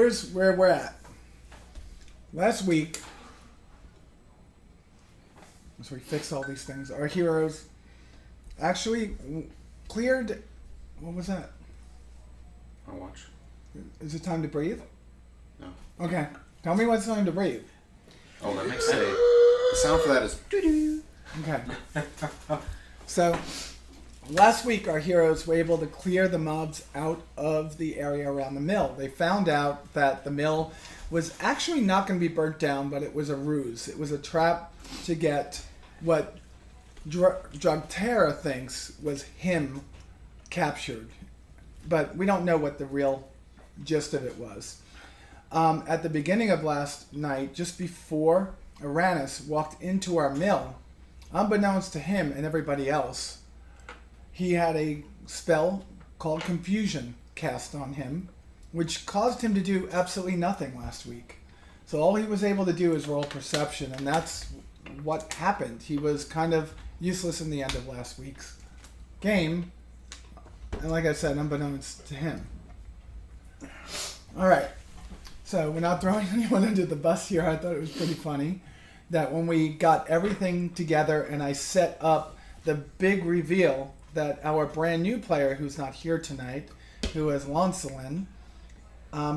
here's where we're at. Last week, as we fix all these things, our heroes actually cleared. What was that? I'll watch. Is it time to breathe? No. Okay. Tell me when it's time to breathe. Oh, that makes the sound for that is doo-doo. Okay. So, last week our heroes were able to clear the mobs out of the area around the mill. They found out that the mill was actually not going to be burnt down, but it was a ruse. It was a trap to get what Drugterra thinks was him captured. But we don't know what the real gist of it was. At the beginning of last night, just before Uranus walked into our mill, unbeknownst to him and everybody else, he had a spell called Confusion cast on him, which caused him to do absolutely nothing last week. So all he was able to do is roll perception, and that's what happened. He was kind of useless in the end of last week's game, and like I said, unbeknownst to him. All right, so we're not throwing anyone under the bus here. I thought it was pretty funny that when we got everything together and I set up the big reveal that our brand new player, who's not here tonight, who is Lancelin,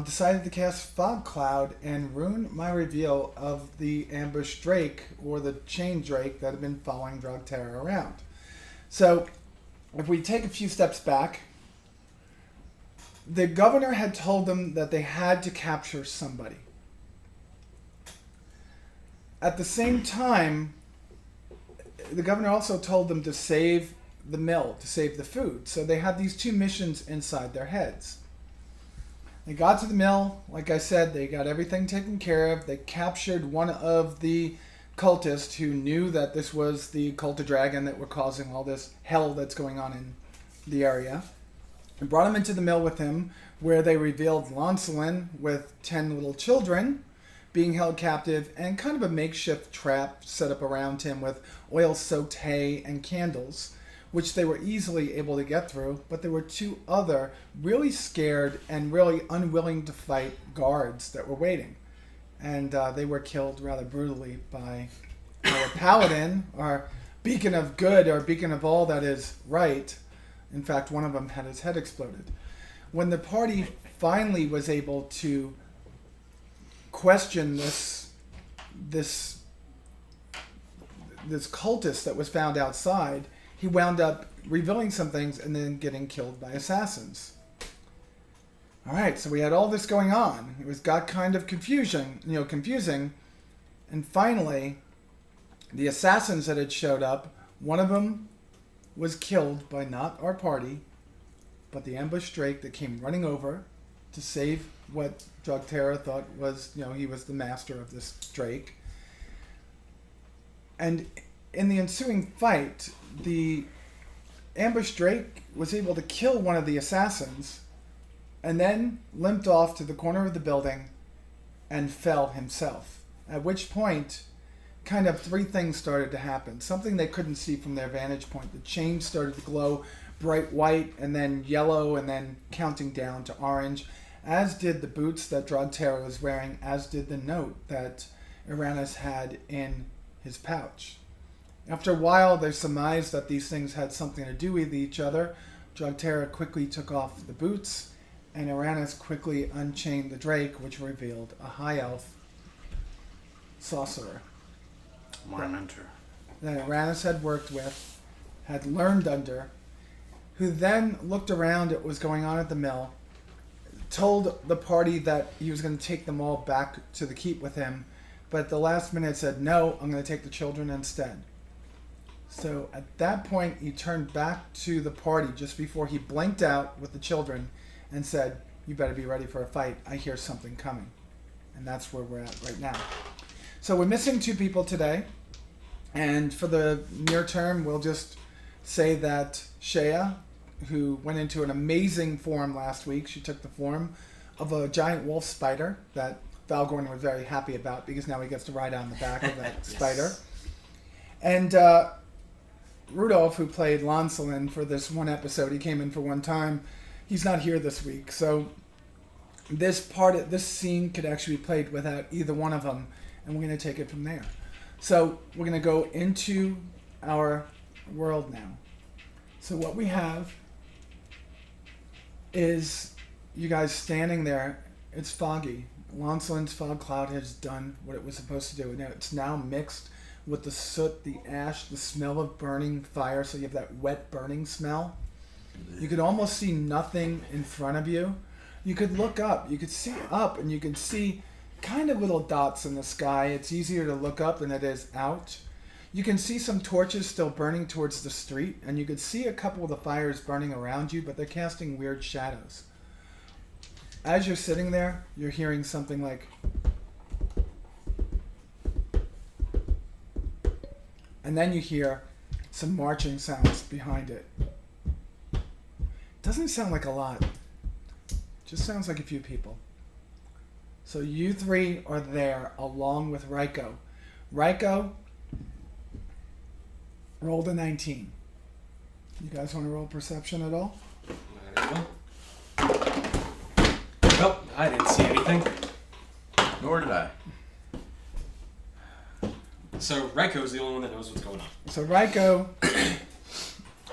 decided to cast Fog Cloud and ruin my reveal of the Ambush Drake, or the Chain Drake that had been following Drugterra around. So, if we take a few steps back, the governor had told them that they had to capture somebody. At the same time, the governor also told them to save the mill, to save the food. So they had these two missions inside their heads. They got to the mill, like I said, they got everything taken care of. They captured one of the cultists who knew that this was the cult of dragon that were causing all this hell that's going on in the area. And brought him into the mill with him, where they revealed Lancelin with 10 little children being held captive, and kind of a makeshift trap set up around him with oil-soaked hay and candles, which they were easily able to get through. But there were two other really scared and really unwilling to fight guards that were waiting. And they were killed rather brutally by our paladin, our beacon of good, our beacon of all that is right. In fact, one of them had his head exploded. When the party finally was able to question this cultist that was found outside, he wound up revealing some things and then getting killed by assassins. All right, so we had all this going on. It got kind of confusing. And finally, the assassins that had showed up, one of them was killed by not our party, but the Ambush Drake that came running over to save what Drugterra thought was, he was the master of this Drake. And in the ensuing fight, the Ambush Drake was able to kill one of the assassins and then limped off to the corner of the building and fell himself. At which point, kind of three things started to happen. Something they couldn't see from their vantage point. The chain started to glow bright white and then yellow and then counting down to orange, as did the boots that Drugterra was wearing, as did the note that Uranus had in his pouch. After a while, they surmised that these things had something to do with each other. Drugterra quickly took off the boots, and Uranus quickly unchained the Drake, which revealed a high elf sorcerer. My mentor. That Uranus had worked with, had learned under, who then looked around at what was going on at the mill, told the party that he was going to take them all back to the keep with him, but at the last minute said, no, I'm going to take the children instead. So at that point, he turned back to the party just before he blinked out with the children and said, you better be ready for a fight. I hear something coming. And that's where we're at right now. So we're missing two people today. And for the near term, we'll just say that Shea, who went into an amazing form last week, she took the form of a giant wolf spider that Valgorn was very happy about because now he gets to ride on the back of that Yes. spider. And Rudolph, who played Lancelin for this one episode, he came in for one time. He's not here this week. So this scene could actually be played without either one of them, and we're going to take it from there. So we're going to go into our world now. So what we have is you guys standing there. It's foggy. Lanceland's fog cloud has done what it was supposed to do. Now it's now mixed with the soot, the ash, the smell of burning fire. So you have that wet burning smell. You could almost see nothing in front of you. You could look up. You could see up, and you could see kind of little dots in the sky. It's easier to look up than it is out. You can see some torches still burning towards the street, and you could see a couple of the fires burning around you, but they're casting weird shadows. As you're sitting there, you're hearing something like... And then you hear some marching sounds behind it. Doesn't sound like a lot. Just sounds like a few people. So you three are there along with Raiko. Raiko rolled a 19. You guys want to roll perception at all? Well, I didn't see anything. Nor did I. So Raiko's the only one that knows what's going on. So Raiko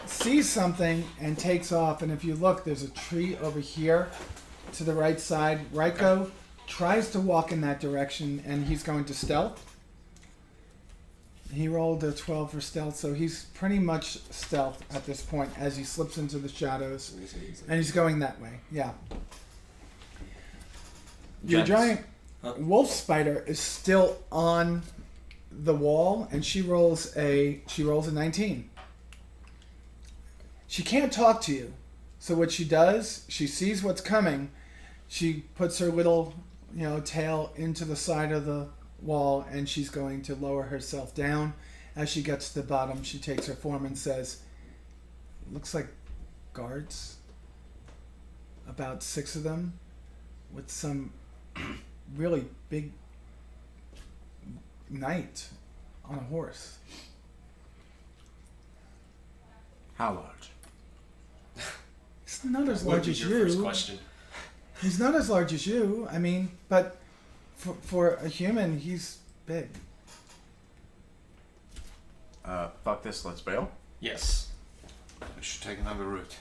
sees something and takes off, and if you look, there's a tree over here to the right side. Raiko tries to walk in that direction, and he's going to stealth. He rolled a 12 for stealth, so he's pretty much stealth at this point as he slips into the shadows, and he's going that way. Yeah. Your giant wolf spider is still on the wall, and she rolls a 19. She can't talk to you, so what she does, she sees what's coming. She puts her little, tail into the side of the wall, and she's going to lower herself down. As she gets to the bottom, she takes her form and says, "Looks like guards. About 6 of them, with some really big knight on a horse." How large? He's not as What large was as your first you. question? He's not as large as you. I mean, but for a human, he's big. Fuck this, let's bail. Yes. We should take another route.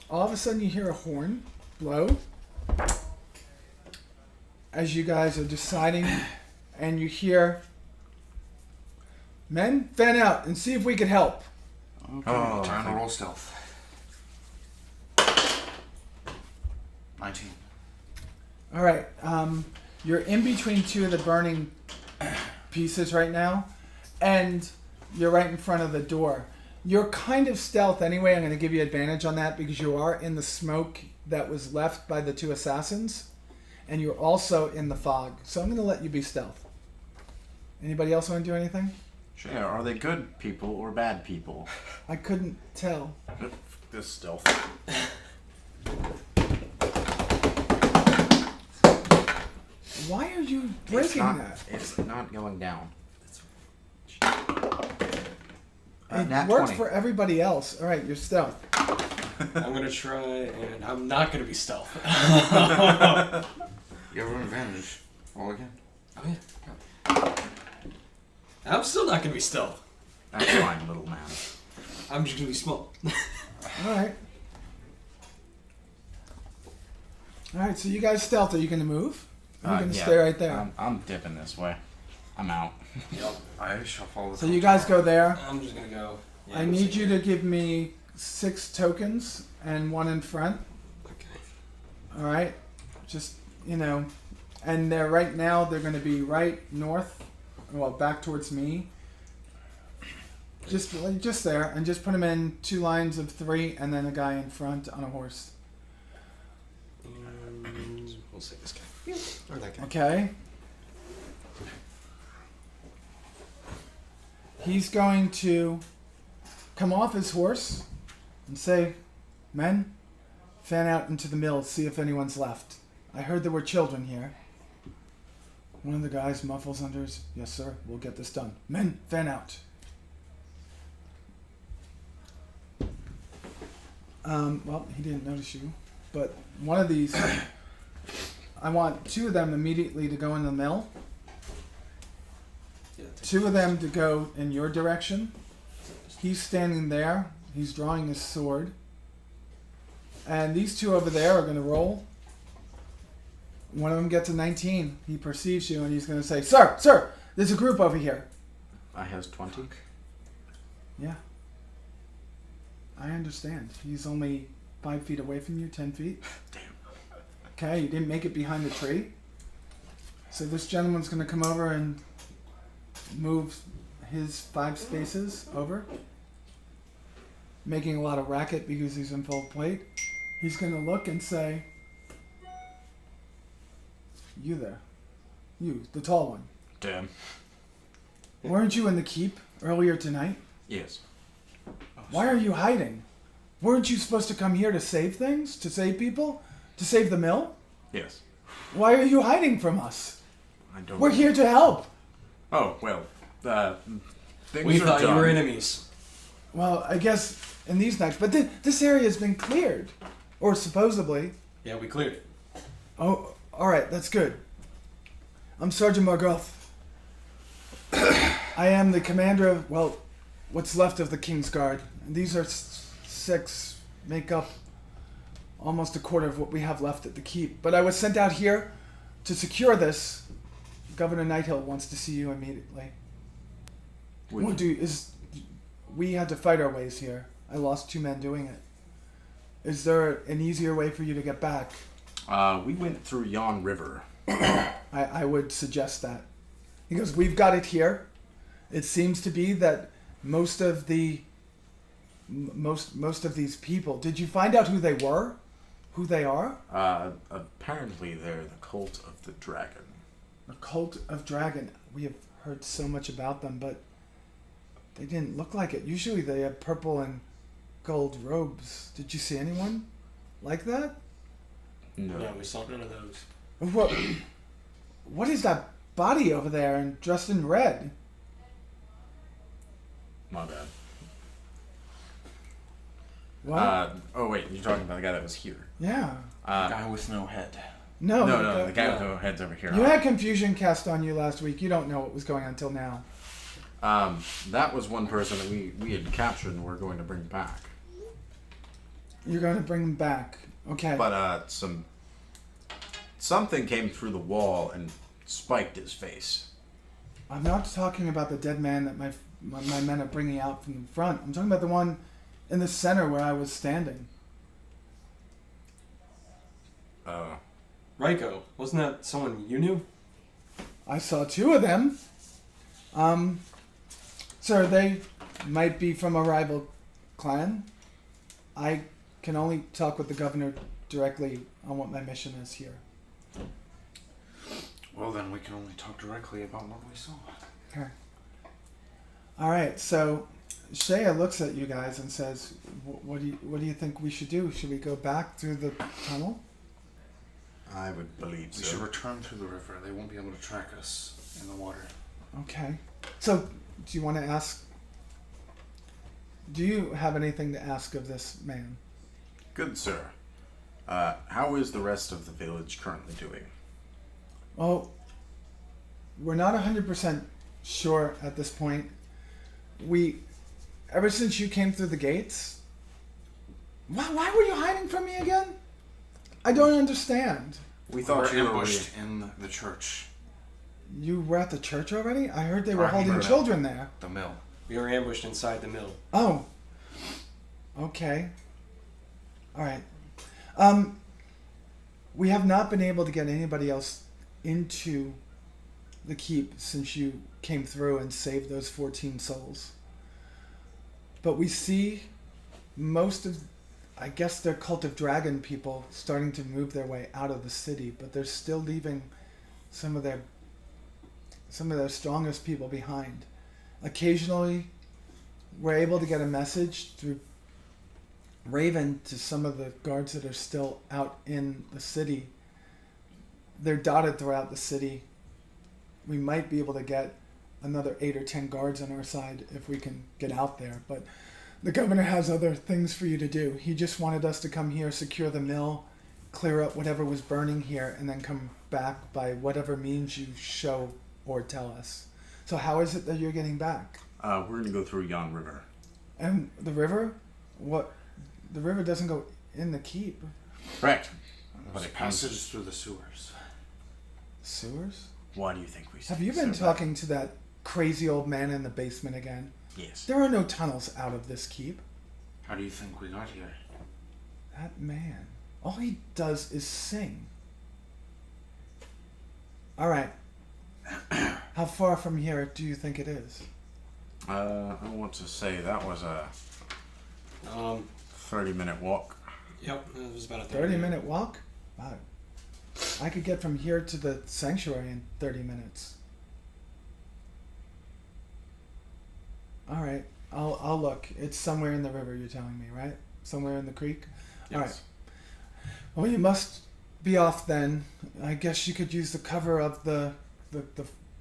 All of a sudden, you hear a horn blow as you guys are deciding, and you hear, "Men, fan out and see if we can help." Okay, Oh, time to thank- roll stealth. 19. All right, you're in between 2 of the burning pieces right now, and you're right in front of the door. You're kind of stealth anyway. I'm going to give you advantage on that because you are in the smoke that was left by the 2 assassins, and you're also in the fog. So I'm going to let you be stealth. Anybody else want to do anything? Sure. Yeah, are they good people or bad people? I couldn't tell. This stealth. Why are you breaking that? It's not going down. It Nat worked 20. for everybody else. All right, you're stealth. I'm gonna try, and I'm not gonna be stealth. You have an advantage. Roll again. Oh yeah. I'm still not gonna be stealth. That's fine, little man. I'm just gonna be small. All right. All right, so you guys stealth. Are you going to move? Or are you going to Yeah, stay right there? I'm dipping this way. I'm out. Yep. I shall follow the So you guys go there. I'm just gonna go. Yeah, I we'll need see. you to give me 6 tokens and 1 in front. Okay. All right, just and they're right now. They're going to be right north, well, back towards me. Just there, and just put them in 2 lines of 3, and then a guy in front on a horse. We'll see this guy. Or that guy. Okay. He's going to come off his horse and say, "Men, fan out into the mill, see if anyone's left. I heard there were children here." One of the guys muffles under his, "Yes, sir, we'll get this done. Men, fan out." Well, he didn't notice you, but one of these I want 2 of them immediately to go in the mill. Yeah, take 2 of them to go in your direction. He's standing there. He's drawing his sword. And these 2 over there are going to roll. One of them gets a 19. He perceives you and he's going to say, Sir, there's a group over here. I has 20. Yeah. I understand. He's only 5 feet away from you, 10 feet. Damn. Okay, you didn't make it behind the tree. So this gentleman's going to come over and move his 5 spaces over, making a lot of racket because he's in full plate. He's going to look and say, you there. You, the tall one. Damn. Weren't you in the keep earlier tonight? Yes. Why are you hiding? Weren't you supposed to come here to save things? To save people? To save the mill? Yes. Why are you hiding from us? I don't. We're here to help. Oh well. Things We are thought you done. were enemies. Well, I guess in these nights, but this area has been cleared, or supposedly. Yeah, we cleared it. Oh, all right, that's good. I'm Sergeant Margoth. I am the commander of, well, what's left of the King's Guard. And these are 6, make up almost a quarter of what we have left at the keep. But I was sent out here to secure this. Governor Nighthill wants to see you immediately. We had to fight our ways here. I lost 2 men doing it. Is there an easier way for you to get back? We went through Yon River. I would suggest that. He goes, we've got it here. It seems to be that most of these people. Did you find out who they were? Who they are? Apparently they're the cult of the dragon. The Cult of Dragon. We have heard so much about them, but they didn't look like it. Usually they have purple and gold robes. Did you see anyone like that? No. No, we saw none of those. What is that body over there and dressed in red? My bad. What? Oh wait, you're talking about the guy that was here. Yeah. Guy with no head. No. No, the guy with no. no head's over here. You had confusion cast on you last week. You don't know what was going on until now. That was one person that we had captured and we're going to bring back. You're going to bring him back. Okay. But something came through the wall and spiked his face. I'm not talking about the dead man that my men are bringing out from the front. I'm talking about the one in the center where I was standing. Raiko, wasn't that someone you knew? I saw 2 of them. Sir, they might be from a rival clan. I can only talk with the governor directly on what my mission is here. Well, then we can only talk directly about what we saw. Okay. All right. So Shea looks at you guys and says, "What do you think we should do? Should we go back through the tunnel?" I would believe We so. should return through the river. They won't be able to track us in the water. Okay. So, do you want to ask? Do you have anything to ask of this man? Good sir. How is the rest of the village currently doing? Well, we're not 100% sure at this point. Ever since you came through the gates, why were you hiding from me again? I don't understand. We We thought were you were ambushed in the church, You were at the church already? I heard they were Right, holding right. children there. the mill. We were ambushed inside the mill. Oh. Okay. All right. We have not been able to get anybody else into the keep since you came through and saved those 14 souls. But we see most of, I guess they're Cult of Dragon people starting to move their way out of the city, but they're still leaving some of their strongest people behind. Occasionally, we're able to get a message through Raven to some of the guards that are still out in the city. They're dotted throughout the city. We might be able to get another 8 or 10 guards on our side if we can get out there. But the governor has other things for you to do. He just wanted us to come here, secure the mill, clear up whatever was burning here, and then come back by whatever means you show or tell us. So how is it that you're getting back? We're gonna go through Yon River. And the river? What? The river doesn't go in the keep. Correct. There's a it comes- passage through the sewers. Sewers? Why do you think we? Have you been talking to that crazy old man in the basement again? Yes. There are no tunnels out of this keep. How do you think we got here? That man. All he does is sing. Alright. How far from here do you think it is? I want to say that was a 30-minute walk. Yep, it was about a 30-minute walk? Wow. I could get from here to the sanctuary in 30 minutes. Alright. I'll look. It's somewhere in the river, you're telling me, right? Somewhere in the creek? Yes. Alright. Well, you must be off then. I guess you could use the cover of the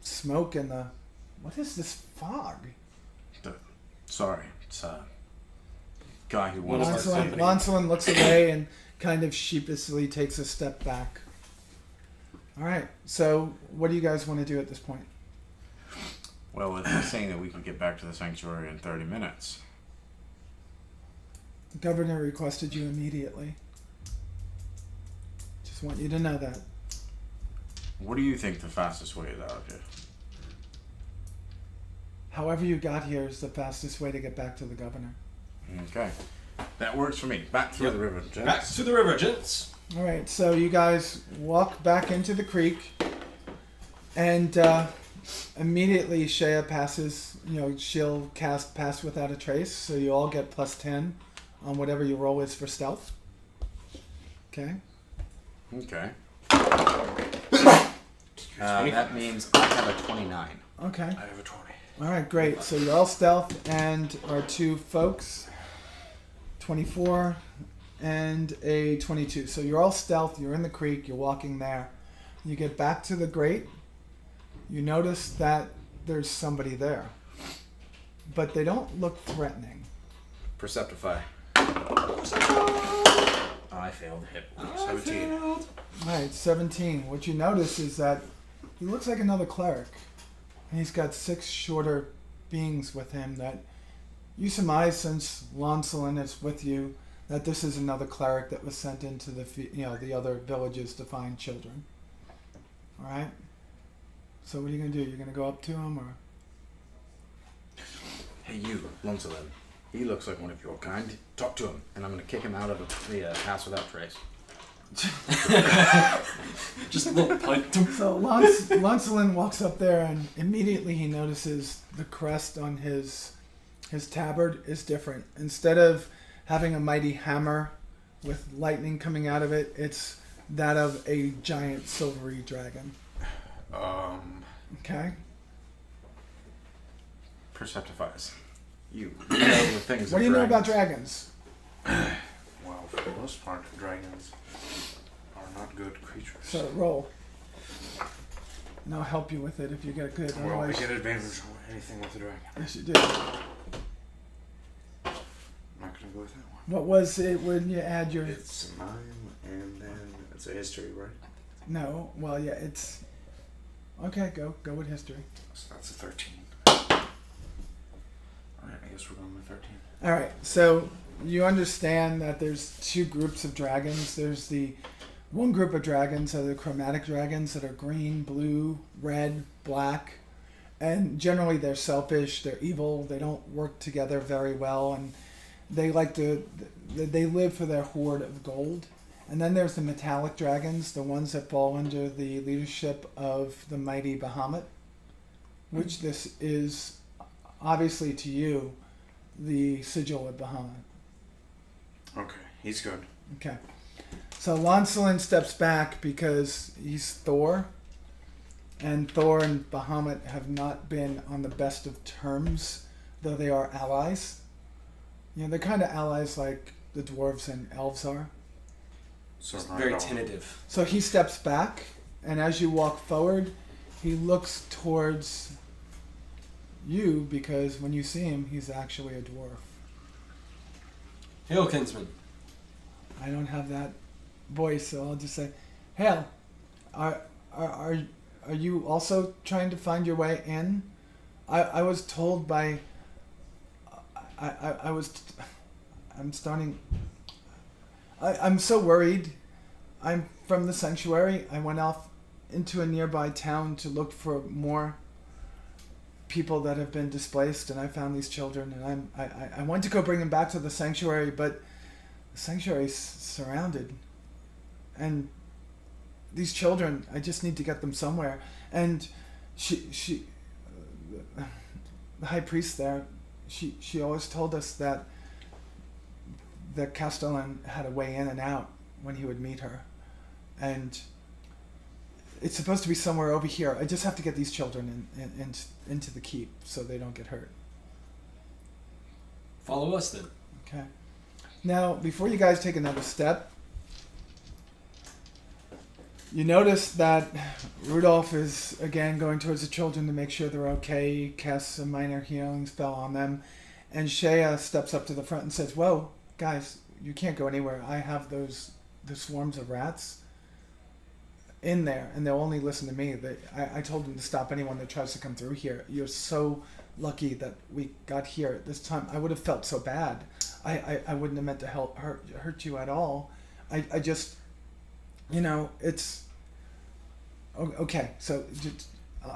smoke and the... What is this fog? Sorry, it's a guy who One wants of to our say company. Lancelin looks away and kind of sheepishly takes a step back. Alright, so what do you guys want to do at this point? Well, if he's saying that we could get back to the sanctuary in 30 minutes. The governor requested you immediately. Just want you to know that. What do you think the fastest way is out of here? However you got here is the fastest way to get back to the governor. Okay. That works for me. Back through Yep. the river, gents. Back to the river, gents. Alright, so you guys walk back into the creek, and immediately Shea passes, she'll cast Pass Without a Trace, so you all get +10 on whatever your roll is for stealth. Okay? Okay. That means I have a 29. Okay. I have a 20. Alright, great. So you're all stealth, and our two folks, 24 and a 22. So you're all stealth, you're in the creek, you're walking there. You get back to the grate, you notice that there's somebody there. But they don't look threatening. Perceptify. I failed to hit. 17. Alright, 17. What you notice is that he looks like another cleric. And he's got 6 shorter beings with him that you surmise, since Lancelin is with you, that this is another cleric that was sent into the other villages to find children. Alright? So what are you going to do? You're going to go up to him, or? Hey, you, Lancelin. He looks like one of your kind. Talk to him, and I'm going to kick him out of the Pass Without Trace. Just a little punt. So Lancelin walks up there, and immediately he notices the crest on his tabard is different. Instead of having a mighty hammer with lightning coming out of it, it's that of a giant silvery dragon. Okay? Perceptifies. You know the things. What of do you know about dragons. dragons? Well, for the most part, dragons are not good creatures. So roll. And I'll help you with it if you get good. Well, I Otherwise, get advantage on anything with a dragon. yes, you do. I'm not gonna go with that one. What was it when you add your... It's mine, and then it's a history, right? No, well, yeah, it's... Okay, go with history. So that's a 13. Alright, I guess we're going with 13. Alright, so you understand that there's 2 groups of dragons. There's the one group of dragons are the chromatic dragons that are green, blue, red, black. And generally they're selfish, they're evil, they don't work together very well, and they live for their hoard of gold. And then there's the metallic dragons, the ones that fall under the leadership of the mighty Bahamut, which this is obviously to you the sigil of Bahamut. Okay, he's good. Okay. So Lancelin steps back because he's Thor, and Thor and Bahamut have not been on the best of terms, though they are allies. They're kind of allies like the dwarves and elves are. So Just not very at all. tentative. So he steps back, and as you walk forward, he looks towards you because when you see him, he's actually a dwarf. Hail, kinsman. I don't have that voice, so I'll just say, Hale, are you also trying to find your way in? I was told by I'm starting. I'm so worried. I'm from the sanctuary. I went off into a nearby town to look for more people that have been displaced, and I found these children, and I want to go bring them back to the sanctuary, but the sanctuary's surrounded, and these children, I just need to get them somewhere. And she the high priest there, she always told us that Castellan had a way in and out when he would meet her, and it's supposed to be somewhere over here. I just have to get these children into the keep so they don't get hurt. Follow us then. Okay. Now, before you guys take another step, you notice that Rudolph is again going towards the children to make sure they're okay. He casts a minor healing spell on them, and Shea steps up to the front and says, "Whoa, guys, you can't go anywhere. I have the swarms of rats in there, and they'll only listen to me. I told them to stop anyone that tries to come through here. You're so lucky that we got here at this time. I would have felt so bad. I wouldn't have meant to hurt you at all. I just, it's okay. So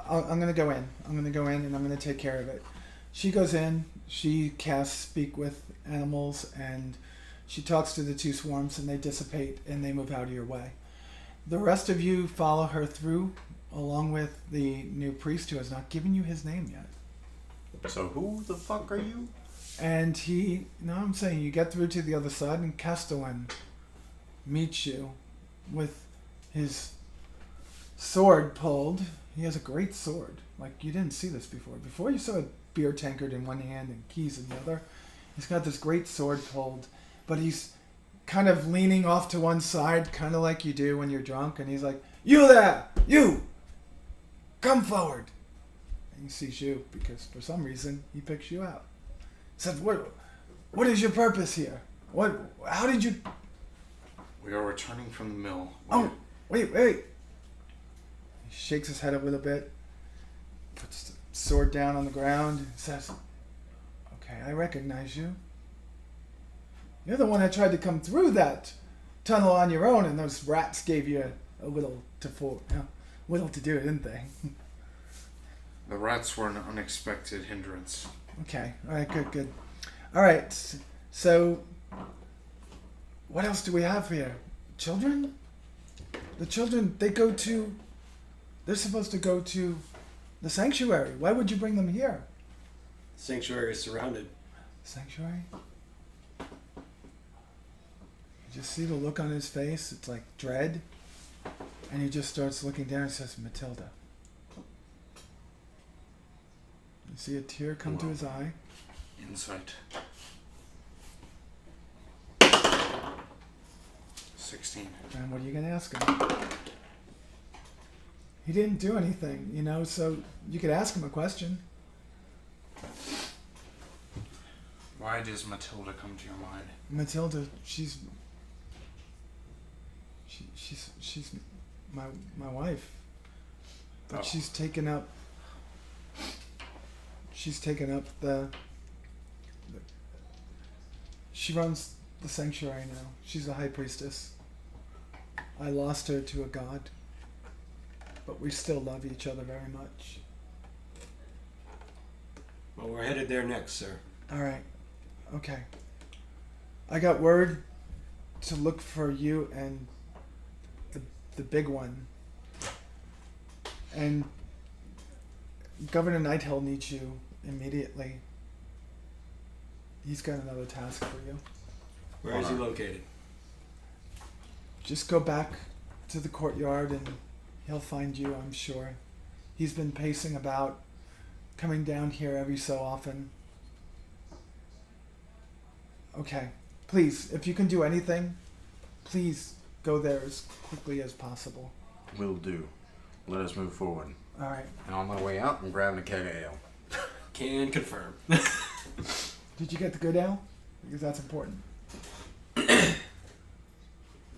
I'm gonna go in. I'm gonna go in and I'm gonna take care of it." She goes in. She casts speak with animals, and she talks to the two swarms, and they dissipate and they move out of your way. The rest of you follow her through, along with the new priest who has not given you his name yet. So who the fuck are you? And I'm saying you get through to the other side, and Castellan meets you with his sword pulled. He has a great sword. Like, you didn't see this before. Before you saw a beer tankard in one hand and keys in the other. He's got this great sword pulled, but he's kind of leaning off to one side, kind of like you do when you're drunk, and he's like, "You there! You! Come forward!" And he sees you, because for some reason, he picks you out. He says, What is your purpose here? How did you... We are returning from the mill. Oh, wait. He shakes his head a little bit, puts the sword down on the ground, and says, "Okay, I recognize you. You're the one that tried to come through that tunnel on your own, and those rats gave you a little to do, didn't they?" The rats were an unexpected hindrance. Okay, all right, good. All right, so what else do we have here? Children? The children, they're supposed to go to the sanctuary. Why would you bring them here? Sanctuary is surrounded. Sanctuary? You just see the look on his face. It's like dread. And he just starts looking down and says, "Matilda." You see a tear come to his eye. Insight. 16. And what are you going to ask him? He didn't do anything, so you could ask him a question. Why does Matilda come to your mind? Matilda, she's my wife, but Oh. she's taken up the she runs the sanctuary now. She's a high priestess. I lost her to a god, but we still love each other very much. Well, we're headed there next, sir. All right. Okay. I got word to look for you and the big one. And Governor Nighthill needs you immediately. He's got another task for you. Where is he located? Just go back to the courtyard and he'll find you, I'm sure. He's been pacing about, coming down here every so often. Okay. Please, if you can do anything, please go there as quickly as possible. Will do. Let us move forward. All right. And on my way out, I'm grabbing a keg of ale. Can confirm. Did you get the good ale? Because that's important.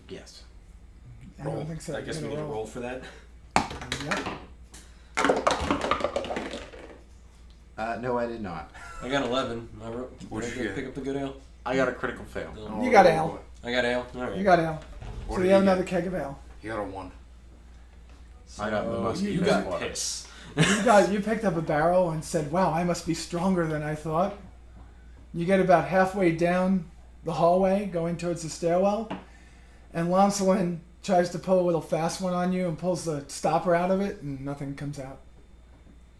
Yes. I don't think so. I guess we need to roll for that. Yep. No, I did not. I got 11. What'd Did you I get? pick up the good ale? I got a critical fail. No. You got ale. I got ale. All right. You got ale. What So did you have you another get? keg of ale. You got a 1. I got the most. You got piss. You picked up a barrel and said, "Wow, I must be stronger than I thought." You get about halfway down the hallway, going towards the stairwell, and Lancelin tries to pull a little fast one on you and pulls the stopper out of it, and nothing comes out.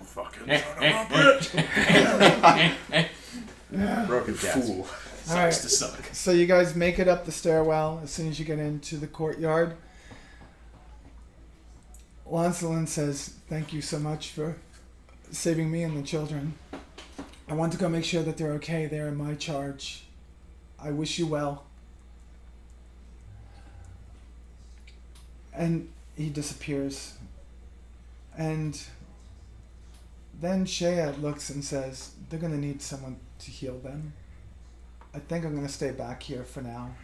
Fucking son of a bitch. Broken gas. Fool. All right. Sucks to suck. So you guys make it up the stairwell as soon as you get into the courtyard. Lancelin says, "Thank you so much for saving me and the children. I want to go make sure that they're okay. They're in my charge. I wish you well." And he disappears. And then Shea looks and says, "They're going to need someone to heal them. I think I'm going to stay back here for now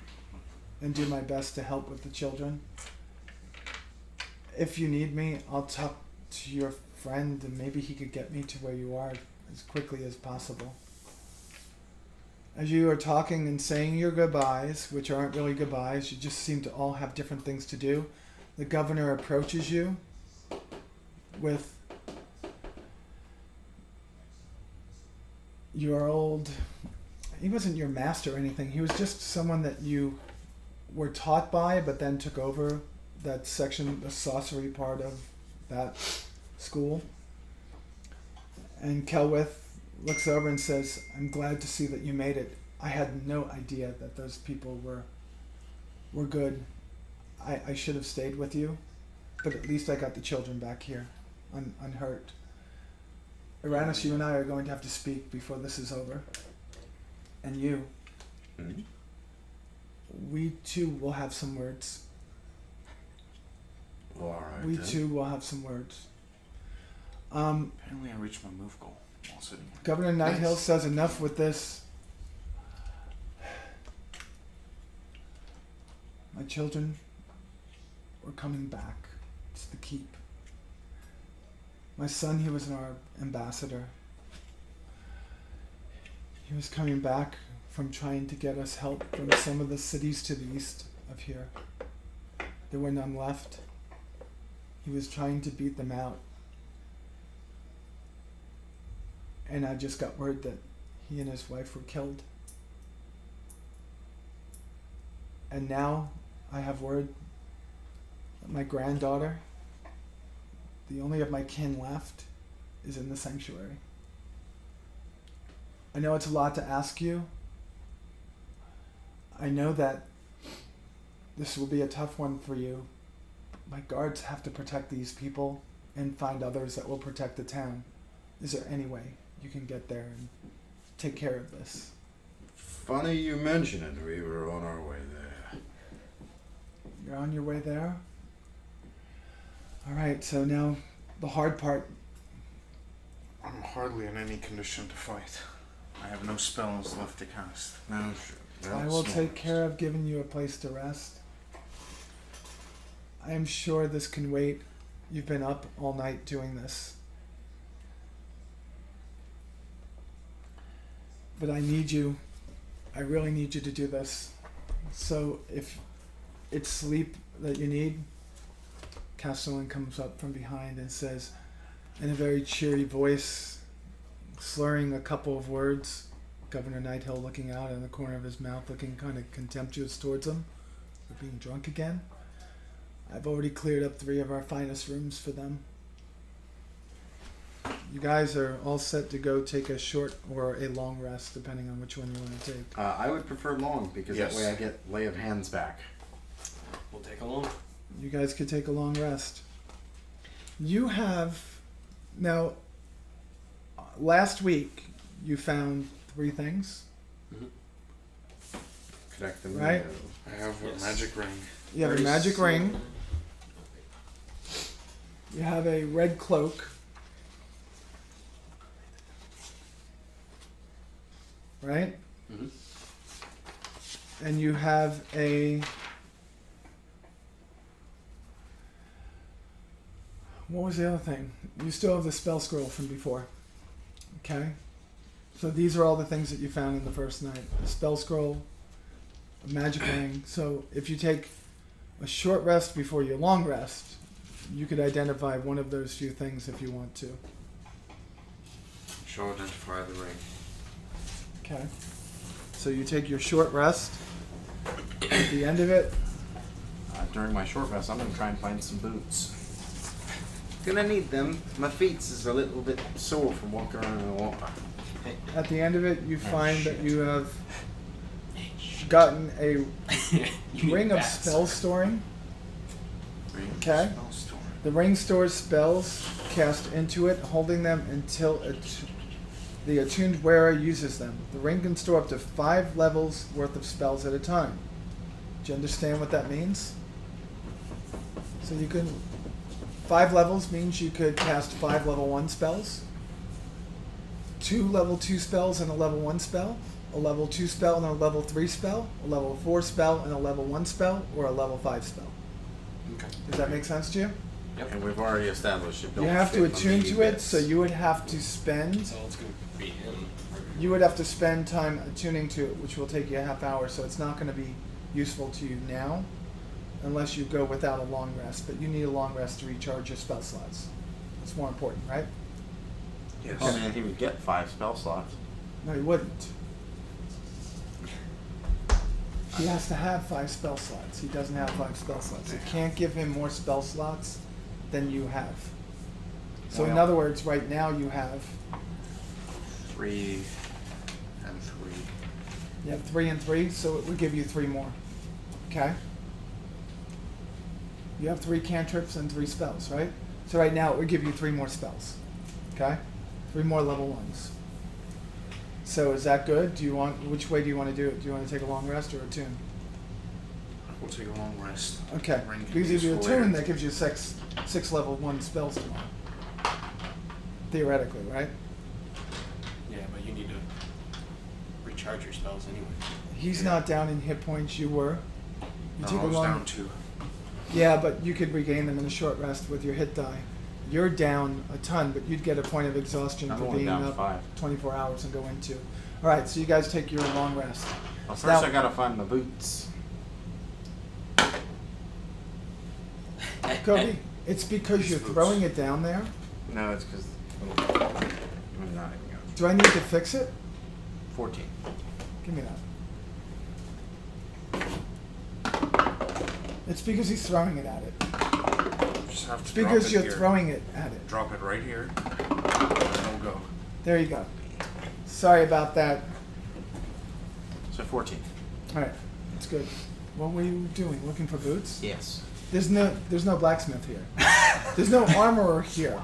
and do my best to help with the children. If you need me, I'll talk to your friend and maybe he could get me to where you are as quickly as possible." As you are talking and saying your goodbyes, which aren't really goodbyes, you just seem to all have different things to do, the governor approaches you with your old... He wasn't your master or anything. He was just someone that you were taught by, but then took over that section, the sorcery part of that school. And Kelwith looks over and says, "I'm glad to see that you made it. I had no idea that those people were good. I should have stayed with you, but at least I got the children back here, unhurt. Uranus, you and I are going to have to speak before this is over. And you. Mhm. We too will have some words. Well, all right. We then. too will have some words." Apparently I reached my move goal while sitting here. Governor Nighthill says, "Enough with this. My children were coming back to the keep. My son, he was our ambassador. He was coming back from trying to get us help from some of the cities to the east of here. There were none left. He was trying to beat them out. And I just got word that he and his wife were killed. And now I have word that my granddaughter, the only of my kin left, is in the sanctuary. I know it's a lot to ask you. I know that this will be a tough one for you. My guards have to protect these people and find others that will protect the town. Is there any way you can get there and take care of this?" Funny you mention it. We were on our way there. You're on your way there? Alright, so now the hard part. I'm hardly in any condition to fight. I have no spells left to cast. No, sure. Well, I will snores. take care of giving you a place to rest. I am sure this can wait. You've been up all night doing this. But I need you. I really need you to do this. So if it's sleep that you need, Castellan comes up from behind and says, in a very cheery voice, slurring a couple of words, Governor Nighthill looking out in the corner of his mouth, looking kind of contemptuous towards him for being drunk again. "I've already cleared up 3 of our finest rooms for them. You guys are all set to go take a short or a long rest, depending on which one you want to take." I would prefer long because Yes. that way I get lay of hands back. We'll take a long. You guys could take a long rest. You have... Now, last week, you found 3 things, Connect them. Right. I have Yes. a magic ring. you have a Very magic slow. ring, you have a red cloak, right? Mhm. And you have a What was the other thing? You still have the spell scroll from before. Okay? So these are all the things that you found in the first night. A spell scroll, a magic ring. So if you take a short rest before your long rest, you could identify one of those few things if you want to. Shall identify the ring. Okay? So you take your short rest. At the end of it, During my short rest, I'm gonna try and find some boots. Gonna need them. My feet is a little bit sore from walking around in the water. at the end of it, you find that shit. you have gotten a You need ring of bats. spell storing. Ring Okay. spell storm. The ring stores spells cast into it, holding them until the attuned wearer uses them. The ring can store up to 5 levels worth of spells at a time. Do you understand what that means? So you can... 5 levels means you could cast 5 level 1 spells, 2 level 2 spells and a level 1 spell, a level 2 spell and a level 3 spell, a level 4 spell and a level 1 spell, or a level 5 spell. Okay. Does that make sense to you? And we've already established it. You have to attune to it, so you would have to spend... So it's gonna be him. You would have to spend time attuning to it, which will take you a half hour, so it's not going to be useful to you now, unless you go without a long rest. But you need a long rest to recharge your spell slots. It's more important, right? Yes. Oh man, he would get 5 spell slots. No, he wouldn't. He has to have 5 spell slots. He doesn't have 5 spell slots. You can't give him more spell slots than you have. So in Well- other words, right now you have 3. And 3. You have 3 and 3, so it would give you 3 more. Okay? You have 3 cantrips and 3 spells, right? So right now it would give you 3 more spells. Okay? 3 more level 1s. So is that good? Which way do you want to do it? Do you want to take a long rest or attune? We'll take a long rest. Okay. Ring can Because be if you useful attune, later. that gives you 6 level 1 spells tomorrow. Theoretically, right? Yeah, but you need to recharge your spells anyway. He's not down in hit points. You were. You No, take I a was long. down 2. Yeah, but you could regain them in a short rest with your hit die. You're down a ton, but you'd get a point of exhaustion I'm for only being down up 5. 24 hours and go into. All right, so you guys take your long rest. Well, first Now- I gotta find my boots. Cody, it's because you're Boots. throwing it down there. No, it's because. I'm not even going. Do I need to fix it? 14. Give me that. It's because he's throwing it at it. Just have It's to drop because it you're here. throwing it at it. Drop it right here. And then we'll go. There you go. Sorry about that. So 14. All right, it's good. What were you doing? Looking for boots? Yes. There's no blacksmith here. There's no armorer here.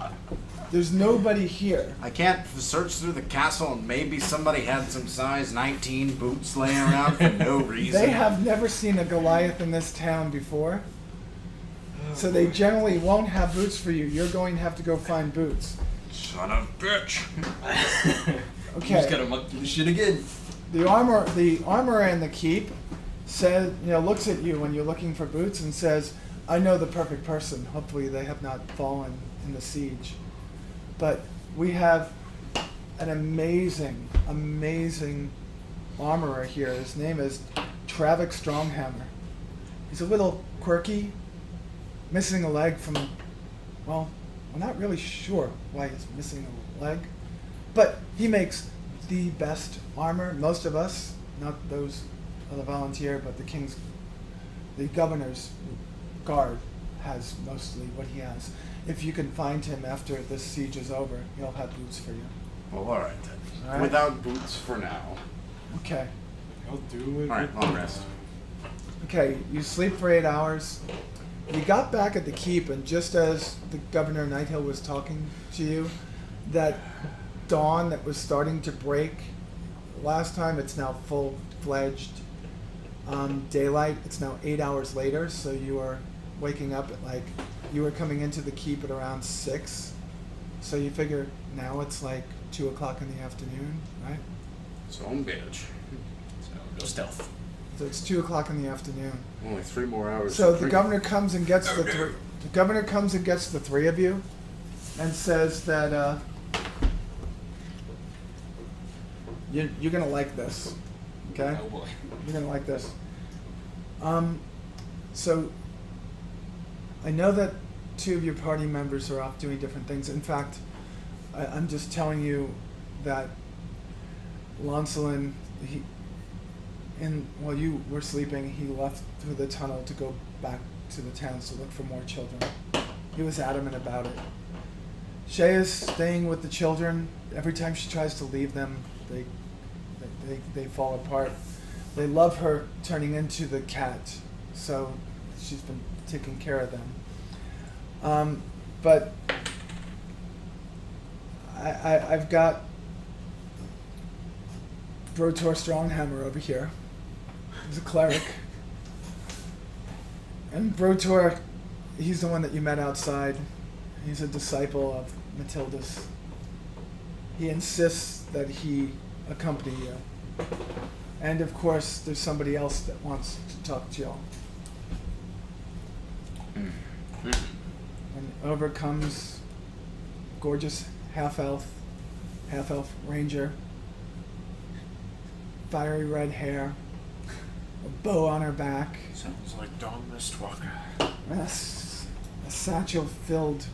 There's nobody here. I can't search through the castle and maybe somebody had some size 19 boots laying around for no reason. They have never seen a Goliath in this town before. So they generally won't have boots for you. You're going to have to go find boots. Son of a bitch. Okay. You just gotta monkey the shit again. The armorer in the keep said, looks at you when you're looking for boots and says, "I know the perfect person. Hopefully they have not fallen in the siege. But we have an amazing, amazing armorer here. His name is Travik Stronghammer. He's a little quirky, missing a leg from, well, we're not really sure why he's missing a leg, but he makes the best armor. Most of us, not those of the volunteer, but the governor's guard has mostly what he has. If you can find him after this siege is over, he'll have boots for you. Well, alright then. All right? Without boots for now. Okay. I'll do it. Alright, long rest. Okay, you sleep for 8 hours. You got back at the keep, and just as the Governor Nighthill was talking to you, that dawn that was starting to break, last time it's now full-fledged daylight. It's now 8 hours later, so you are waking up at you were coming into the keep at around 6. So you figure now it's 2 o'clock in the afternoon, right? Some bitch. So, no stealth. So it's 2 o'clock in the afternoon. Only 3 more hours. So to the drink. governor comes and gets the governor comes and gets the 3 of you, and says that you're gonna like this. Okay? Oh boy. You're gonna like this. So I know that two of your party members are off doing different things. In fact, I'm just telling you that Lancelin, while you were sleeping, he left through the tunnel to go back to the towns to look for more children. He was adamant about it. Shay is staying with the children. Every time she tries to leave them, they fall apart. They love her turning into the cat, so she's been taking care of them. But I've got Brotor Stronghammer over here. He's a cleric. And Brotor, he's the one that you met outside. He's a disciple of Matilda's. He insists that he accompany you. And of course, there's somebody else that wants to talk to y'all. And over comes gorgeous half-elf ranger, fiery red hair, a bow on her back, Sounds like Dawn Mistwalker. and a satchel filled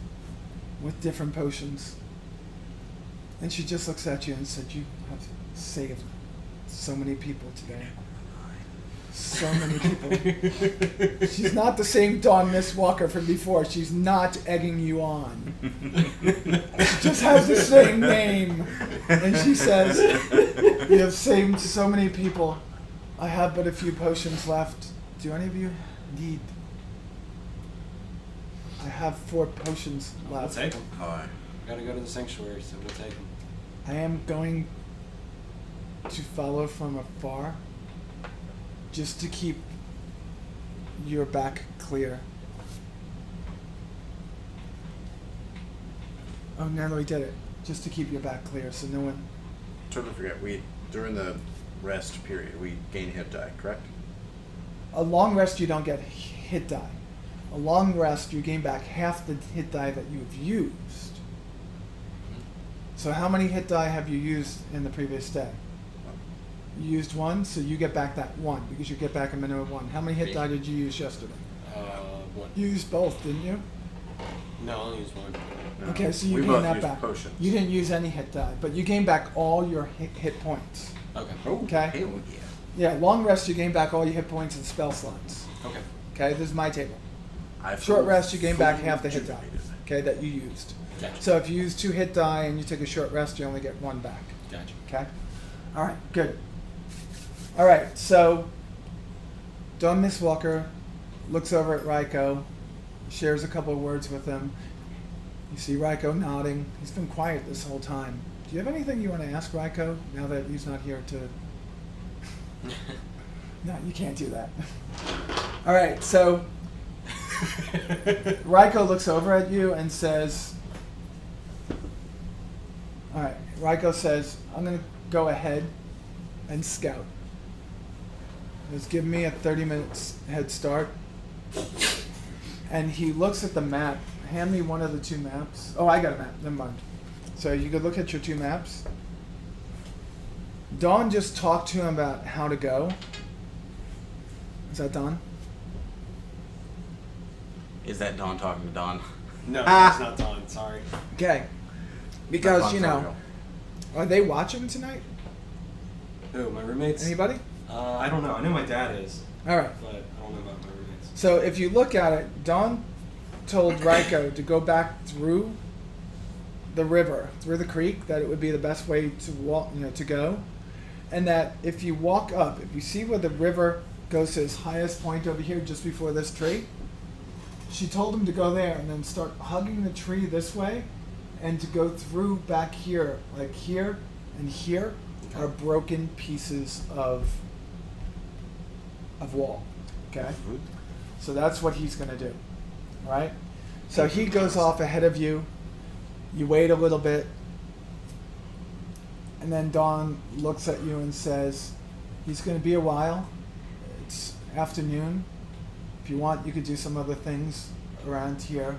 with different potions. And she just looks at you and said, "You have saved so many people today. So many people." She's not the same Dawn Mistwalker from before. She's not egging you on. She just has the same name. And she says, "You have saved so many people. I have but a few potions left. Do any of you need?" "I have 4 potions We'll left." take them. Hi. Gotta go to the sanctuary, so we'll take them. "I am going to follow from afar, just to keep your back clear." Oh, no, we did it. Just to keep your back clear, so no one... Totally forget. During the rest period, we gain hit die, correct? A long rest, you don't get hit die. A long rest, you gain back half the hit die that you've used. So how many hit die have you used in the previous day? You used 1, so you get back that 1, because you get back a minimum of 1. How many hit die did you use yesterday? One. You used both, didn't you? No, I'll use one. No. Okay, so you we gain both that used back. potions. You didn't use any hit die, but you gain back all your hit points. Okay. Oh, Okay. hell yeah. Yeah, long rest, you gain back all your hit points and spell slots. Okay. Okay, this is my table. I Short feel rest, you gain back fully half the hit die. rejuvenated. Okay, that you used. Gotcha. So if you use 2 hit die and you take a short rest, you only get 1 back. Gotcha. Okay? All right, good. All right, so Dawn Mistwalker looks over at Raiko, shares a couple of words with him. You see Raiko nodding. He's been quiet this whole time. Do you have anything you want to ask Raiko now that he's not here to... No, you can't do that. All right, so Raiko looks over at you and says... All right, Raiko says, "I'm going to go ahead and scout. Just give me a 30 minutes head start." And he looks at the map. Hand me one of the 2 maps. Oh, I got a map. Never mind. So you could look at your 2 maps. Dawn just talked to him about how to go. Is that Dawn? Is that Dawn talking to Dawn? No, it's not Dawn. Sorry. Okay. Because, Dawn's you not know, real. are they watching tonight? Who? My roommates? Anybody? I don't know. I know my dad is, All right. but I don't know about my roommates. So if you look at it, Dawn told Raiko to go back through the river, through the creek, that it would be the best way to walk, to go. And that if you walk up, if you see where the river goes to its highest point over here, just before this tree, she told him to go there and then start hugging the tree this way, and to go through back here, like here and here, are broken pieces of wall. Okay? So that's what he's going to do. All right? So he goes off ahead of you. You wait a little bit. And then Dawn looks at you and says, "He's going to be a while. It's afternoon. If you want, you could do some other things around here.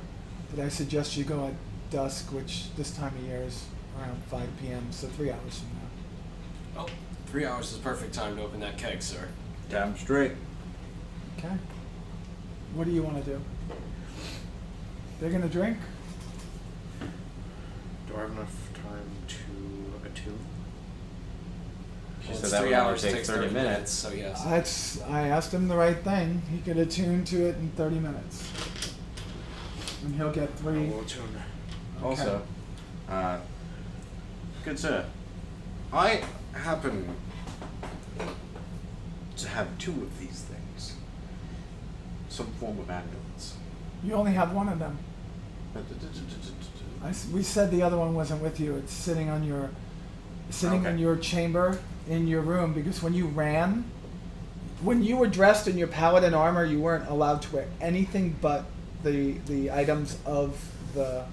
But I suggest you go at dusk, which this time of year is around 5 p.m., so 3 hours from now. Oh, 3 hours is the perfect time to open that keg, sir. Damn straight. Okay. What do you want to do? They're gonna drink? Do I have enough time to attune? She Well, said it's that 3 would only hours, take takes 30 minutes. so yes. I asked him the right thing. He could attune to it in 30 minutes. And he'll get I 3. will attune. Also, good sir, I happen to have 2 of these things. Some form of ambulance. You only have one of them. We said the other one wasn't with you. It's sitting on your, Okay. in your chamber in your room, because when you ran, when you were dressed in your paladin armor, you weren't allowed to wear anything but the items of the.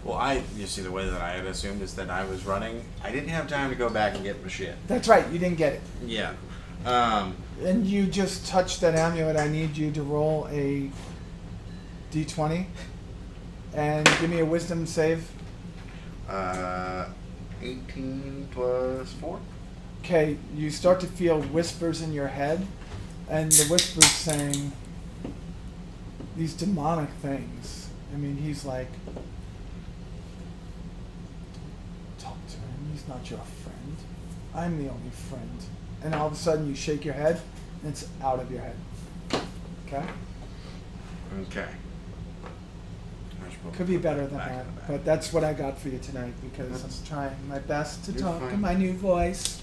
Well, you see, the way that I had assumed is that I was running. I didn't have time to go back and get my shit. That's right. You didn't get it. Yeah. And you just touched that amulet. I need you to roll a d20 and give me a wisdom save. 18 plus 4. Okay, you start to feel whispers in your head, and the whispers saying these demonic things. I mean, he's like, talk to him. He's not your friend. I'm the only friend. And all of a sudden, you shake your head, and it's out of your head. Okay? Okay. Could be better than Back in that, the back. but that's what I got for you tonight, because That's- I'm trying my best to You're talk in fine. my new voice,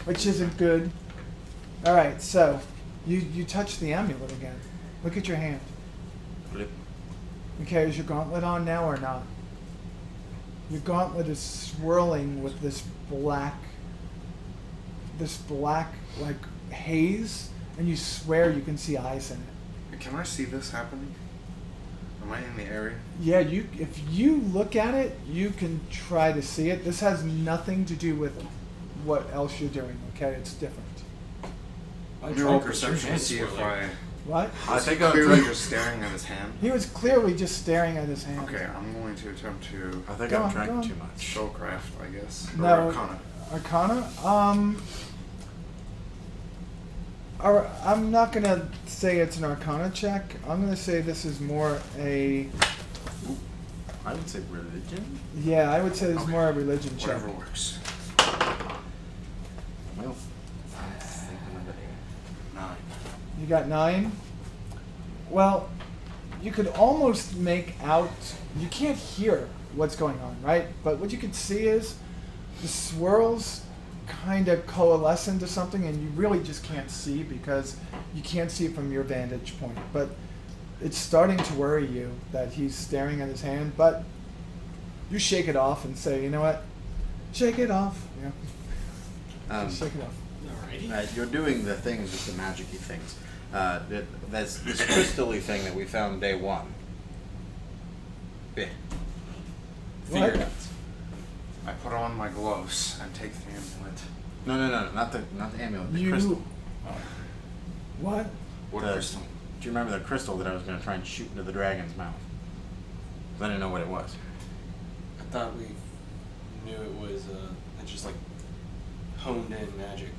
which isn't good. All right, so you touch the amulet again. Look at your hand. Flip. Okay, is your gauntlet on now or not? Your gauntlet is swirling with this black like haze, and you swear you can see eyes in it. Can I see this happening? Am I in the area? Yeah, if you look at it, you can try to see it. This has nothing to do with what else you're doing, okay? It's different. My Let me roll drunk perception to is see if swirling. What? I think I'm I'm clearly trying. just staring at his hand. He was clearly just staring at his hand. Okay, I'm going to attempt to I think Go I'm on, go drinking on. too much. spellcraft, I guess. Or No. Arcana. Arcana? I'm not gonna say it's an Arcana check. I'm gonna say this is more a. I would say religion. Yeah, I would say it's Okay. more a religion check. Whatever works. Well, I think I'm under 9. You got 9? Well, you could almost make out. You can't hear what's going on, right? But what you could see is the swirls kind of coalesce into something, and you really just can't see because you can't see it from your vantage point. But it's starting to worry you that he's staring at his hand, but you shake it off and say, you know what? Shake it off. Yeah. Just shake it off. Alrighty. You're doing the things with the magic-y things. That's this crystal-y thing that we found day 1. Yeah. Figured What? out. I put on my gloves and take the amulet. No, not the amulet. The You- crystal. What? What The- crystal? Do you remember the crystal that I was going to try and shoot into the dragon's mouth? 'Cause I didn't know what it was. I thought we knew it was it's just like honed in magic.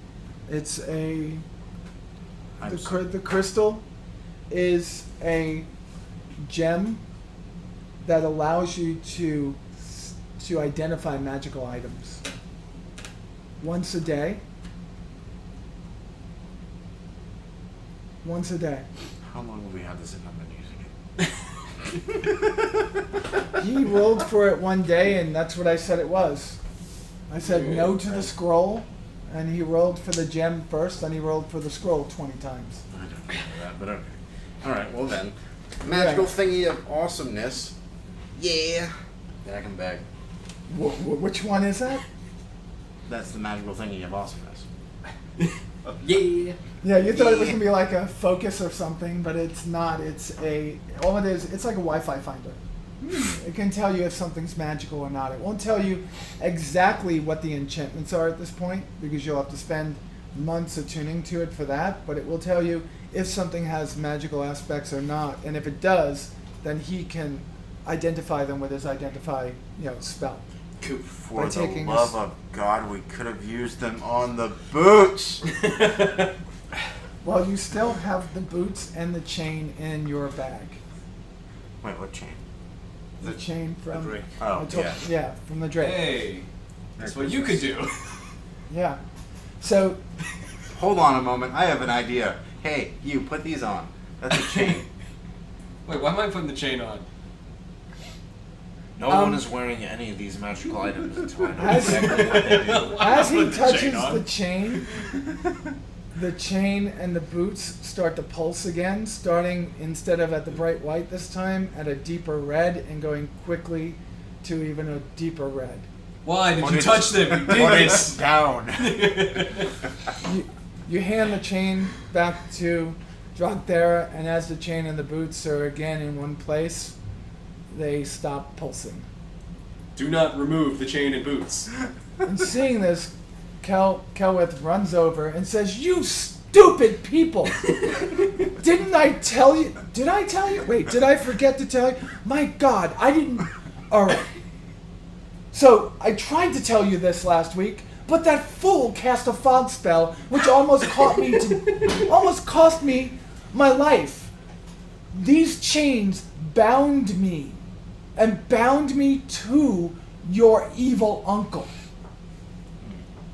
It's a. I'm The crystal is a gem that allows you to identify magical items. Once a day. Once a day. How long have we had this and I've been using it? He rolled for it one day, and that's what I said it was. I said no to the scroll, and he rolled for the gem first, then he rolled for the scroll 20 times. I don't remember that, but okay. Alright, well then. Magical thingy of awesomeness. Yeah. Back and back. Which one is that? That's the magical thingy of awesomeness. Yeah. Yeah, you thought it was gonna be like a focus or something, but it's not. All it is, it's like a Wi-Fi finder. It can tell you if something's magical or not. It won't tell you exactly what the enchantments are at this point, because you'll have to spend months attuning to it for that, but it will tell you if something has magical aspects or not, and if it does, then he can identify them with his identify, spell. For By the taking love this- of God, we could have used them on the boots. Well, you still have the boots and the chain in your bag. Wait, what chain? The chain from drake. Oh, I told- yeah. from the drake. Hey, that's what you could do. Yeah. So Hold on a moment. I have an idea. Hey, you put these on. That's a chain. Wait, why am I putting the chain on? No one is wearing any of these magical items until I know As- exactly what they do. as he Put the touches chain on. the chain and the boots start to pulse again, starting instead of at the bright white this time, at a deeper red and going quickly to even a deeper red. Why did Put you it- touch them? You Put did it this. down. You hand the chain back to Drogthera, and as the chain and the boots are again in one place, they stop pulsing. Do not remove the chain and boots. And seeing this, Kelwith runs over and says, "You stupid people! Didn't I tell you? Did I tell you? Wait, did I forget to tell you? My God, I didn't. All right. So I tried to tell you this last week, but that fool cast a fog spell, which almost cost me my life. These chains bound me, and bound me to your evil uncle.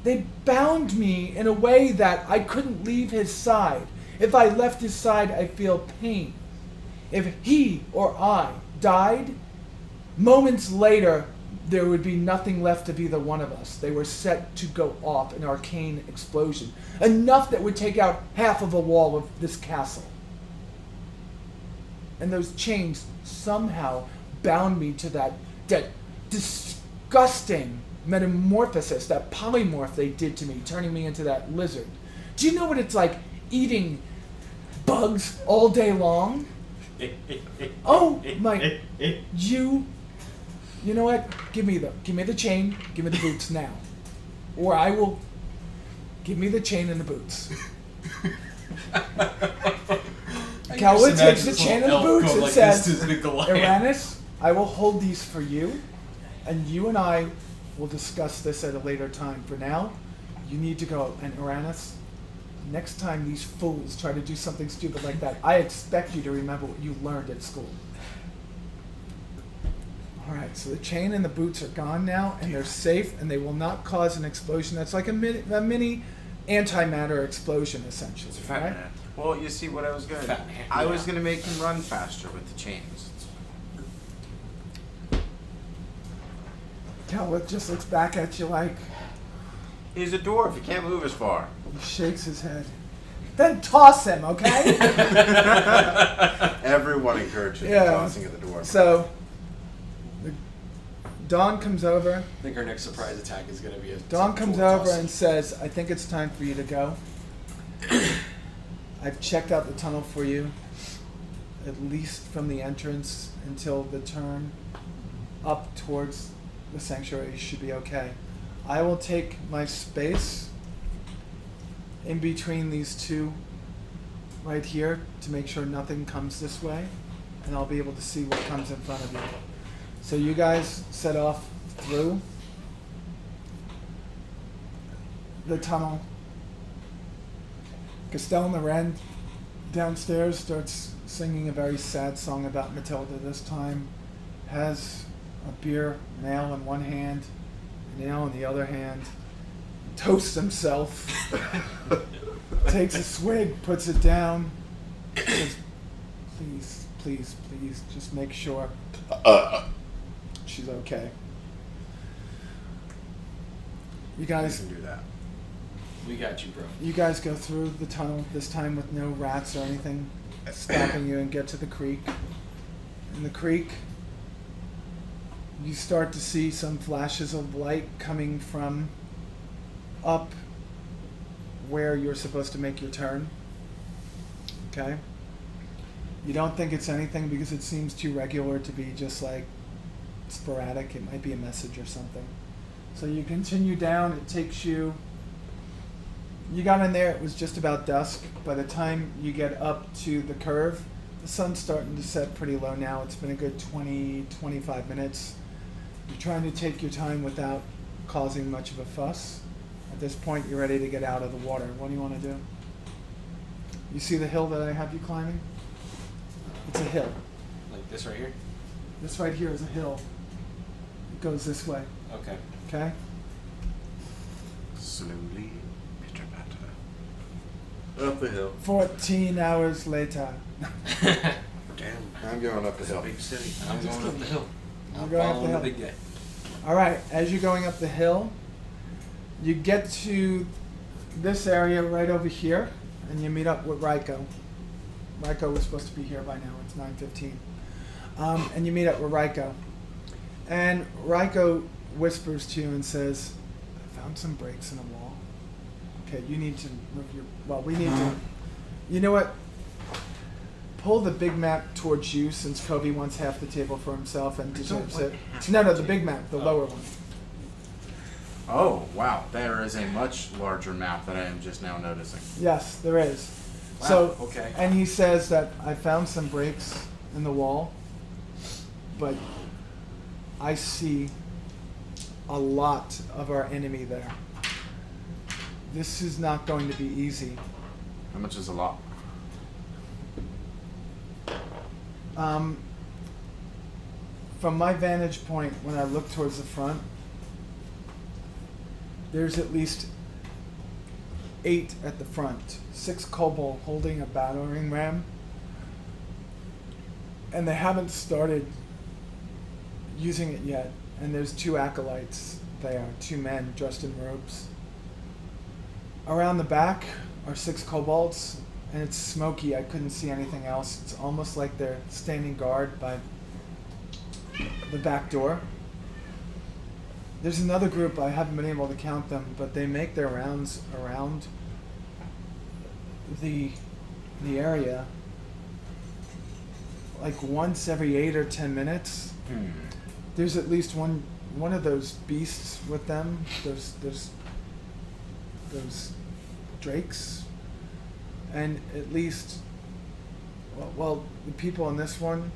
They bound me in a way that I couldn't leave his side. If I left his side, I feel pain. If he or I died, moments later, there would be nothing left of either one of us. They were set to go off an arcane explosion, enough that would take out half of a wall of this castle. And those chains somehow bound me to that disgusting metamorphosis, that polymorph they did to me, turning me into that lizard. Do you know what it's like eating bugs all day long? Oh my! You know what? Give me the chain. Give me the boots now, or I will. Give me the chain and the boots. Calwood takes the chain and the boots and says, "Uranus, I will hold these for you, and you and I will discuss this at a later time. For now, you need to go. And Uranus, next time these fools try to do something stupid like that, I expect you to remember what you learned at school." Alright, so the chain and the boots are gone now, and they're safe, and they will not cause an explosion. That's like a mini antimatter explosion, essentially. It's a fat right? man. Well, you see what I was gonna. Fat man, I yeah. was gonna make him run faster with the chains. Calwood just looks back at you like He's a dwarf. He can't move as far. he shakes his head. Then toss him, okay? Everyone encourages Yeah. the tossing of the dwarf. So, Dawn comes over. I think our next surprise attack is going to be a Dawn comes dwarf over toss. and says, "I think it's time for you to go. I've checked out the tunnel for you, at least from the entrance until the turn up towards the sanctuary should be okay. I will take my space in between these two right here to make sure nothing comes this way, and I'll be able to see what comes in front of you. So you guys set off through the tunnel. Castell Loren downstairs starts singing a very sad song about Matilda this time. Has a beer nail in one hand, a nail in the other hand. Toasts himself. Takes a swig, puts it down. Says, "Please, please, please, just make sure she's okay." You You guys can do that. We got you, bro. You guys go through the tunnel, this time with no rats or anything stopping you, and get to the creek. In the creek, you start to see some flashes of light coming from up where you're supposed to make your turn. Okay? You don't think it's anything because it seems too regular to be just like sporadic. It might be a message or something. So you continue down. It takes you... You got in there, it was just about dusk. By the time you get up to the curve, The sun's starting to set pretty low now. It's been a good 20, 25 minutes. You're trying to take your time without causing much of a fuss. At this point, you're ready to get out of the water. What do you want to do? You see the hill that I have you climbing? It's a hill. Like this right here? This right here is a hill. It goes this way, Okay. okay? Slowly, pitter patter. Up the hill. 14 hours later. Damn. I'm going up the hill. Big city. I'm going up the hill. You're I'm going up the following hill. the big guy. All right, as you're going up the hill, you get to this area right over here, and you meet up with Raiko. Raiko was supposed to be here by now. It's 9:15. And you meet up with Raiko. And Raiko whispers to you and says, I found some breaks in a wall. Okay, you need to move your... Well, we need to... You know what? Pull the big map towards you, since Kobe wants half the table for himself and deserves it. No, the big map, the lower one. Oh, wow. There is a much larger map that I am just now noticing. Yes, there is. Wow, So, okay. and he says that I found some breaks in the wall, but I see a lot of our enemy there. This is not going to be easy. How much is a lot? From my vantage point, when I look towards the front, there's at least 8 at the front. 6 kobold holding a battering ram. And they haven't started using it yet. And there's 2 acolytes there, 2 men dressed in robes. Around the back are 6 kobolds, and it's smoky. I couldn't see anything else. It's almost like they're standing guard by the back door. There's another group, I haven't been able to count them, but they make their rounds around the area like once every 8 or 10 minutes. There's at least one of those beasts with them. Those drakes, and at least, well, the people in this one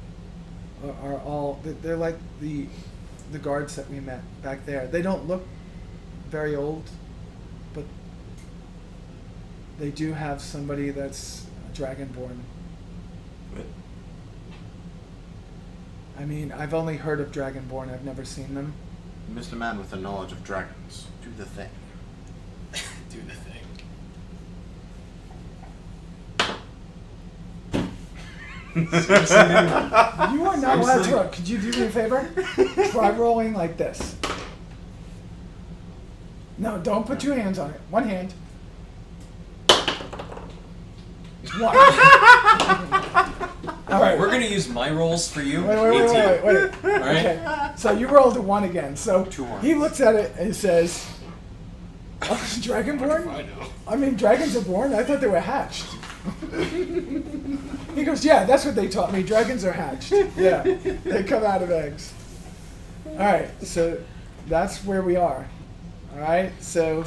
are all, they're like the guards that we met back there. They don't look very old, but they do have somebody that's dragonborn. What? I mean, I've only heard of dragonborn. I've never seen them. Mr. Man with the knowledge of dragons. Do the thing. Do the thing. Seriously, dude? You are not allowed to Seriously? roll. Could you do me a favor? Try rolling like this. No, don't put 2 hands on it. 1 hand. 1. All right. We're gonna use my rolls for you. Wait. 18. All right. Okay. So you rolled a 1 again. So 2 ones. he looks at it and says, "Dragonborn? I know. I mean, dragons are born? I thought they were hatched." He goes, "Yeah, that's what they taught me. Dragons are hatched. Yeah, they come out of eggs." All right, so that's where we are. All right, so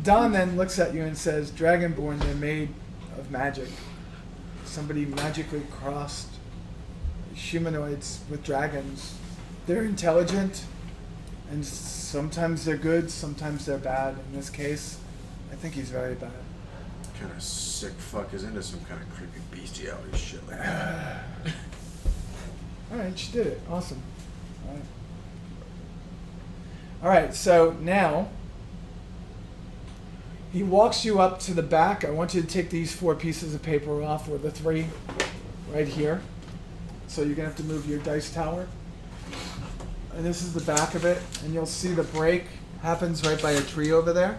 Don then looks at you and says, "Dragonborn, they're made of magic. Somebody magically crossed humanoids with dragons. They're intelligent, and sometimes they're good, sometimes they're bad. In this case, I think he's very bad." What kind of sick fuck is into some kind of creepy bestiality shit like that? All right, she did it. Awesome. All right, so now he walks you up to the back. I want you to take these 4 pieces of paper off, or the 3 right here. So you're going to have to move your dice tower. And this is the back of it, and you'll see the break happens right by a tree over there.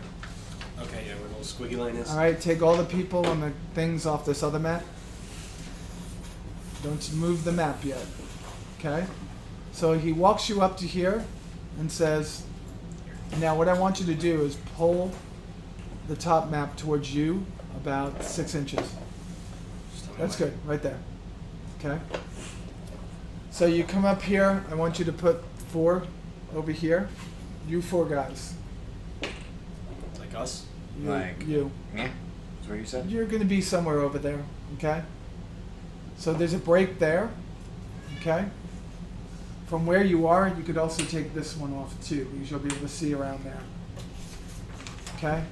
Okay, yeah, where the little squiggly line is. All right, take all the people and the things off this other map. Don't move the map yet. Okay? So he walks you up to here and says, "Now what I want you to do is pull the top map towards you about 6 inches." That's good, right there. Okay? So you come up here. I want you to put 4 over here. You 4 guys. Like us? You. Like- You. Yeah. That's what you said? You're going to be somewhere over there, okay? So there's a break there. Okay. From where you are, you could also take this one off too, because you'll be able to see around there. Okay.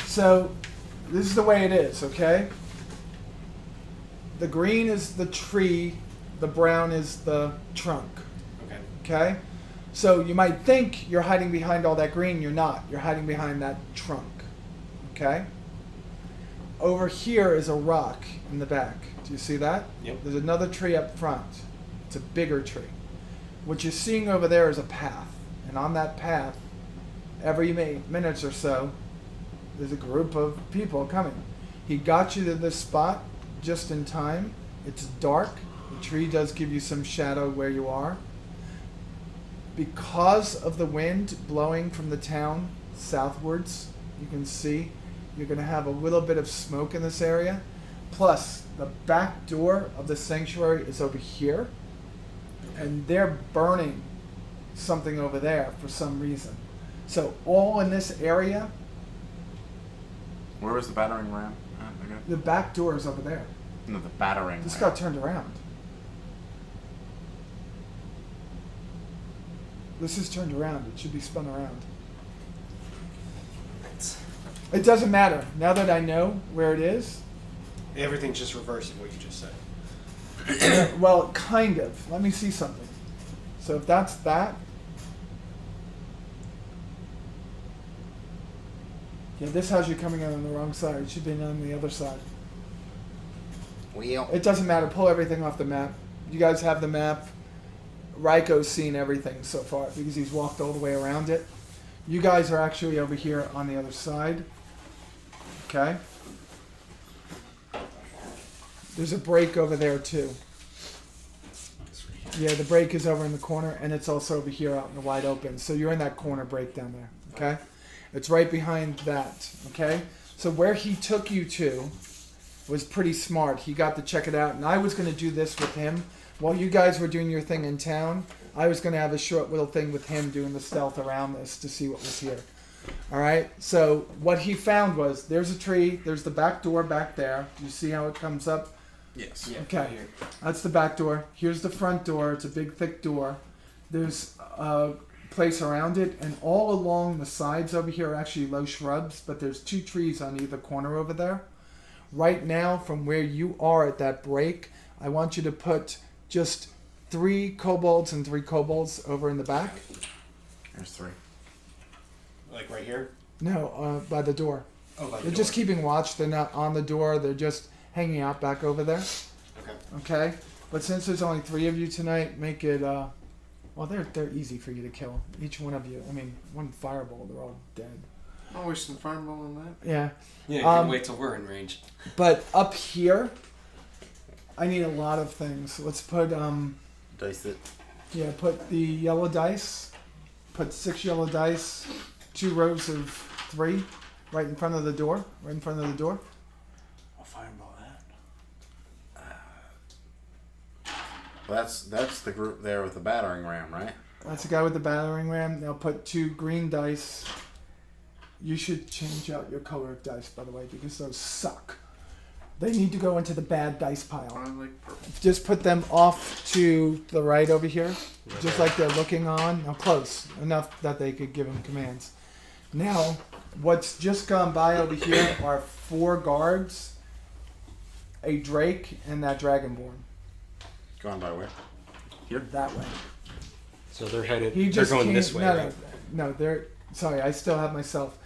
So this is the way it is. Okay. The green is the tree, the brown is the trunk. Okay. Okay? So you might think you're hiding behind all that green, you're not. You're hiding behind that trunk. Okay? Over here is a rock in the back. Do you see that? Yep. There's another tree up front. It's a bigger tree. What you're seeing over there is a path. And on that path, every minutes or so, there's a group of people coming. He got you to this spot just in time. It's dark. The tree does give you some shadow where you are. Because of the wind blowing from the town southwards, you can see you're going to have a little bit of smoke in this area. Plus, the back door of the sanctuary is over here. And they're burning something over there for some reason. So all in this area, Where was the battering ram at again? the back door is over there. No, the battering This ram. got turned around. This is turned around. It should be spun around. It doesn't matter. Now that I know where it is, Everything's just reversing what you just said. well, kind of. Let me see something. So if that's that, yeah, this has you coming in on the wrong side. It should be on the other side. Wheel. It doesn't matter. Pull everything off the map. You guys have the map. Raiko's seen everything so far because he's walked all the way around it. You guys are actually over here on the other side. Okay? There's a break over there too. Yeah, the break is over in the corner, and it's also over here out in the wide open. So you're in that corner break down there. Okay? It's right behind that. Okay? So where he took you to was pretty smart. He got to check it out, and I was going to do this with him. While you guys were doing your thing in town, I was going to have a short little thing with him doing the stealth around this to see what was here. All right? So what he found was there's a tree. There's the back door back there. You see how it comes up? Yes. Yeah, Okay. right here. That's the back door. Here's the front door. It's a big, thick door. There's a place around it, and all along the sides over here are actually low shrubs, but there's 2 trees on either corner over there. Right now, from where you are at that break, I want you to put just 3 kobolds and 3 kobolds over in the back. There's 3. Like right here? No, by the door. Oh, by the They're door. just keeping watch. They're not on the door. They're just hanging out back over there. Okay. Okay? But since there's only 3 of you tonight, make it, well, they're easy for you to kill. Each one of you. I mean, one fireball, they're all dead. I'm wasting fireball on that. Yeah. Yeah, you can Um, wait till we're in range. But up here, I need a lot of things. Let's put, Dice it. yeah, put the yellow dice. Put 6 yellow dice, 2 rows of 3, right in front of the door. Right in front of the door. I'll fireball that. Well, that's the group there with the battering ram, right? That's the guy with the battering ram. Now put 2 green dice. You should change out your color of dice, by the way, because those suck. They need to go into the bad dice pile. I like purple. Just put them off to the right over here, just like they're looking on. Now close enough that they could give him commands. Now, what's just gone by over here are 4 guards, a drake, and that dragonborn. Going by where? That way. So they're headed. He They're just going came, this way, no, right? no, they're sorry. I still have myself.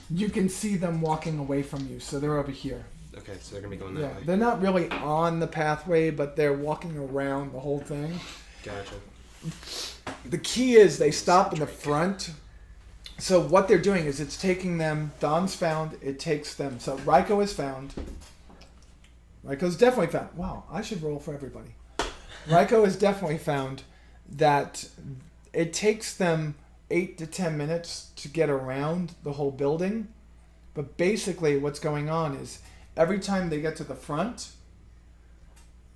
You can see them walking away from you, so they're over here. Okay, so they're gonna be going that Yeah, way. they're not really on the pathway, but they're walking around the whole thing. Gotcha. The key is they stop in the front. So what they're doing is it's taking them. Don's found. It takes them. So Raiko is found. Raiko's definitely found. Wow, I should roll for everybody. Raiko has definitely found that it takes them 8 to 10 minutes to get around the whole building. But basically what's going on is every time they get to the front,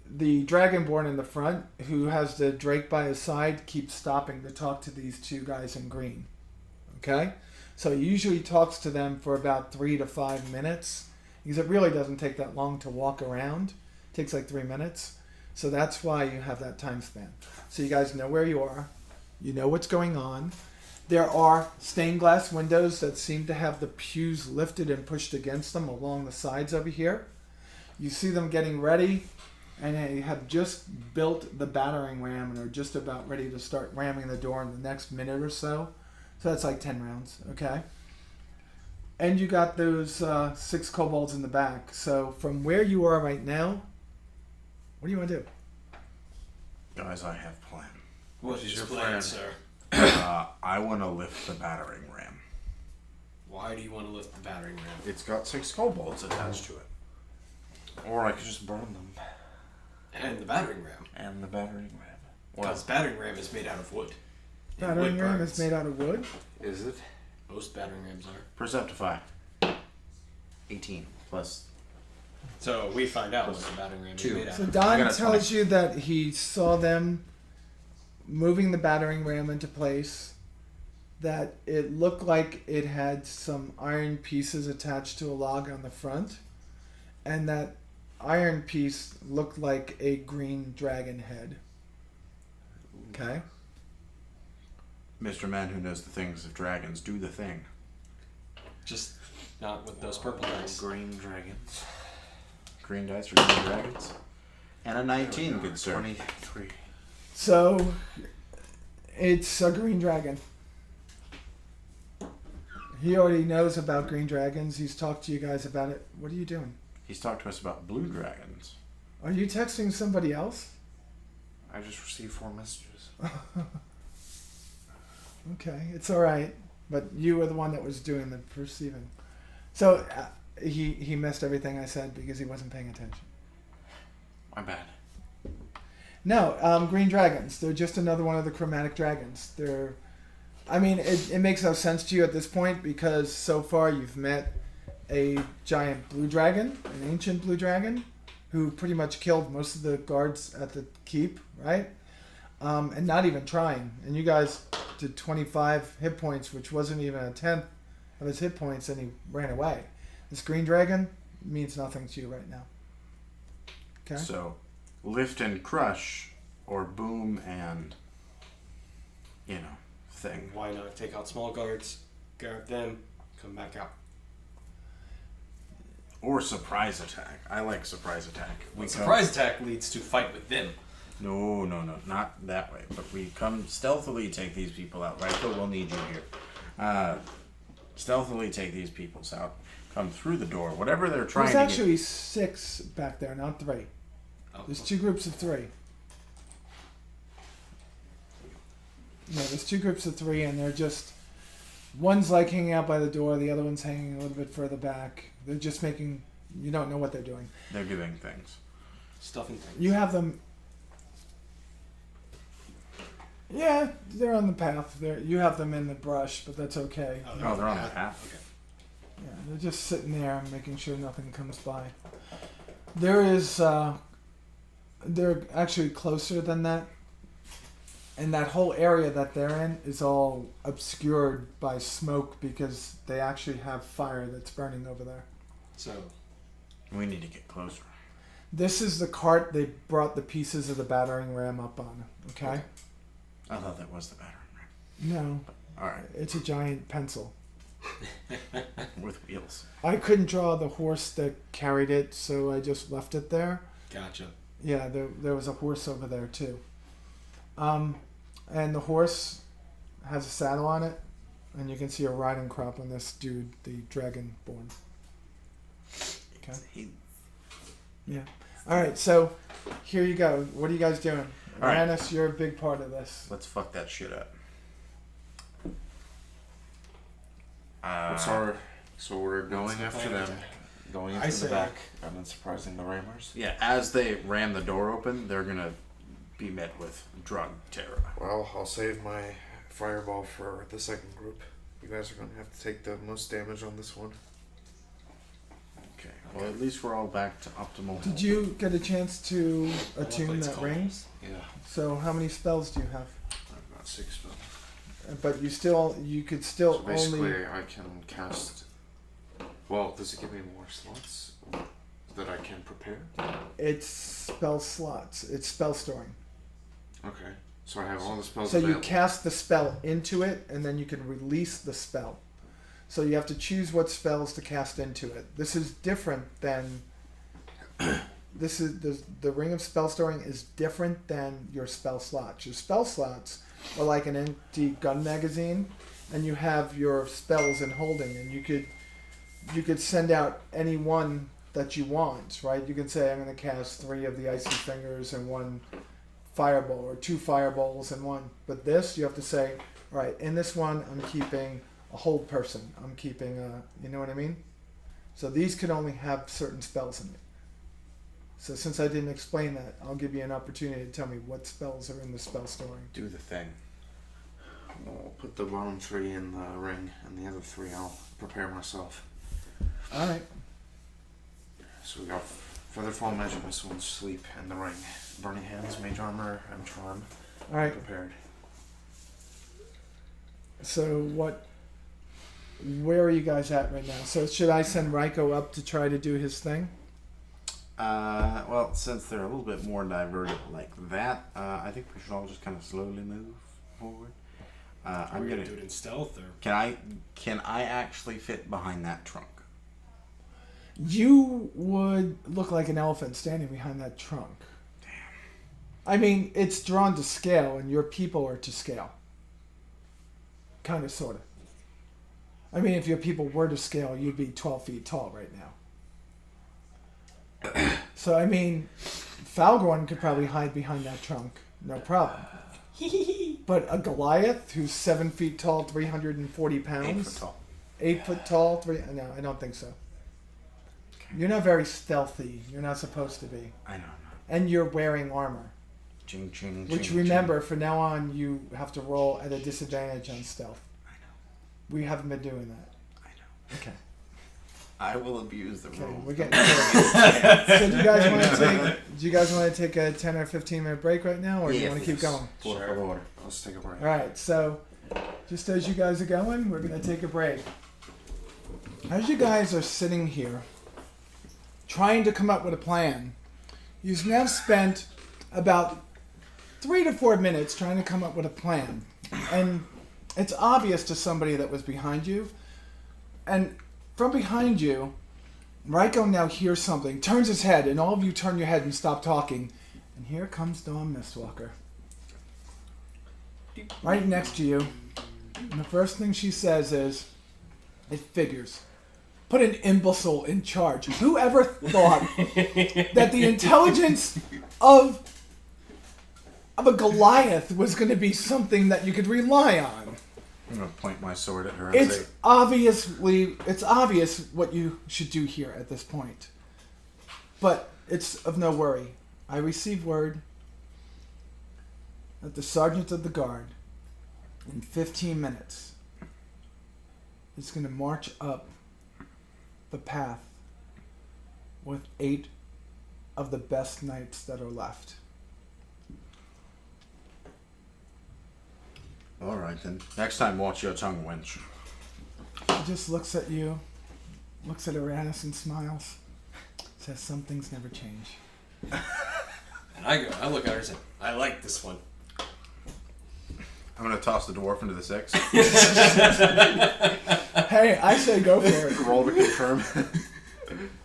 the Dragonborn in the front, who has the Drake by his side, keeps stopping to talk to these 2 guys in green. Okay? So he usually talks to them for about 3 to 5 minutes, because it really doesn't take that long to walk around. It takes like 3 minutes. So that's why you have that time span. So you guys know where you are. You know what's going on. There are stained glass windows that seem to have the pews lifted and pushed against them along the sides over here. You see them getting ready, and they have just built the battering ram and are just about ready to start ramming the door in the next minute or so. So that's like 10 rounds, okay? And you got those 6 kobolds in the back. So from where you are right now, what do you want to do? Guys, I have a plan. What is your plan, sir? I want to lift the battering ram. Why do you want to lift the battering ram? It's got 6 kobolds attached to it. Or I could just burn them. And the battering ram. And the battering ram. Because battering ram is made out of wood. And Battering wood ram burns. is made out of wood. Is it? Most battering rams are. Perceptify. 18 plus. So we find out what the battering ram is 2. made out So of. Don got a tells you that he saw them moving the battering ram into place, that it looked like it had some iron pieces attached to a log on the front, and that iron piece looked like a green dragon head. Okay? Mr. Man who knows the things of dragons, do the thing. Just not with those purple dice. Green dragons. Green dice for green dragons. And a 19, good sir. 23. So, it's a green dragon. He already knows about green dragons. He's talked to you guys about it. What are you doing? He's talked to us about blue dragons. Are you texting somebody else? I just received 4 messages. Okay, it's all right. But you were the one that was doing the perceiving. So he missed everything I said because he wasn't paying attention. My bad. No, green dragons. They're just another one of the chromatic dragons. I mean, it makes no sense to you at this point because so far you've met a giant blue dragon, an ancient blue dragon, who pretty much killed most of the guards at the keep, right? And not even trying. And you guys did 25 hit points, which wasn't even a tenth of his hit points, and he ran away. This green dragon means nothing to you right now. Okay? So, lift and crush, or boom and, thing. Why not take out small guards, grab them, come back out? Or surprise attack. I like surprise attack. Surprise attack leads to fight with them. No, not that way. But we come stealthily take these people out. Right, Phil, we'll need you here. Stealthily take these people out. Come through the door. Whatever they're trying There's to actually 6 back there, not 3. Oh, There's 2 groups of 3. No, there's 2 groups of 3, and they're just... One's like hanging out by the door, the other one's hanging a little bit further back. They're just making... You don't know what they're doing. They're giving things. stuffing things. You have them... Yeah, they're on the path. You have them in the brush, but that's okay. Oh, they're on the path. Okay. Yeah, they're just sitting there making sure nothing comes by. There is... they're actually closer than that. And that whole area that they're in is all obscured by smoke because they actually have fire that's burning over there. So, We need to get closer. This is the cart they brought the pieces of the battering ram up on, okay? I thought that was the battering ram. No, Alright. it's a giant pencil. With wheels. I couldn't draw the horse that carried it, so I just left it there. gotcha. Yeah, there was a horse over there too. And the horse has a saddle on it, and you can see a riding crop on this dude, the Dragonborn. Okay. Yeah. All right. So here you go. What are you guys doing? All right. Uranus, you're a big part of this. Let's fuck that shit up. What's our... So we're going What's the after plan? them. Going I into the say- back. And then surprising the rammers. Yeah, as they ram the door open, they're gonna be met with drug terror. Well, I'll save my fireball for the second group. You guys are going to have to take the most damage on this one. Okay. Well, at least we're all back to optimal. Did you get a chance to What attune it's that called. ring? Yeah. So how many spells do you have? I've got 6 spells. But you could still So basically, only. I can cast... Well, does it give me more slots? that I can prepare? It's spell slots. It's spell storing. Okay. So I have all the spells So you available. cast the spell into it, and then you can release the spell. So you have to choose what spells to cast into it. This is different than. This is the ring of spell storing is different than your spell slots. Your spell slots are like an empty gun magazine, and you have your spells in holding, and you could send out any one that you want, right? You can say I'm going to cast 3 of the icy fingers and 1 fireball, or 2 fireballs and 1. But this, you have to say, all right, in this one, I'm keeping a hold person. I'm keeping a, you know what I mean? So these can only have certain spells in it. So since I didn't explain that, I'll give you an opportunity to tell me what spells are in the spell storing. Do the thing. I'll put the bottom 3 in the ring, and the other 3 I'll prepare myself. All right. So we got Featherfall, Magic Missile, and Sleep, and the ring. Burning Hands, Mage Armor, and Charm. All right. Prepared. So where are you guys at right now? So should I send Raiko up to try to do his thing? Well, since they're a little bit more diverted like that, I think we should all just kind of slowly move forward. I'm We're gonna. do it in stealth, or Can I actually fit behind that trunk? You would look like an elephant standing behind that trunk. Damn. I mean, it's drawn to scale, and your people are to scale. Kind of, sort of. I mean, if your people were to scale, you'd be 12 feet tall right now. So, I mean, Falgorn could probably hide behind that trunk. No problem. But a Goliath who's 7 feet tall, 340 pounds. 8 foot tall. 8 foot tall, no, I don't think so. You're not very stealthy. You're not supposed to be. I know. And you're wearing armor. Ching, ching, Which, ching, remember, from now on, you have to roll at a disadvantage on stealth. I know. We haven't been doing that. I know. Okay. I will abuse the Okay, rules. we're getting so do you guys want to take a 10 or 15 minute break right now, or do you want to keep going? Por favor. Let's take a break. All right, so just as you guys are going, we're going to take a break. As you guys are sitting here trying to come up with a plan, you've now spent about 3 to 4 minutes trying to come up with a plan. And it's obvious to somebody that was behind you. And from behind you, Raiko now hears something, turns his head, and all of you turn your head and stop talking. And here comes Dawn Mistwalker. Right next to you. And the first thing she says is, it figures. Put an imbecile in charge. Whoever thought that the intelligence of a Goliath was going to be something that you could rely on? I'm gonna point my sword at her and It's say, obvious what you should do here at this point. But it's of no worry. I received word that the sergeant of the guard, in 15 minutes, is going to march up the path with 8 of the best knights that are left. all right then. Next time, watch your tongue, wench. He just looks at you, looks at Uranus and smiles. Says some things never change. and I look at her and say, I like this one. I'm gonna toss the dwarf into the 6. Hey, I say go for it. Roll to confirm.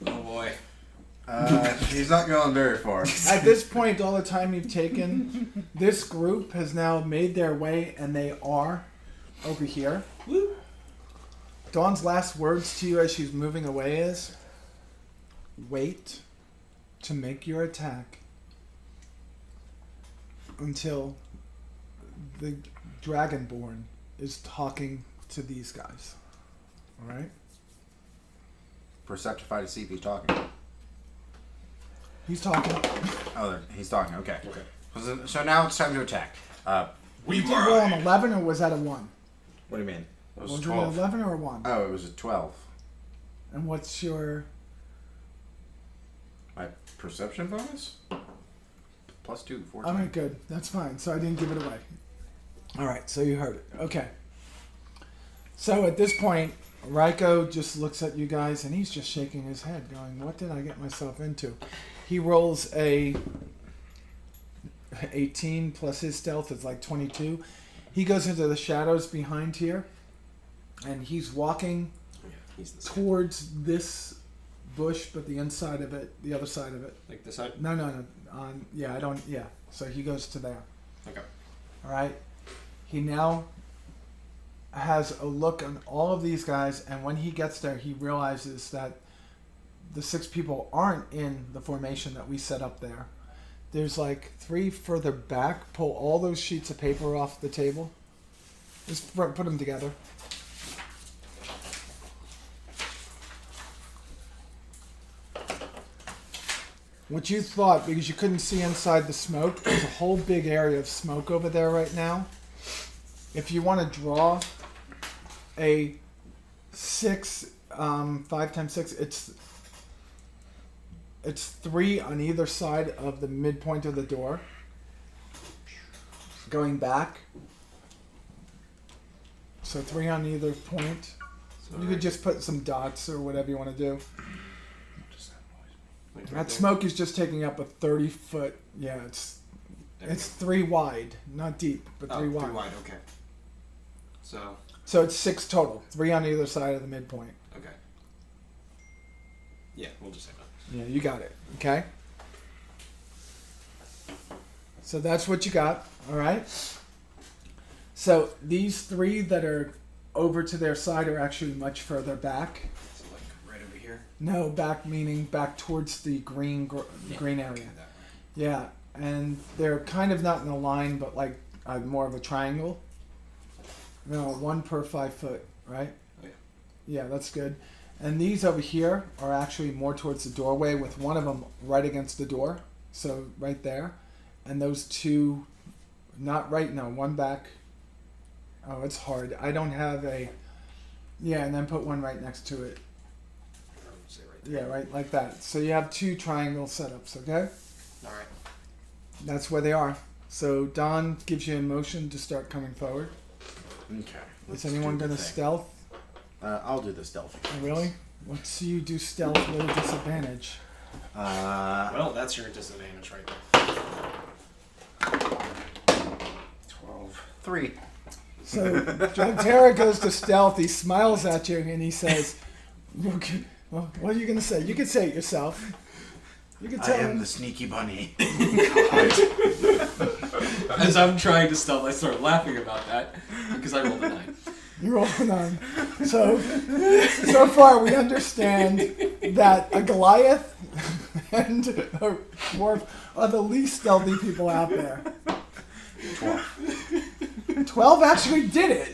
Oh boy. He's not going very far. At this point, all the time you've taken, this group has now made their way, and they are over here. Woo. Dawn's last words to you as she's moving away is, wait to make your attack until the Dragonborn is talking to these guys. Alright? Perceptify to see if he's talking. He's talking. Oh, he's talking. Okay. Okay. So now it's time to attack. We Did you roll an 11 or was that a 1? What do you mean? That Was was it 12. an 11 or a 1? Oh, it was a 12. And what's your... My perception bonus? Plus 2, 14. Alright, good. That's fine. So I didn't give it away. Alright, so you heard it. Okay. So at this point, Raiko just looks at you guys and he's just shaking his head, going, "What did I get myself into?" He rolls a 18 plus his stealth is like 22. He goes into the shadows behind here, and he's walking Yeah, he's the same. towards this bush, but the inside of it, the other side of it. Like this side? No. Yeah, I don't. Yeah. So he goes to there. Okay. All right. He now has a look on all of these guys, and when he gets there, he realizes that the 6 people aren't in the formation that we set up there. There's like 3 further back. Pull all those sheets of paper off the table. Just put them together. What you thought, because you couldn't see inside the smoke, there's a whole big area of smoke over there right now. If you want to draw a 6, 5 times 6, it's 3 on either side of the midpoint of the door. Going back. So 3 on either point. So You could just put some dots or whatever you want to do. like That right smoke is just taking up a 30-foot. Yeah, it's there. it's 3 wide, not deep, but 3 wide. 3 wide. Okay. So So it's 6 total. 3 on either side of the midpoint. okay. Yeah, we'll just say that. Yeah, you got it. Okay. So that's what you got. All right. So these 3 that are over to their side are actually much further back. So like right over here. No, back meaning back towards the green green area. Okay, that way. Yeah, and they're kind of not in a line, but like more of a triangle. No, 1 per 5 foot, right? Oh, yeah. Yeah, that's good. And these over here are actually more towards the doorway, with one of them right against the door, so right there, and those 2, not right now, 1 back. Oh, it's hard. I don't have a. Yeah, and then put 1 right next to it. I'll say right there. Yeah, right like that. So you have 2 triangle setups, okay? All right. That's where they are. So Don gives you a motion to start coming forward. Okay. Is anyone going to stealth? I'll do the stealthy. Oh, really? Let's see you do stealth with a disadvantage. Well, that's your disadvantage right there. 12. 3. So Jagtera goes to stealth. He smiles at you and he says, "Okay, well, what are you going to say? You can say it yourself. You can I tell am him." the sneaky bunny. As I'm trying to stealth, I start laughing about that because I rolled a 9. You're rolling on. So far we understand that a Goliath and a dwarf are the least stealthy people out there. 12 actually did it.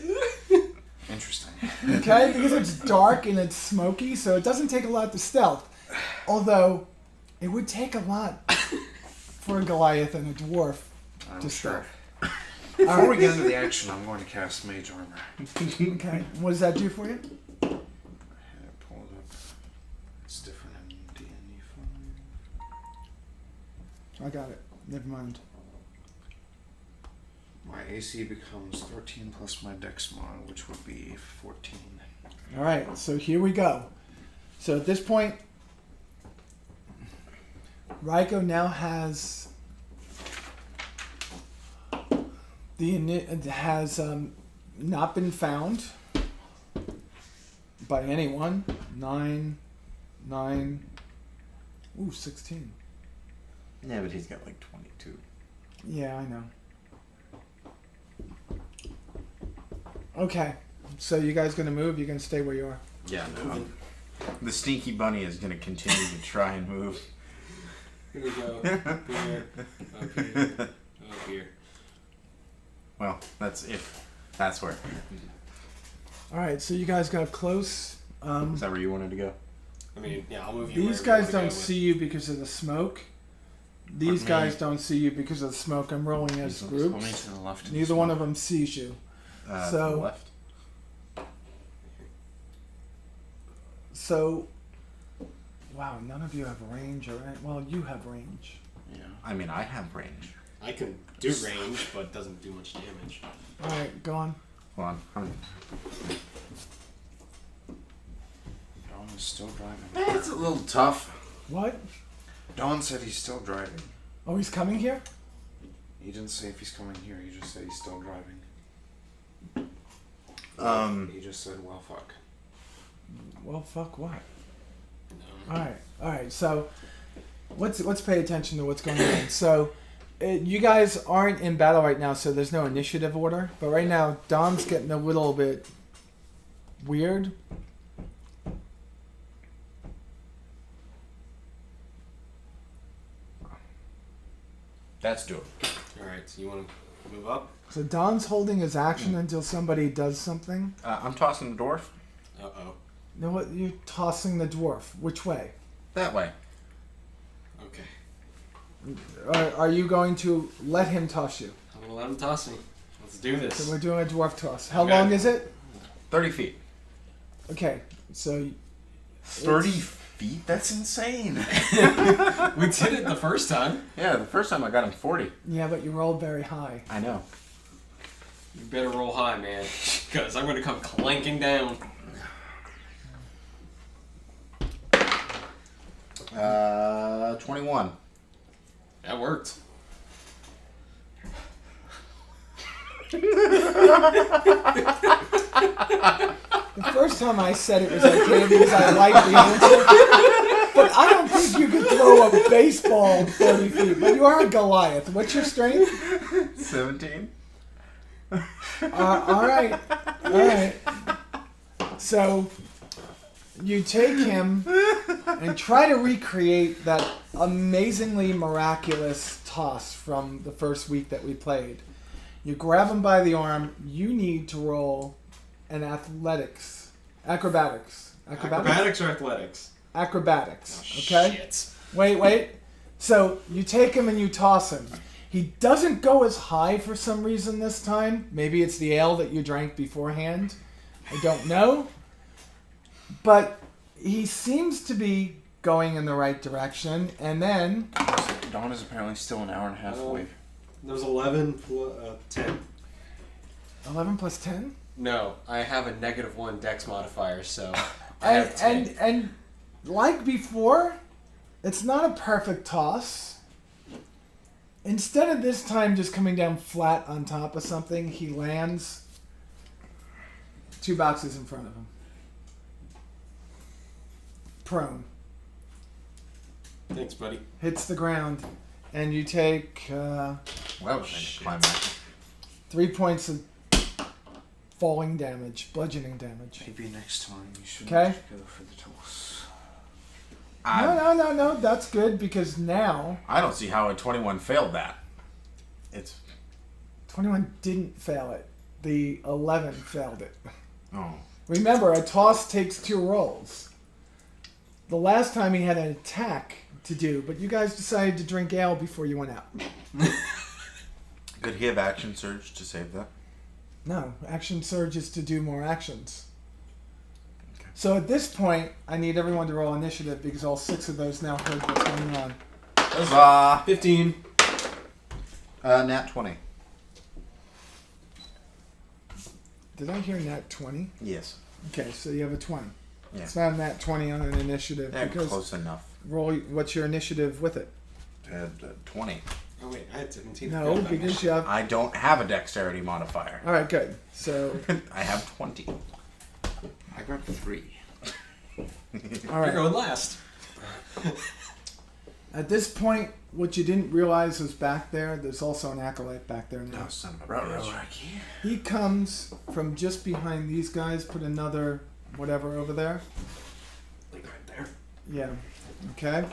Interesting. Okay, because it's dark and it's smoky, so it doesn't take a lot to stealth. Although, it would take a lot for a Goliath and a dwarf I'm to sure. stealth. Before we get into the action, I'm going to cast Mage Armor. Okay, what does that do for you? I had it pulled up. It's different in D&D 5. I got it. Never mind. My AC becomes 13 plus my Dex mod, which would be 14. All right, so here we go. So at this point, Raiko now has not been found by anyone. 9, 16. Yeah, but he's got like 22. Yeah, I know. Okay, so you guys gonna move? You gonna stay where you are? Yeah, no. The sneaky bunny is going to continue to try and move. Here we go. Up here. Up here. Up here. Well, that's where. All right, so you guys got close. Is that where you wanted to go? I mean, yeah, I'll move you. These wherever guys you wanna don't go see you because of the smoke. These Me. guys don't see you because of the smoke. I'm rolling as Only groups. to the left. and Neither the one smoke. of them sees you. To So- the left. So, wow, none of you have range or well, you have range. Yeah. I mean, I have range. with. I can do range, but doesn't do much damage. All right, go on. Hold on. Dawn is still driving. It's a little tough. What? Dawn said he's still driving. Oh, he's coming here? He didn't say if he's coming here. He just said he's still driving. He just said, "Well, fuck." Well, fuck what? All right. So let's pay attention to what's going on. So you guys aren't in battle right now, so there's no initiative order. But right now, Dom's getting a little bit weird. That's doable. Alright, so you want to move up? So Don's holding his action until somebody does something. I'm tossing the dwarf Uh-oh. You know what? You're tossing the dwarf. Which way? that way. Okay. Are you going to let him toss you? I'm going to let him toss me. Let's do this. So we're doing a dwarf toss. How Okay. long is it? 30 feet. Okay, so 30 feet? That's insane. We did it the first time. Yeah, the first time I got him 40. yeah, but you rolled very high. I know. You better roll high, man. Because I'm going to come clanking down. 21. That worked. The first time I said it was okay because I liked the answer, but I don't think you could throw a baseball 30 feet. But you are a Goliath. What's your strength? 17. All right. So you take him and try to recreate that amazingly miraculous toss from the first week that we played. You grab him by the arm. You need to roll an acrobatics. Acrobatics or athletics? Acrobatics. Oh, Okay. Shit. Wait. So you take him and you toss him. He doesn't go as high for some reason this time. Maybe it's the ale that you drank beforehand. I don't know. But he seems to be going in the right direction. And then Dawn is apparently still an hour and a half away. There was 11 plus 10. 11 plus 10? No, I have a -1 dex modifier, so I have 10. And like before, it's not a perfect toss. Instead of this time just coming down flat on top of something, he lands 2 boxes in front of him. Prone. Thanks, buddy. Hits the ground. And you take Well, that was anticlimactic. 3 points of falling damage, bludgeoning damage. Maybe next time you should Okay. go for the toss. No. That's good because now I don't see how a 21 failed that. It's 21 didn't fail it. The 11 failed it. oh. Remember, a toss takes 2 rolls. The last time he had an attack to do, but you guys decided to drink ale before you went out. Could he have action surge to save that? No, action surge is to do more actions. Okay. So at this point, I need everyone to roll initiative because all 6 of those now heard what's going on. Huzzah! 15. Nat 20. Did I hear nat 20? Yes. Okay, so you have a 20. Yeah. It's not a nat 20 on an initiative Yeah, because close enough. roll. What's your initiative with it? 20. Oh, wait, I had 17. No, Forgot about because that. you have. I don't have a dexterity modifier. All right, good. So, I have 20. I got 3. all You're right. going last. At this point, what you didn't realize was back there. There's also an acolyte back there now. No, son of a bitch. He comes from just behind these guys. Put another whatever over there. Like right there. Yeah. Okay.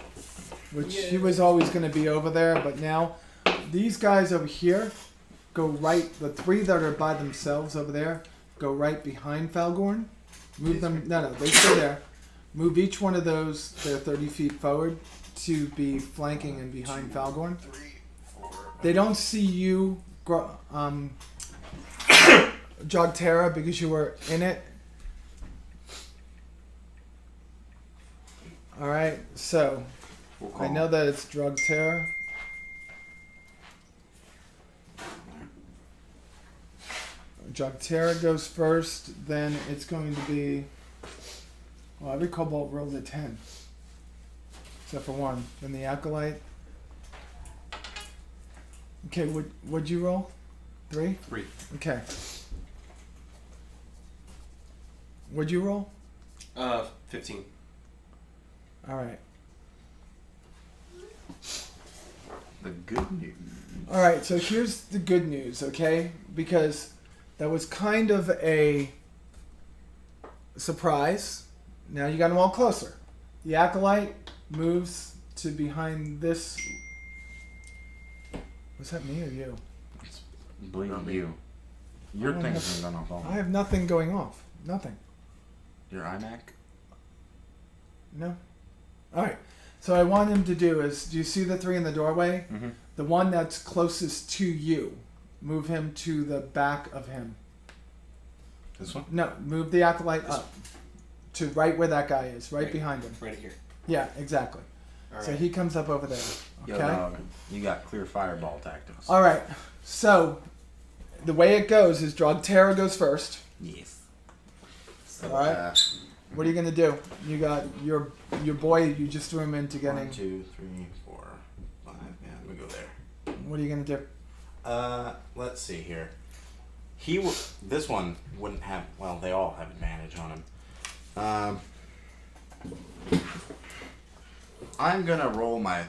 Which he was always going to be over there, but now these guys over here go right. The 3 that are by themselves over there go right behind Falgorn. Move them. No, they stay there. Move each one of those. They're 30 feet forward to be flanking and behind Falgorn. 3, 4. They don't see you, Jogterra, because you were in it. All right, so I know that it's Jogterra. Jogterra goes first. Then it's going to be Well, every cobalt rolled a 10. Except for one. Then the acolyte. Okay, what'd you roll? 3? 3. Okay. What'd you roll? 15. Alright. The good news. Alright, so here's the good news, okay? Because that was kind of a surprise. Now you got them all closer. The acolyte moves to behind this. Was that me or you? I believe Not me. you. Your I don't thing's have- been gone off all. I have nothing going off. Nothing. Your iMac? No. Alright. So what I want him to do is, do you see the 3 in the doorway? Mm-hmm. The one that's closest to you. Move him to the back of him. This one? No, move the acolyte up. To right where that guy is. Right behind him. Right here. Yeah, exactly. All So right. he comes up over there. Yo, Okay? dog. You got clear fireball tactics. Alright. So, the way it goes is Drogterra goes first. Yes. Alright. What are you gonna do? You got your boy. You just threw him into 1, getting. 2, 3, 4, 5. Yeah, we go there. What are you gonna do? Let's see here. This one wouldn't have. Well, they all have advantage on him. I'm gonna roll my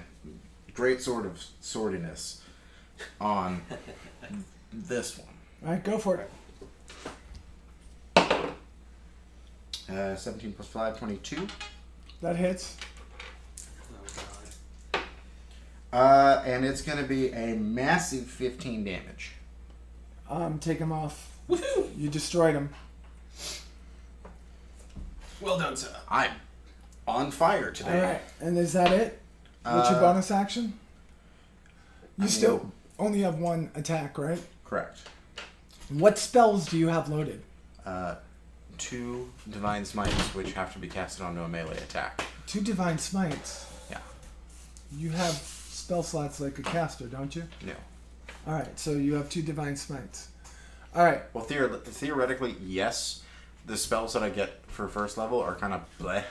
great sword of swordiness on this one. All right, go for it. 17 plus 5, 22. That hits. Oh, God. And it's gonna be a massive 15 damage. Take him off. Woohoo! You destroyed him. Well done, sir. I'm on fire All today. right, and is that it? What's your bonus action? You I still mean- only have one attack, right? Correct. What spells do you have loaded? 2 divine smites, which have to be casted onto a melee attack. 2 divine smites. Yeah. You have spell slots like a caster, don't you? No. All right, so you have 2 divine smites. All right. Well, theoretically, yes. The spells that I get for first level are kind of bleh.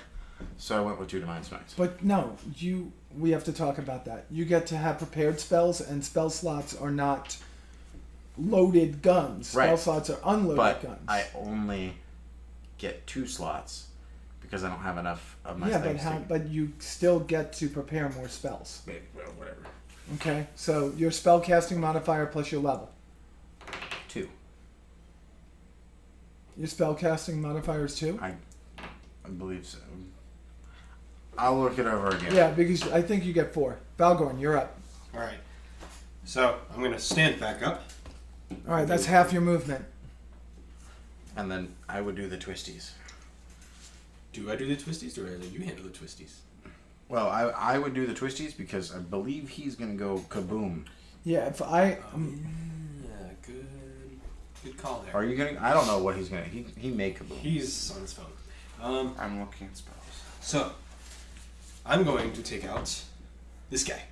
So I went with 2 divine smites. But no, we have to talk about that. You get to have prepared spells, and spell slots are not loaded guns. Spell Right. slots are unloaded But guns. I only get 2 slots because I don't have enough of my yeah, but things. but you still get to prepare more spells. Maybe, well, whatever. Okay, so your spell casting modifier plus your level. 2. Your spell casting modifier is 2. I believe so. I'll look it over again. Yeah, because I think you get 4. Valgorn, you're up. All right. So I'm gonna stand back up. All right, that's half your movement. And then I would do the twisties. Do I do the twisties, or do you handle the twisties? Well, I would do the twisties because I believe he's going to go kaboom. Yeah, if I Yeah, good call there. Are you going to... I don't know what he's going to... He may kaboom. He's on his phone. I'm looking at spells. So I'm going to take out this guy.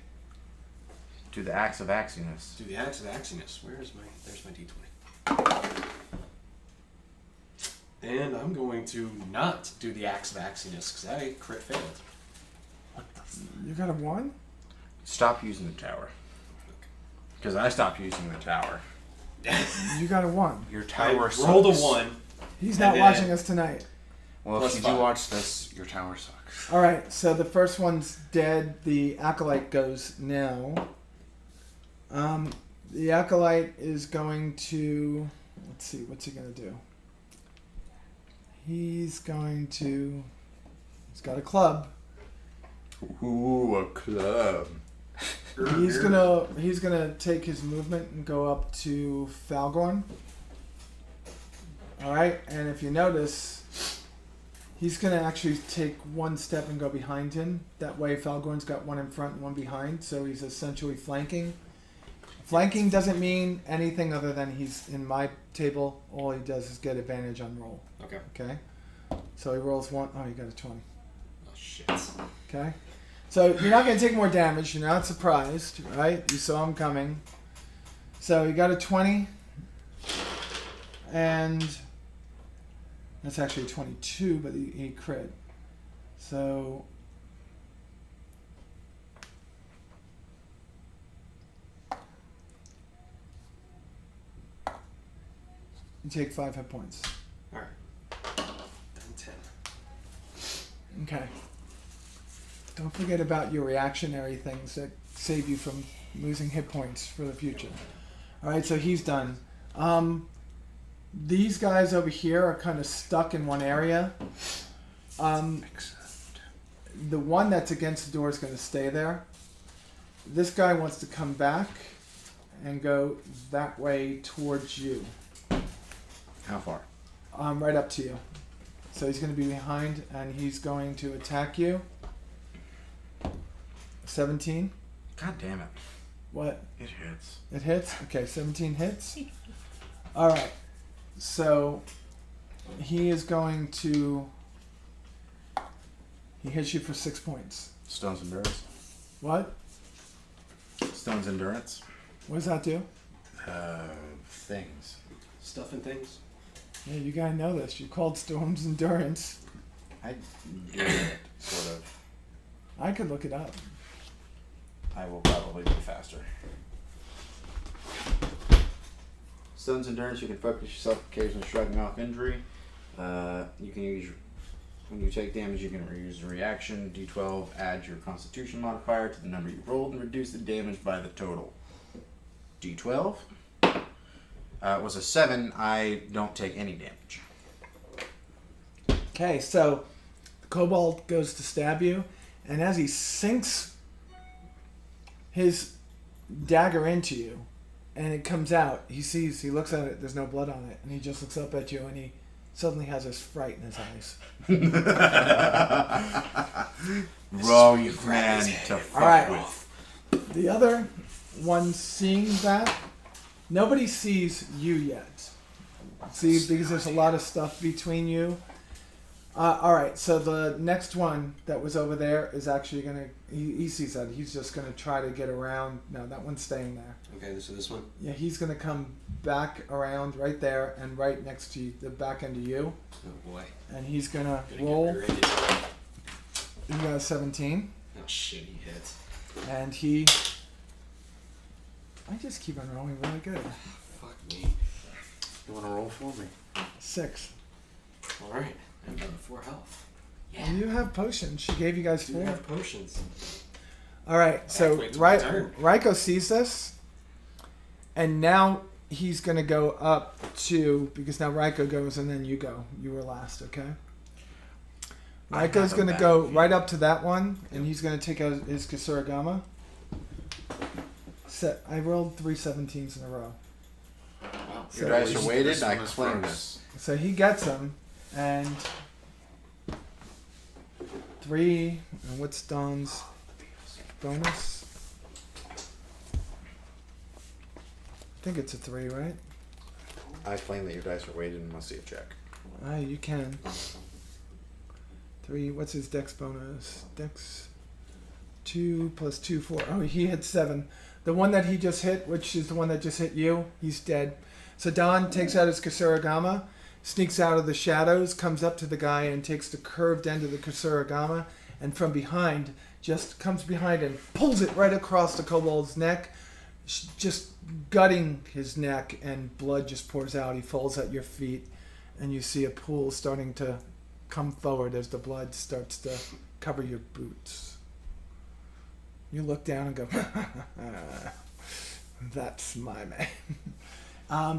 Do the Axe of Axinus. Do the Axe of Axinus. There's my D20. And I'm going to not do the Axe of Axinus because I crit failed. you got a 1. Stop using the tower. Because I stopped using the tower. You got a 1. Your I tower rolled a sucks. 1. He's And not then- watching us tonight. Well, Plus if you 5. do watch this, your tower sucks. All right, so the first one's dead. The acolyte goes now. The acolyte is going to. Let's see, what's he going to do? He's going to. He's got a club. Ooh, a club. He's gonna take his movement and go up to Falgorn. All right, and if you notice, he's gonna actually take one step and go behind him. That way, Falgorn's got one in front and one behind, so he's essentially flanking. Flanking doesn't mean anything other than he's in my table. All he does is get advantage on roll. Okay. Okay, so he rolls 1. Oh, you got a 20. Oh shit. Okay. So you're not going to take more damage. You're not surprised, right? You saw him coming. So you got a 20. And that's actually 22, but he crit. So you take 5 hit points. All right. Then 10. Okay. Don't forget about your reactionary things that save you from losing hit points for the future. All right, so he's done. These guys over here are kind of stuck in one area. The one that's against the door is going to stay there. This guy wants to come back and go that way towards you. How far? Right up to you. So he's going to be behind, and he's going to attack you. 17. God damn it. What? It hits. It hits? Okay, 17 hits. Alright. So he is going to... He hits you for 6 points. Stone's endurance. What? Stone's endurance. What does that do? Things. Stuff and things. Yeah, you gotta know this. You called Storm's Endurance. I do it, sort of. I could look it up. I will probably be faster. Stone's endurance, you can focus yourself occasionally shrugging off injury. You can use, when you take damage, you can use a reaction. D12, add your constitution modifier to the number you rolled and reduce the damage by the total. D12 was a 7. I don't take any damage. Okay, so the kobold goes to stab you, and as he sinks his dagger into you, and it comes out, he looks at it, there's no blood on it, and he just looks up at you, and he suddenly has this fright in his eyes. Wrong man to fuck Alright. with. The other one seeing that, nobody sees you yet. See, because there's a lot of stuff between you. Alright, so the next one that was over there is actually going to... He sees that. He's just going to try to get around. No, that one's staying there. Okay, so this one. Yeah, he's going to come back around right there and right next to you, the back end of you. Oh boy. And he's going to Gonna roll. get ready. He got a 17. Oh shit, he hit. And he... I just keep on rolling really good. Fuck me. You want to roll for me? 6. Alright, I'm down to 4 health. And you have potions. She gave you guys Do 4. have potions. All right, so Wait till my turn. Raiko sees this, and now he's going to go up to, because now Raiko goes and then you go. You were last, okay? I Raiko's have a going to bad go feeling. right up to that one, and he's going to take out his Kasuragama. I rolled 3 17s in a row. Wow. So- Your dice This are weighted. I one is claim first. this. So he gets them, and 3, and what's Don's bonus? I think it's a 3, right? I claim that your dice are weighted and must see a check. Ah, you can. 3, what's his dex bonus? Dex 2 plus 2, 4. Oh, he hit 7. The one that he just hit, which is the one that just hit you, he's dead. So Don takes out his Kasuragama, sneaks out of the shadows, comes up to the guy and takes the curved end of the Kasuragama, and from behind, just comes behind and pulls it right across the kobold's neck, just gutting his neck, and blood just pours out. He falls at your feet, and you see a pool starting to come forward as the blood starts to cover your boots. You look down and go, that's my man.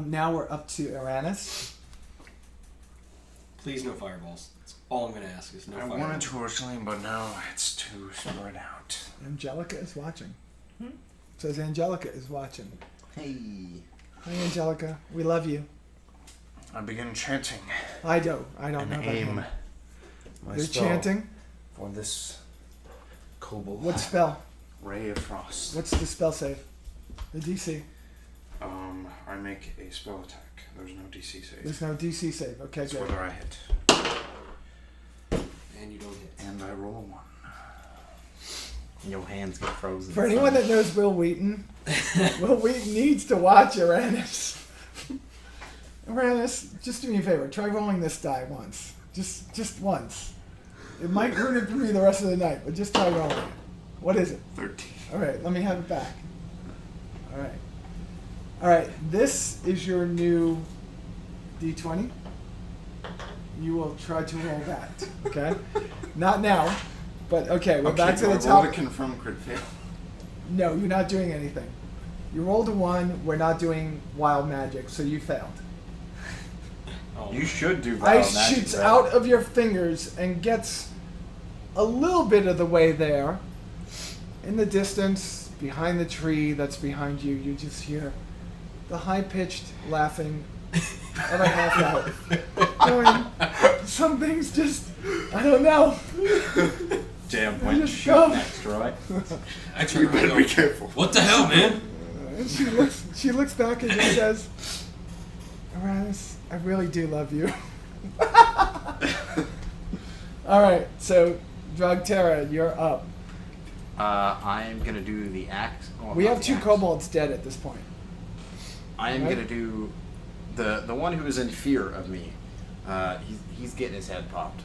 Now we're up to Aranis. Please no fireballs. That's all I'm gonna ask is no I fireballs. wanted to originally, but now it's too spread out. Angelica is watching. Says Angelica is watching. Hey. Hi, Angelica. We love you. I begin chanting I don't know and about aim him. my You're spell chanting? for this kobold. What spell? Ray of Frost. What's the spell save? The DC. I make a spell attack. There's no DC save. There's no DC save. Okay, It's good. whether I hit. And you don't hit. And I roll a 1. Your hands get frozen. For anyone that knows Will Wheaton, Will Wheaton needs to watch Aranis. Aranis, just do me a favor. Try rolling this die once. Just once. It might ruin it for me the rest of the night, but just try rolling it. What is it? 13. All right, let me have it back. All right. All right, this is your new D20. You will try to roll that, okay? Not now, but okay, we're back to the Roll top. to confirm crit fail. No, you're not doing anything. You rolled a 1, we're not doing wild magic, so you failed. Oh. You should do Ice wild magic, shoots bro. out of your fingers and gets a little bit of the way there. In the distance, behind the tree that's behind you, you just hear the high-pitched laughing of a half-elf. Going, some things just, I don't know. Damn, I when just shoot go. next, Roy? I You turn around better and be go, careful. what the hell, man? And she looks back and just says, Aranis, I really do love you. All right, so Drogterra, you're up. I am gonna do the axe. Oh, We not have the 2 axe. kobolds dead at this point. I am Right? gonna do the one who is in fear of me. He's getting his head popped.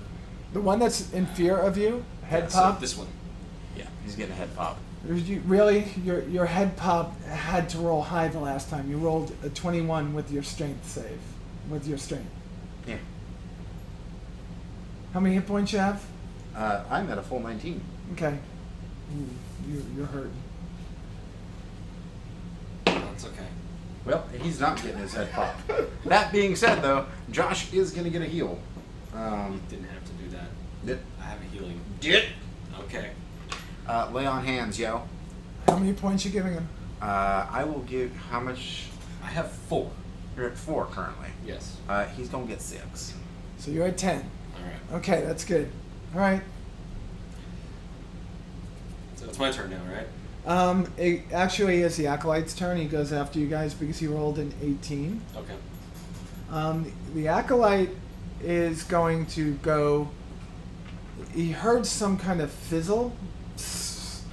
The one that's in fear of you, head Yeah, so pop. this one. Yeah, he's getting a head pop. Really, your head pop had to roll high the last time. You rolled a 21 with your strength save, with your strength. Yeah. How many hit points you have? I'm at a full 19. Okay. You're hurting. No, it's okay. Well, he's not getting his head popped. That being said, though, Josh is gonna get a heal. Didn't have to do that. I have a healing. Did. Okay. Lay on hands, yo. How many points you giving him? I will give how much? I have 4. You're at 4 currently. Yes. He's gonna get 6. So you're at 10. Alright. Okay, that's good. All right. So it's my turn now, right? It actually is the Acolyte's turn. He goes after you guys because he rolled an 18. Okay. The Acolyte is going to go. He heard some kind of fizzle,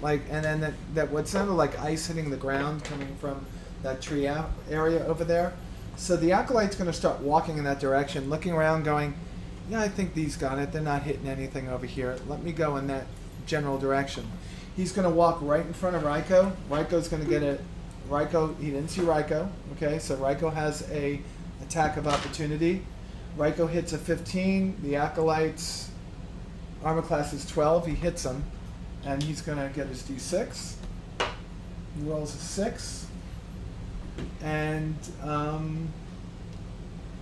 like, and then that what sounded like ice hitting the ground coming from that tree area over there. So the Acolyte's going to start walking in that direction, looking around, going, "Yeah, I think these got it. They're not hitting anything over here. Let me go in that general direction." He's going to walk right in front of Ryko. Ryko's going to get a. Ryko, he didn't see Ryko. Okay, so Ryko has a attack of opportunity. Ryko hits a 15. The Acolyte's armor class is 12. He hits him, and he's going to get his d6. He rolls a 6. And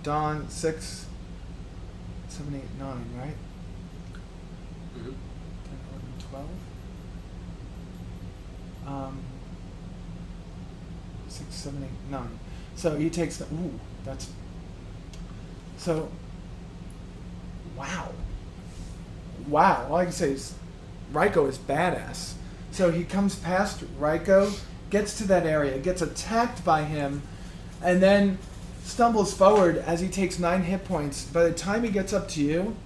Dawn 6, 7, 8, 9, right? Mm-hmm. 10, 11, 12. 6, 7, 8, 9. So he takes the. Ooh, that's. So. Wow. Wow. All I can say is Ryko is badass. So he comes past Ryko, gets to that area, gets attacked by him, and then stumbles forward as he takes 9 hit points. By the time he gets up to you,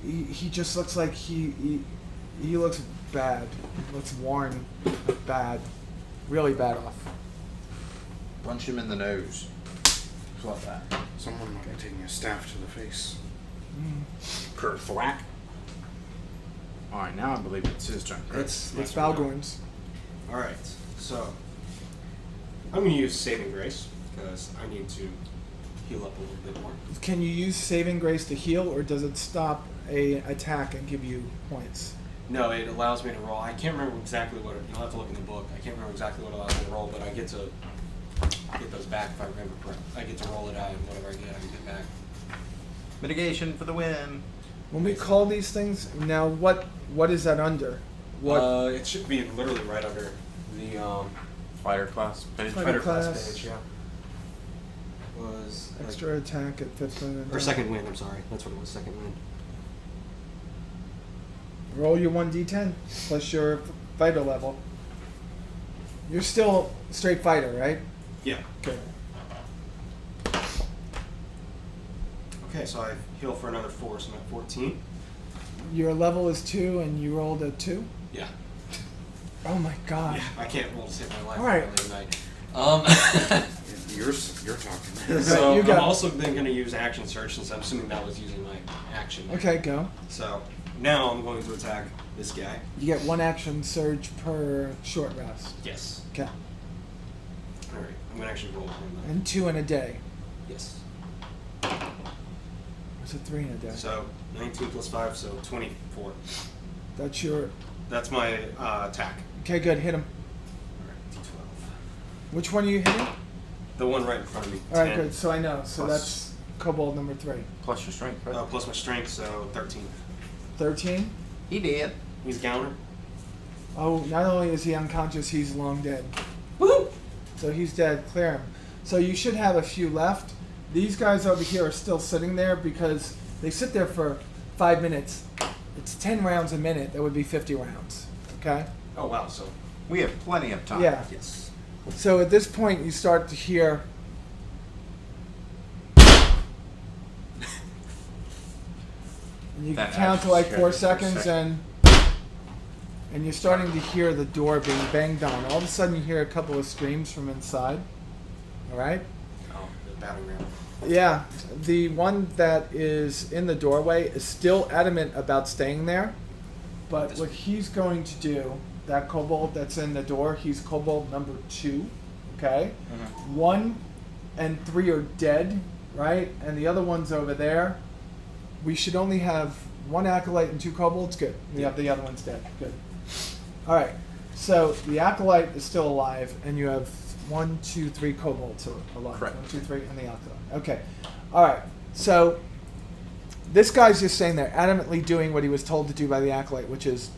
he just looks like he looks bad. He looks worn, bad, really bad off. Punch him in the nose. What's that? Someone might be taking a staff to the face. Kerthwack. Alright, now I believe it's his turn. It's my turn Valgorn's. Alright, so I'm going to use Saving Grace because I need to heal up a little bit more. Can you use Saving Grace to heal, or does it stop a attack and give you points? No, it allows me to roll. I can't remember exactly what you'll have to look in the book. I can't remember exactly what allows me to roll, but I get to get those back if I remember correct. I get to roll it out, and whatever I get, I can get back. Mitigation for the win. When we call these things, now what is that under? What? It should be literally right under the Fighter class page. Fighter fighter class class. page. Yeah. Was like- Extra attack at 5th level. or second wind. I'm sorry, that's what it was. Second wind. Roll your 1d10 plus your fighter level. You're still straight fighter, right? Yeah. Okay. Okay, so I heal for another 4, so I'm at 14. Your level is 2 and you rolled a 2? Yeah. Oh my god. Yeah. I can't roll to save my life. All right. Late at night. You're talking. So You got I'm it. also then going to use action search since I'm assuming that was using my action. Okay, go. So now I'm going to attack this guy. You get 1 action surge per short rest. Yes. Okay. All right. I'm gonna actually roll from that. And 2 in a day. Yes. What's it 3 in a day? So 19 plus 5, so 24. That's your. That's my attack. Okay, good. Hit him. All right. D12. Which one are you hitting? The one right in front of me. All right, 10. good. So I know. So Plus- that's kobold number 3. Plus your strength, right? Plus my strength, so 13. 13. He did. He's a counter. Oh, not only is he unconscious, he's long dead. Woo! So he's dead. Clear him. So you should have a few left. These guys over here are still sitting there because they sit there for 5 minutes. It's 10 rounds a minute. That would be 50 rounds. Okay? Oh wow. So We have plenty of time. Yeah. yes. So at this point, you start to hear. And you That count to actually like scared 4 me for a seconds, second. and you're starting to hear the door being banged on. All of a sudden, you hear a couple of screams from inside. All right. Oh, the battleground. Yeah, the one that is in the doorway is still adamant about staying there. But what he's going to do, that kobold that's in the door, he's kobold number 2. Okay? 1 and 3 are dead, right? And the other one's over there. We should only have 1 acolyte and 2 kobolds. Good. We have the other one's dead. Good. All right. So the acolyte is still alive, and you have 1, 2, 3 kobolds alive. Correct. 1, 2, 3, and the acolyte. Okay. All right. So this guy's just staying there, adamantly doing what he was told to do by the acolyte, which is,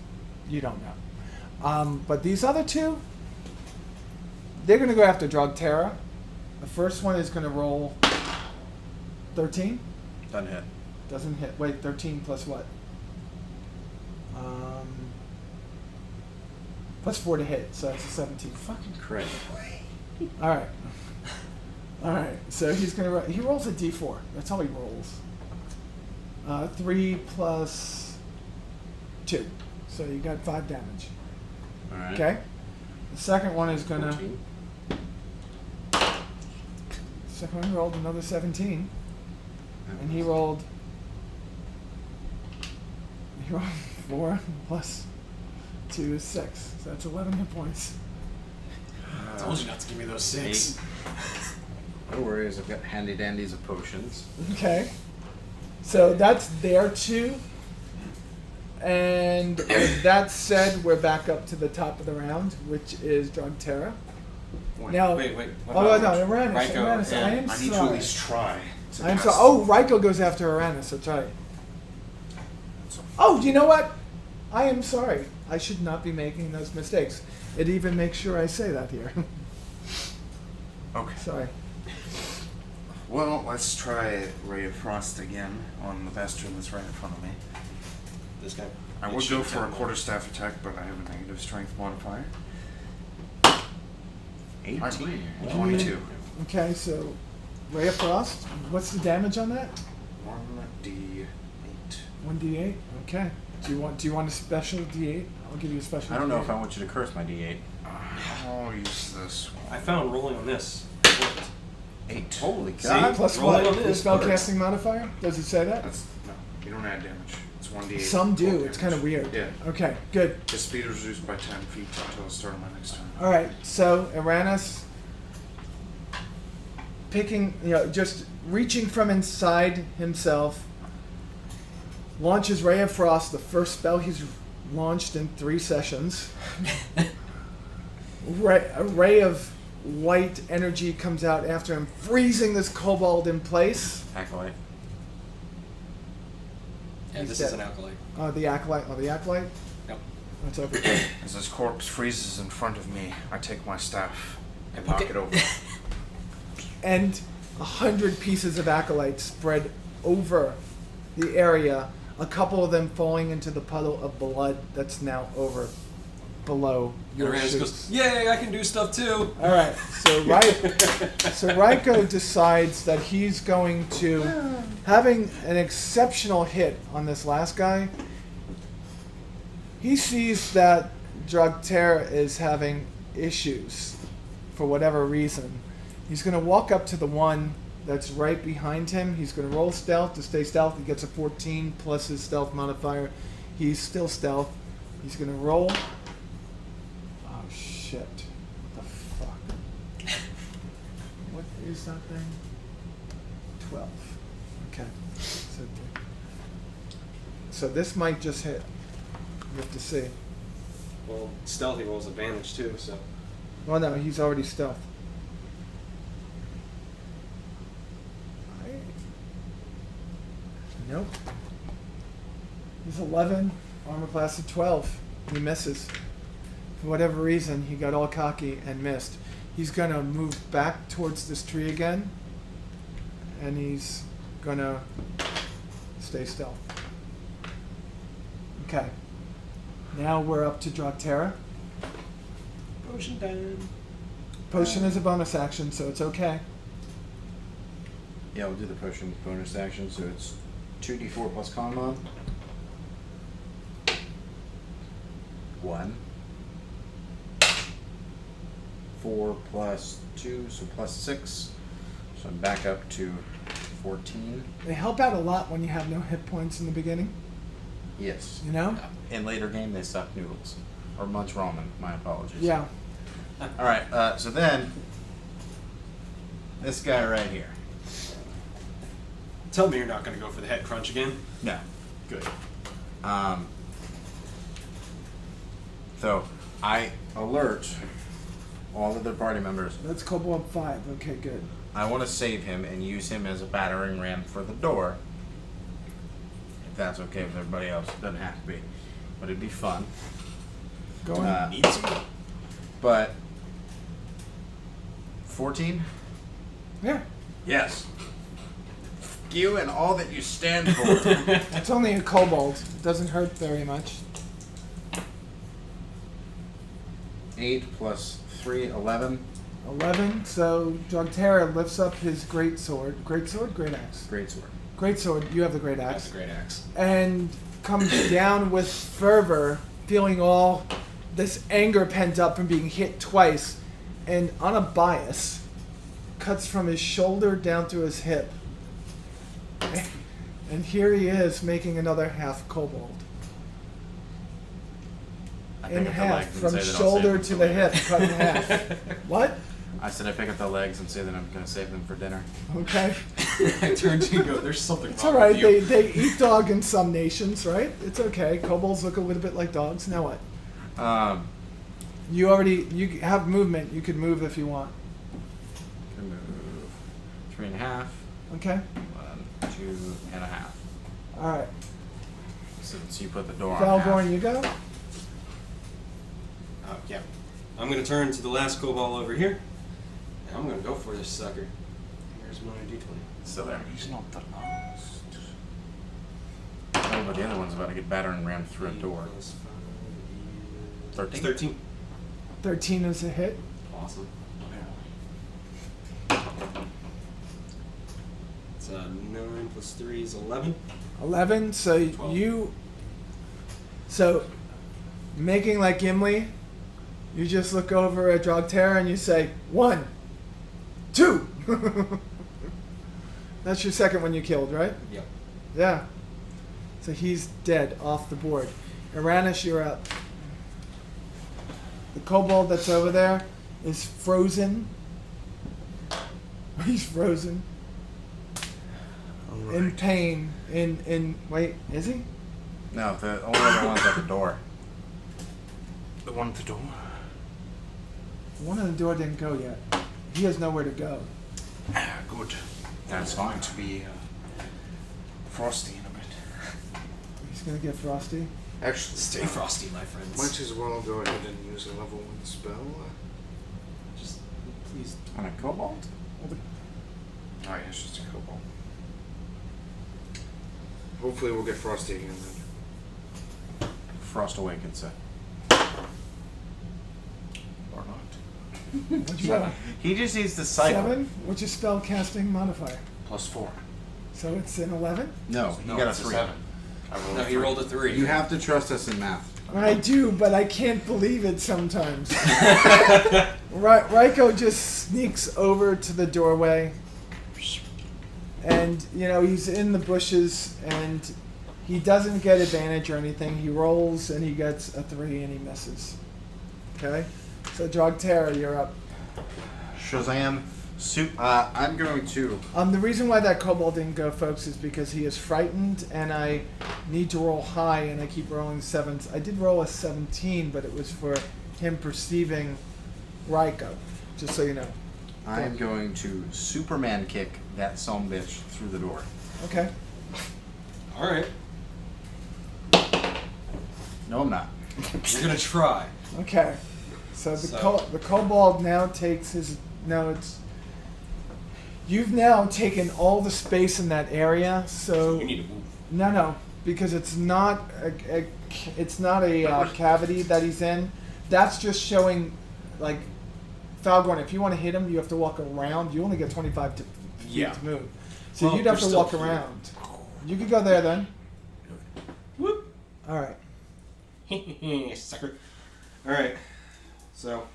you don't know. But these other 2, they're going to go after Drug Terra. The first one is going to roll 13. Doesn't hit. Doesn't hit. Wait, 13 plus what? Plus 4 to hit, so that's a 17. Fucking crit. All right. All right. So he's gonna. He rolls a d4. That's how he rolls. 3 plus 2. So you got 5 damage. All right. Okay. The second one is gonna. 14. Second one rolled another 17, and he rolled. He rolled 4 plus 2 is 6. So that's 11 hit points. I told you not to give me those 6. No worries, I've got handy dandies of potions. Okay. So that's their 2. And with that said, we're back up to the top of the round, which is Drug Terra. Now, Wait. What oh about no, Uranus. Ryko Uranus. I and- am I need to at sorry. least try. to I am pass sorry. Oh, Ryko goes after Uranus. That's right. Oh, you know what? I am sorry. I should not be making those mistakes. It even makes sure I say that here. Okay. Sorry. Well, let's try Ray of Frost again on the bastard that's right in front of me. This guy. I It would should go for a have quarterstaff attack, but I have a negative strength modifier. 18. 22. Okay, so Ray of Frost. What's the damage on that? 1d8. 1d8. Okay. Do you want a special d8? I'll give you a special. I don't know D8. if I want you to curse my D8. I'll use this one. I found rolling on this. worked. 8. Holy See? God. Plus Roll what? it on Your this. spellcasting modifier? Does it say that? That's no. You don't add damage. It's 1d8. Some do. Full It's kind of damage. weird. Yeah. Okay. Good. His speed is reduced by 10 feet until the start of my next turn. All right. So Uranus, just reaching from inside himself, launches Ray of Frost, the first spell he's launched in 3 sessions. A ray of white energy comes out after him, freezing this kobold in place. Acolyte. Yeah, He's this dead. is an acolyte. The acolyte. Oh, the acolyte. Yep. That's over. As this corpse freezes in front of me, I take my staff and Okay. knock it over. And 100 pieces of acolyte spread over the area. A couple of them falling into the puddle of blood that's now over below your Uranus shoes. goes, yay, I can do stuff too. All right, so Ryko decides that he's going to, having an exceptional hit on this last guy, he sees that Drug Terra is having issues for whatever reason. He's going to walk up to the one that's right behind him. He's going to roll stealth to stay stealth. He gets a 14 plus his stealth modifier. He's still stealth. He's gonna roll. Oh shit! What the fuck? What is that thing? 12. Okay. So this might just hit. We have to see. Well, stealthy rolls advantage too, so. Well, no, he's already stealth. Nope. He's 11, armor class of 12. He misses. For whatever reason, he got all cocky and missed. He's gonna move back towards this tree again, and he's gonna stay stealth. Okay. Now we're up to Droctera. Potion time. Potion is a bonus action, so it's okay. Yeah, we'll do the potion bonus action, so it's 2d4 plus con mod. 1. 4 plus 2, so plus 6. So I'm back up to 14. They help out a lot when you have no hit points in the beginning, Yes. you know? In later game, they suck noodles. Or munch ramen, my apologies. Yeah. Alright, so then, this guy right here. Tell me you're not going to go for the head crunch again. No. Good. So, I alert all of the party members. That's Kobold 5. Okay, good. I want to save him and use him as a battering ram for the door. If that's okay with everybody else. It doesn't have to be. But it'd be fun. Go on. Need some. But 14? Yeah. Yes. F you and all that you stand for. It's only a kobold. It doesn't hurt very much. 8 plus 3, 11. 11. So Droctera lifts up his great sword. Great sword? Great axe. Great sword. Great sword. You have the great That's axe. a great axe. And comes down with fervor, feeling all this anger pent up from being hit twice. And on a bias, cuts from his shoulder down to his hip. And here he is making another half kobold. I In pick up the half, legs and from say that I'll shoulder save them to for the later. hip, cut in half. What? I said I pick up the legs and say that I'm going to save them for dinner. Okay. I turn to you and go, there's something It's wrong alright, with you. they eat dog in some nations, right? It's okay. Kobolds look a little bit like dogs. Now what? You have movement. You could move if you want. Can move 3.5. Okay? 1, 2.5. Alright. Since you put the door on Valgorn, half. you go? Yeah. I'm going to turn to the last kobold over here. And I'm going to go for this sucker. Here's my d20. Still there. He's not the last. Oh, but the other one's about to get battered and rammed through a door. Plus 5 is 13? 13. 13 is a hit. Awesome. It's 9 plus 3 is 11. 11. So 12. So, making like Gimli, you just look over at Droctera and you say, 1, 2. That's your second one you killed, right? Yep. Yeah. So he's dead off the board. Uranus, you're up. The kobold that's over there is frozen. He's frozen. In pain. Wait, is he? No, the only other one's at the door. The one at the door. One of the door didn't go yet. He has nowhere to go. Good. That's It's fine. going to be frosty in a bit. He's gonna get frosty. Actually, Stay frosty, my friends. might as well go ahead and use a level 1 spell. Just please. On a cobalt? Oh yeah, it's just a kobold. Hopefully we'll get frosty again then. Frost awakens it. Or not. What'd you roll? He just needs the cycle. 7? What's your spell casting modifier? +4. So it's an 11? No, you got a it's 3. 7. I rolled No, a he 3. rolled a 3. You have to trust us in math. I do, but I can't believe it sometimes. Raiko just sneaks over to the doorway. And, he's in the bushes and He doesn't get advantage or anything. He rolls and he gets a 3 and he misses. Okay? So Drogterra, you're up. Shazam. I'm going to. The reason why that kobold didn't go, folks, is because he is frightened, and I need to roll high, and I keep rolling 7s. I did roll a 17, but it was for him perceiving Raiko, just so you know. I am going to Superman kick that bitch through the door. Okay. All right. No, I'm not. You're gonna try. Okay. So So- the kobold now takes his... No, it's... You've now taken all the space in that area, so... You need to move. No, because it's not a cavity that he's in. That's just showing, like, Falgorn, if you want to hit him, you have to walk around. You only get 25 feet Yeah. to move. So Well, you'd have to they're walk still here. around. You could go there then. Whoop. All right. Sucker. All right. So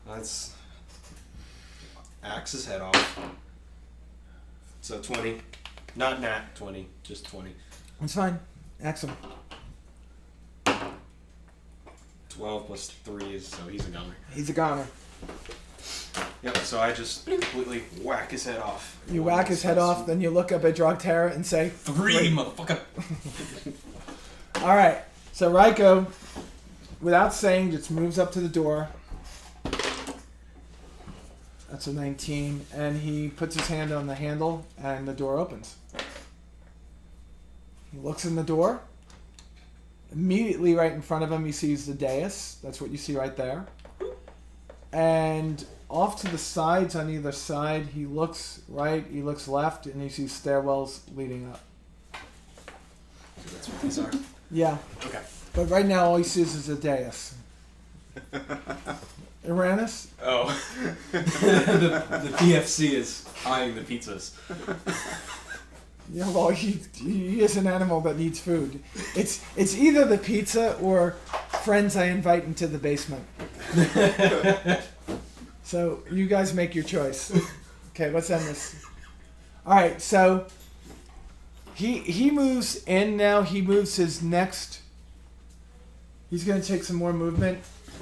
let's axe his head off. So 20, not nat 20, just 20. It's fine. Axe him. 12 plus 3 is so he's a goner. He's a goner. Yep. So I just completely whack his head off. You whack his head off, then you look up at Drogterra and say, 3, motherfucker. all right. So Raiko, without saying, just moves up to the door. That's a 19. And he puts his hand on the handle, and the door opens. He looks in the door. Immediately right in front of him, he sees the dais. That's what you see right there. And off to the sides, on either side, he looks right, he looks left, and he sees stairwells leading up. So that's what these are. Yeah. Okay. But right now, all he sees is a dais. Uranus? Oh. the PFC is eyeing the pizzas. Yeah, well, he is an animal that needs food. It's either the pizza or friends I invite into the basement. So you guys make your choice. Okay, let's end this. All right, so he moves in now. He moves his next. He's going to take some more movement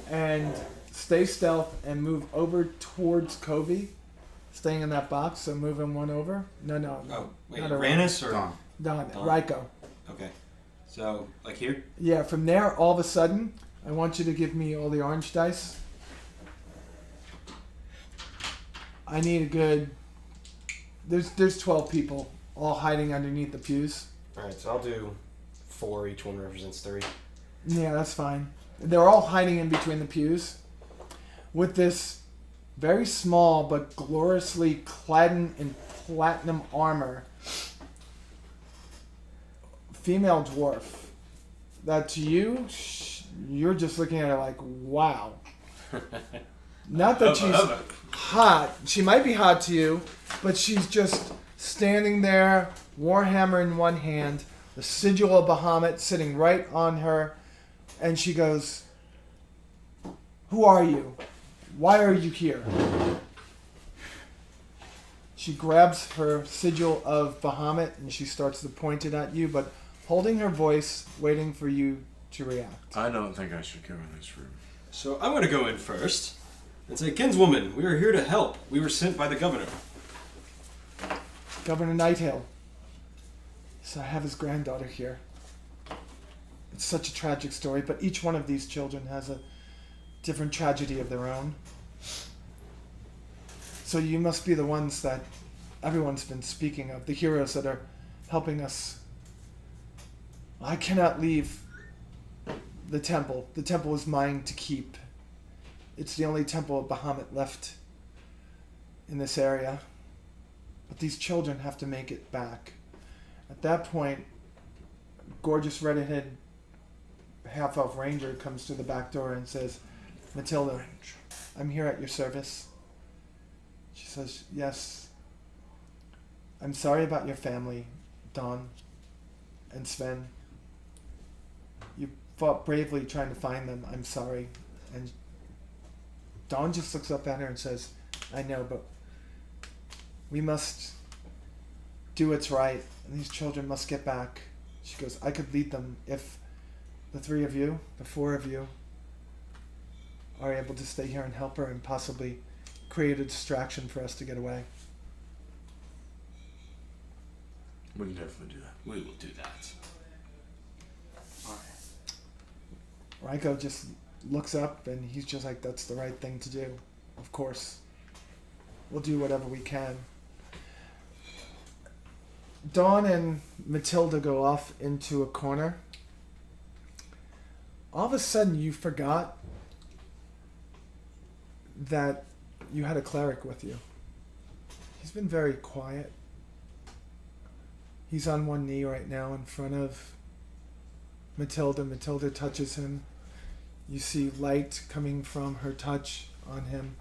and stay stealth and move over towards Kobe, staying in that box. So move him one over. No. Oh, wait, not Uranus or? Dawn. Don, Don. Raiko. Okay. So, like here? Yeah, from there, all of a sudden, I want you to give me all the orange dice. I need a good... There's 12 people, all hiding underneath the pews. Alright, so I'll do 4, each one represents 3. Yeah, that's fine. They're all hiding in between the pews. With this very small but gloriously clad in platinum armor female dwarf that to you, you're just looking at her like, wow. Not that she's hot. She might be hot to you, but she's just standing there, warhammer in one hand, the sigil of Bahamut sitting right on her, and she goes, "Who are you? Why are you here?" She grabs her sigil of Bahamut and she starts to point it at you, but holding her voice, waiting for you to react. I don't think I should go in this room. So I'm going to go in first and say, Kinswoman, we are here to help. We were sent by the governor. Governor Nightail. So I have his granddaughter here. It's such a tragic story, but each one of these children has a different tragedy of their own. So you must be the ones that everyone's been speaking of, the heroes that are helping us. I cannot leave the temple. The temple is mine to keep. It's the only temple of Bahamut left in this area. But these children have to make it back. At that point, gorgeous redheaded half-elf ranger comes to the back door and says, "Matilda, I'm here at your service." She says, "Yes. I'm sorry about your family, Dawn and Sven. You fought bravely trying to find them. I'm sorry." And Dawn just looks up at her and says, "I know, but we must do what's right, and these children must get back." She goes, I could lead them if the 3 of you, the 4 of you, are able to stay here and help her and possibly create a distraction for us to get away. We can definitely do that. We will do that. Raiko just looks up and he's just like, that's the right thing to do. Of course. We'll do whatever we can. Dawn and Matilda go off into a corner. All of a sudden you forgot that you had a cleric with you. He's been very quiet. He's on one knee right now in front of Matilda. Matilda touches him. You see light coming from her touch on him.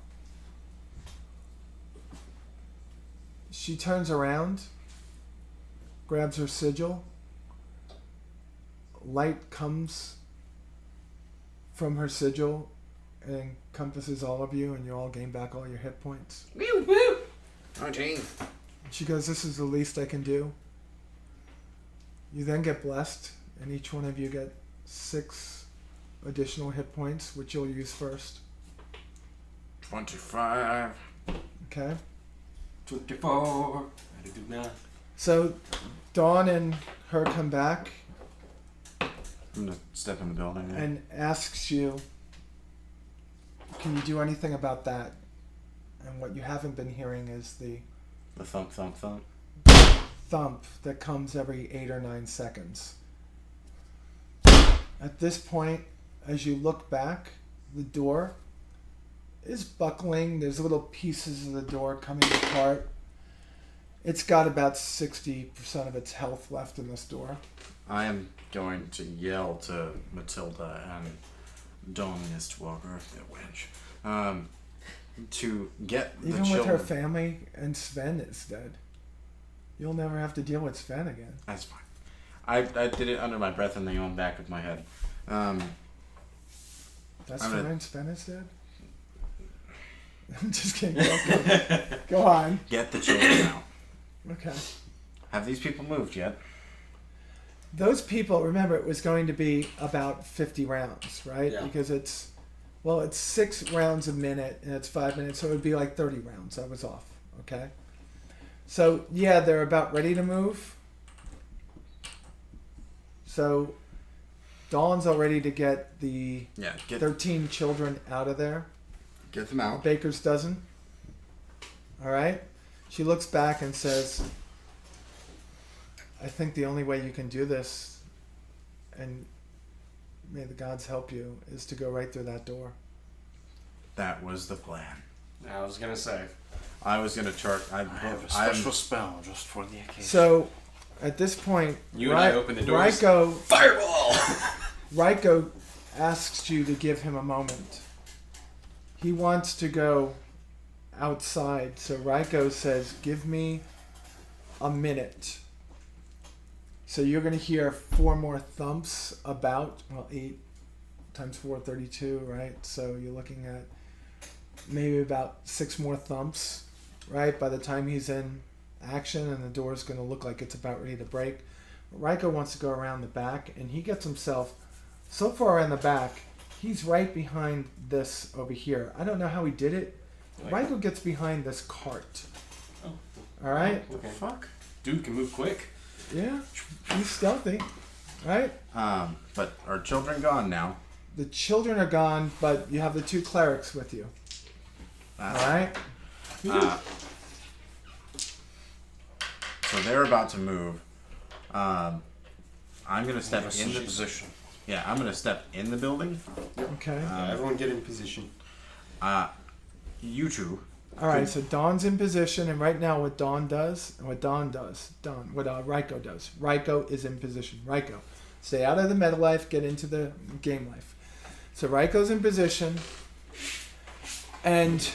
She turns around, grabs her sigil. Light comes from her sigil and encompasses all of you, and you all gain back all your hit points. Woo woo! 19. She goes, this is the least I can do. You then get blessed, and each one of you get 6 additional hit points, which you'll use first. 25. Okay? 24. I do now. So, Dawn and her come back I'm gonna step in the building. and asks you, can you do anything about that? And what you haven't been hearing is the The thump, thump, thump. thump that comes every 8 or 9 seconds. At this point, as you look back, the door is buckling. There's little pieces of the door coming apart. It's got about 60% of its health left in this door. I am going to yell to Matilda and Dawn Mistwalker, the wench, to get the Even children. with her family and Sven is dead. You'll never have to deal with Sven again. That's fine. I did it under my breath and they on back of my head. That's I'm gonna- fine. Sven is dead. I'm just kidding. Go on. Get the children out. Okay. Have these people moved yet? Those people, remember, it was going to be about 50 rounds, right? Yeah. Because it's 6 rounds a minute and it's 5 minutes, so it would be like 30 rounds. I was off, okay? So, yeah, they're about ready to move. So, Dawn's all ready to get the Yeah, get 13 children out of there. them out. Baker's dozen. All right. She looks back and says, I think the only way you can do this, and may the gods help you, is to go right through that door. That was the plan. I was gonna say. I was gonna chart. I have a special spell just for the occasion. So, at this point, You and I open the doors. Fireball! Raiko asks you to give him a moment. He wants to go outside, so Raiko says, give me a minute. So you're going to hear 4 more thumps about, 8 times 4, 32, right? So you're looking at maybe about 6 more thumps, right? By the time he's in action and the door's going to look like it's about ready to break. Raiko wants to go around the back, and he gets himself so far in the back, he's right behind this over here. I don't know how he did it. Raiko gets behind this cart. Oh. All right? Okay. Fuck. Dude can move quick. Yeah, he's stealthy, right? But are children gone now? The children are gone, but you have the 2 clerics with you. All right? So they're about to move. I'm gonna step in the position. Yeah, I'm gonna step in the building. Okay. Everyone get in position. You two. All right, so Dawn's in position, and right now what Raiko does. Raiko is in position. Raiko, stay out of the meta life, get into the game life. So Raiko's in position, and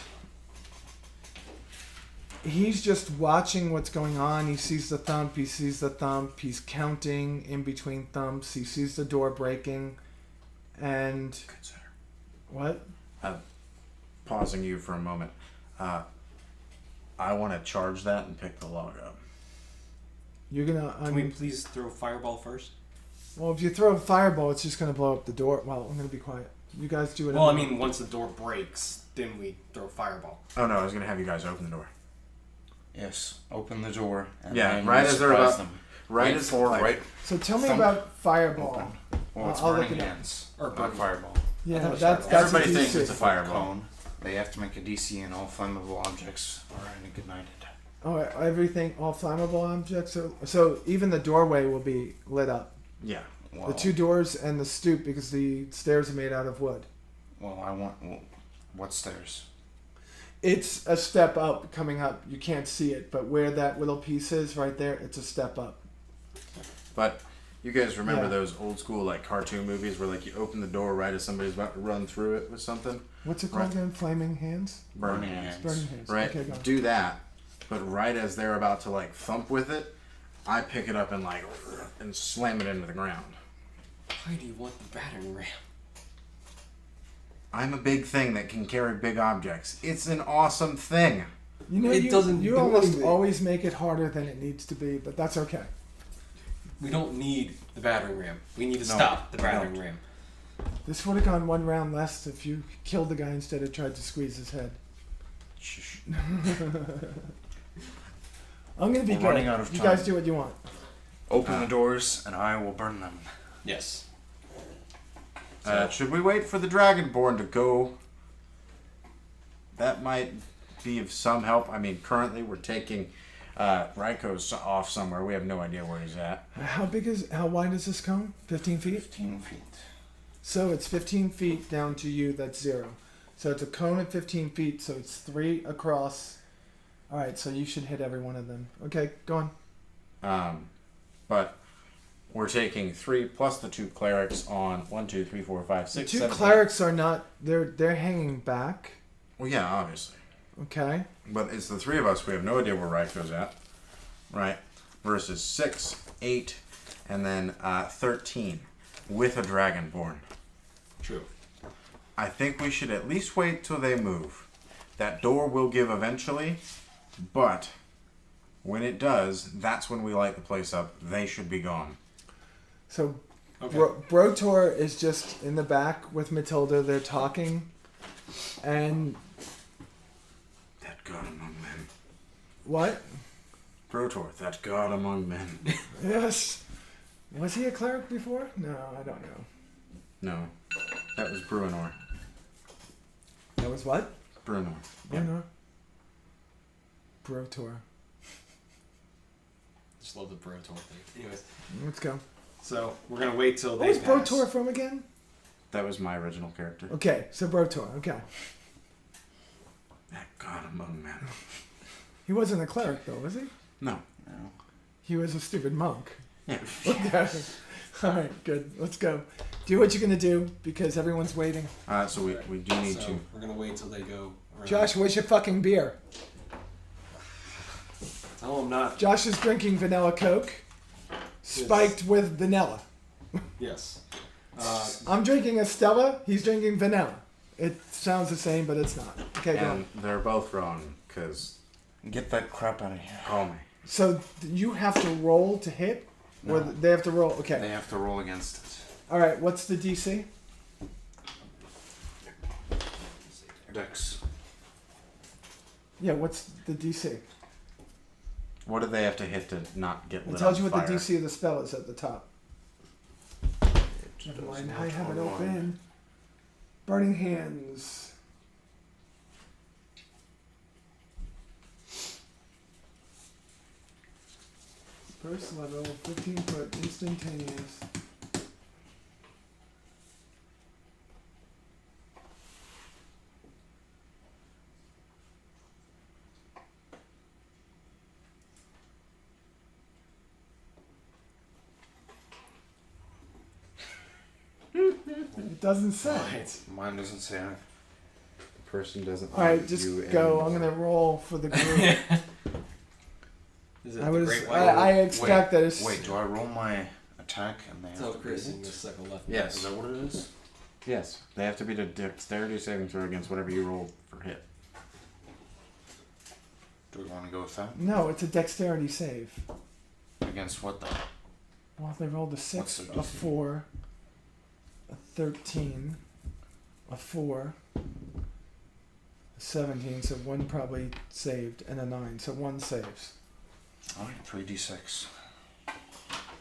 he's just watching what's going on. He sees the thump, he's counting in between thumps, he sees the door breaking, and... Good sir. What? Pausing you for a moment. I want to charge that and pick the log up. You're gonna... Can we please throw fireball first? Well, if you throw a fireball, it's just going to blow up the door. Well, I'm going to be quiet. You guys do it. Well, I mean, once the door breaks, then we throw a fireball. Oh no, I was gonna have you guys open the door. Yes, open the door. And Yeah, then right you as they're surprise about- them. Right Wait as for like, right So tell me thump, about fireball. open. Well, it's I'll look burning it up. hands. Or Not burning. fireball. Yeah, I thought it was that's fireball. everybody a thinks DC. it's a fireball. Cone. They have to make a DC and all flammable objects are ignited. Oh, everything, all flammable objects. So even the doorway will be lit up. Yeah. Well, The two doors and the stoop, because the stairs are made out of wood. well, I want. Well, what stairs? It's a step up coming up. You can't see it, but where that little piece is right there, it's a step up. But you guys remember Yeah. those old school like cartoon movies where like you open the door right as somebody's about to run through it with something? What's it called Right. again? Flaming hands? Burning hands. Burning hands. Right? Okay, go on. Do that. But right as they're about to like thump with it, I pick it up and like and slam it into the ground. Why do you want the battering ram? I'm a big thing that can carry big objects. It's an awesome thing. You know, It you, doesn't you do almost anything. always make it harder than it needs to be, but that's okay. We don't need the battering ram. We need to No, stop the we battering don't. ram. This would have gone one round less if you killed the guy instead of tried to squeeze his head. Shh. I'm gonna be We're good. running out of You time. guys do what you want. Open the doors and I will burn them. Yes. Should we wait for the Dragonborn to go? That might be of some help. I mean, currently we're taking Raiko's off somewhere. We have no idea where he's at. How wide is this cone? 15 feet? 15 feet. So it's 15 feet down to you, that's 0. So it's a cone at 15 feet, so it's 3 across. Alright, so you should hit every one of them. Okay, go on. But we're taking 3 plus the 2 clerics on 1, 2, 3, 4, 5, The 6, 2 7, clerics are not, they're hanging back. Well, yeah, obviously. Okay. But it's the 3 of us. We have no idea where Raiko's at. Right. Versus 6, 8, and then 13 with a Dragonborn. True. I think we should at least wait till they move. That door will give eventually, but when it does, that's when we light the place up. They should be gone. So Okay. Brotor is just in the back with Matilda. They're talking. And That god among men. what? Brotor, that god among men. Yes. Was he a cleric before? No, I don't know. No, that was Bruenor. That was what? Bruenor. Yeah. No. Brotor. Just love the Brotor thing. Anyways, Let's go. so we're gonna wait till they Where's pass. Brotor from again? That was my original character. Okay, so Brotor. Okay. That god among men. He wasn't a cleric though, was he? No. No. He was a stupid monk. Yeah. Okay. All right, good. Let's go. Do what you're gonna do because everyone's waiting. So we do need So to. we're gonna wait till they go. Around. Josh, where's your fucking beer? Tell them not. Josh is drinking vanilla Coke, spiked with vanilla. Yes. I'm drinking a Stella. He's drinking vanilla. It sounds the same, but it's not. Okay, go on. And they're both wrong, because. Get that crap out of here. Call me. So you have to roll to hit, or No. they have to roll. Okay. They have to roll against it. All right. What's the DC? Dex. Yeah. What's the DC? What do they have to hit to not get lit It tells on you what fire? the DC of the spell is at the top. Never mind. I have it open. Burning hands. First level, 15 foot, instantaneous. It doesn't say. Right. Mine doesn't say anything. The person doesn't. All right, like just you go. anymore. I'm gonna roll for the group. Is it I the was. Great White? I expect that it's. Wait, do I roll my attack and they Tell have to Chris beat in it? the second left. Is Yes. that what it is? Yes. They have to beat a dexterity saving throw against whatever you roll for hit. Do we want to go with that? No, it's a dexterity save. Against what though? Well, they rolled a 6, What's the a 4, a 13, a 4, a 17, so 1 probably saved, and a 9, so 1 saves. Alright, 3d6.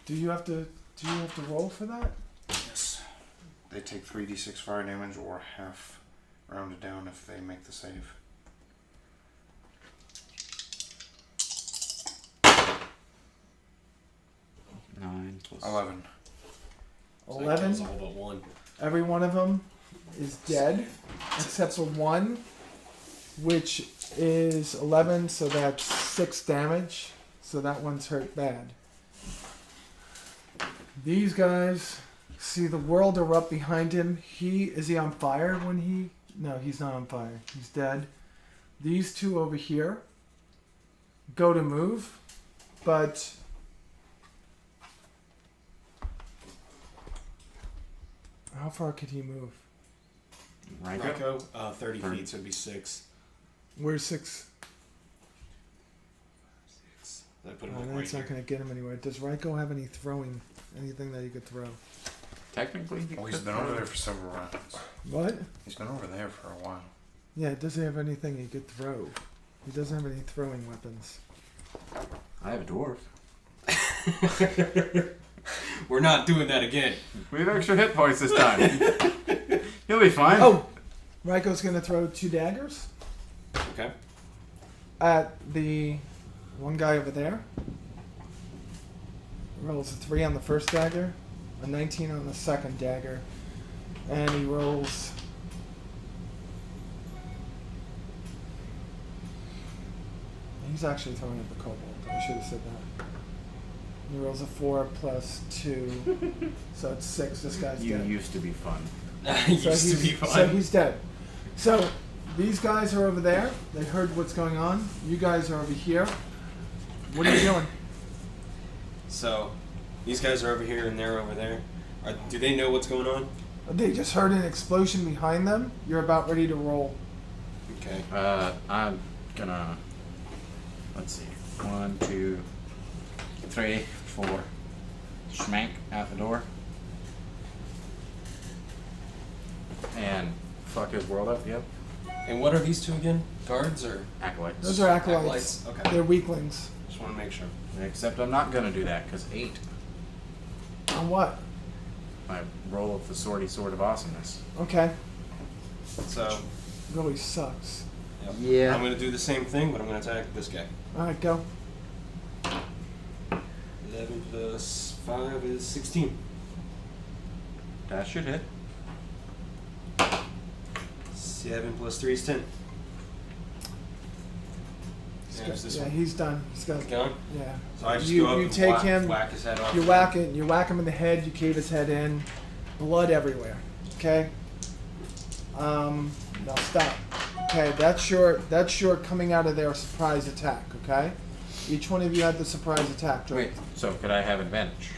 Do you have to roll for that? Yes. They take 3d6 fire damage or half rounded down if they make the save. Nine plus 11. So that 11. kills all but one. Every one of them is dead, except for 1, which is 11, so that's 6 damage. So that one's hurt bad. These guys see the world erupt behind him. Is he on fire when he? No, he's not on fire. He's dead. These two over here go to move, but how far could he move? Ryko? Ryko, 30 30. feet, so it'd be 6. Where's 6? I put him Oh, like that's right not going to get him anywhere. Does Ryko have anything that he could throw? Technically, Well, he's been over there for several rounds. What? He's been over there for a while. Yeah, does he have anything he could throw? He doesn't have any throwing weapons. I have a dwarf. We're not doing that again. We have extra hit points this time. He'll be fine. Oh! Ryko's going to throw 2 daggers Okay. at the one guy over there. Rolls a 3 on the first dagger, a 19 on the second dagger, and he rolls... He's actually throwing at the kobold. I should have said that. He rolls a 4 plus 2, so it's 6. This guy's You dead. used to be fun. Used to be So fun. he's dead. So these guys are over there. They heard what's going on. You guys are over here. What are you doing? So, these guys are over here and they're over there. Do they know what's going on? They just heard an explosion behind them. You're about ready to roll. Okay. I'm gonna. Let's see. 1, 2, 3, 4. Schmank out the door. And fuck his world up. Yep. And what are these two again? Guards or Acolytes. Those are acolytes. Okay. They're weaklings. Just want to make sure. Except I'm not gonna do that because 8. On what? My roll of the swordy sword of awesomeness. Okay. So, Really sucks. yep. Yeah. I'm going to do the same thing, but I'm going to attack this guy. Alright, go. 11 plus 5 is 16. That should hit. 7 plus 3 is 10. Yeah, it's this Yeah, one. he's done. He's got. He's gone? Yeah. So I just you go up you and take whack, him. whack his head off. You whack it. You whack him in the head. You cave his head in. Blood everywhere. Okay. Now stop. Okay, that's your coming out of their surprise attack. Okay. Each one of you had the surprise attack. Wait. So could I have advantage?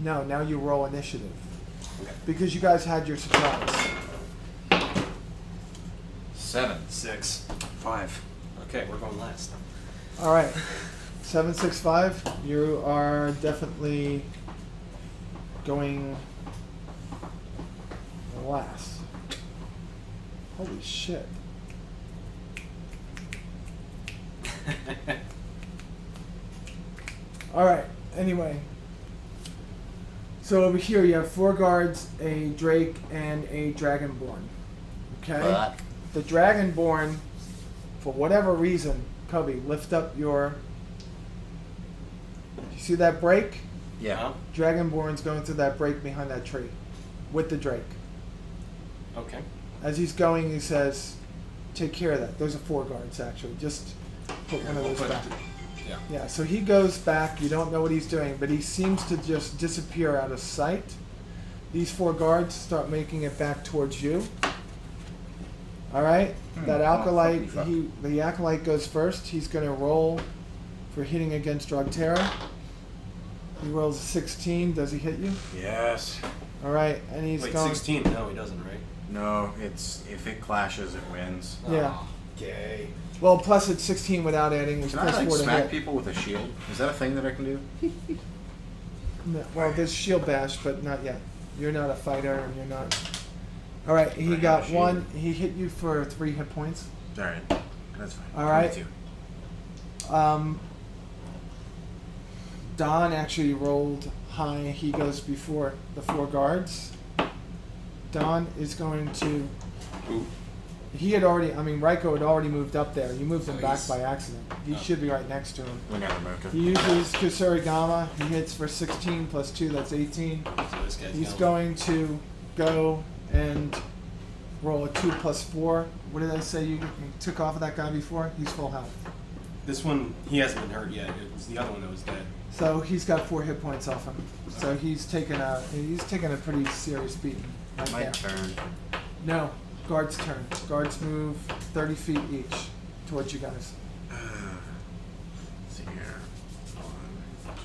No, now you roll initiative Okay. because you guys had your surprise. 7. 6. 5. Okay, we're going last. All right. 765. You are definitely going last. Holy shit. All right. Anyway. So over here you have 4 guards, a Drake, and a Dragonborn. Okay? But The Dragonborn, for whatever reason, Cubby, lift up your... You see that break? yeah. Huh? Dragonborn's going through that break behind that tree with the Drake. Okay. As he's going, he says, take care of that. Those are 4 guards, actually. Just put one of We'll those put it back. Yeah. Yeah, so he goes back. You don't know what he's doing, but he seems to just disappear out of sight. These 4 guards start making it back towards you. All right? That acolyte, the acolyte goes first. He's going to roll for hitting against Drogterra. He rolls a 16. Does he hit you? Yes. All right, and he's Wait, going... 16? No, he doesn't, right? No, it's if it clashes, it wins. Yeah. Oh, okay. Well, plus it's 16 without adding. It's Can I plus like 4 to smack hit. people with a shield? Is that a thing that I can do? No, well, there's shield bash, but not yet. You're not a fighter, and you're not. All right, he I got have a shield. one. He hit you for 3 hit points. All right, that's fine. All right. 22. Don actually rolled high. He goes before the 4 guards. Don is going to. Ooh. He had already. I mean, Raiko had already moved up there. You moved him So back he's- by accident. He Oh. should be right next to him. We never moved He it. uses Kusurigama. He hits for 16 plus 2. That's 18. So this guy's He's going to go and roll a 2 plus 4. What did I say you took off of that guy before? He's full health. This one, he hasn't been hurt yet. It was the other one that was dead. So he's got 4 hit points off him. So he's taken a pretty serious beating right My there. turn. No, guard's turn. Guards move 30 feet each towards you guys. Let's see here. 1, 2,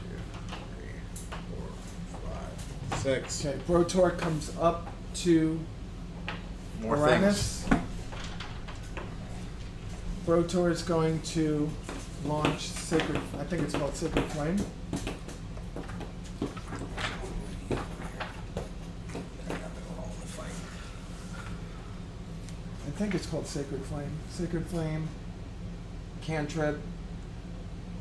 3, 4, 5, 6. Okay, Brotor comes up to More Uranus. things. Brotor is going to launch Sacred. I think it's called Sacred Flame. I think it's called Sacred Flame. Sacred Flame. Cantrip.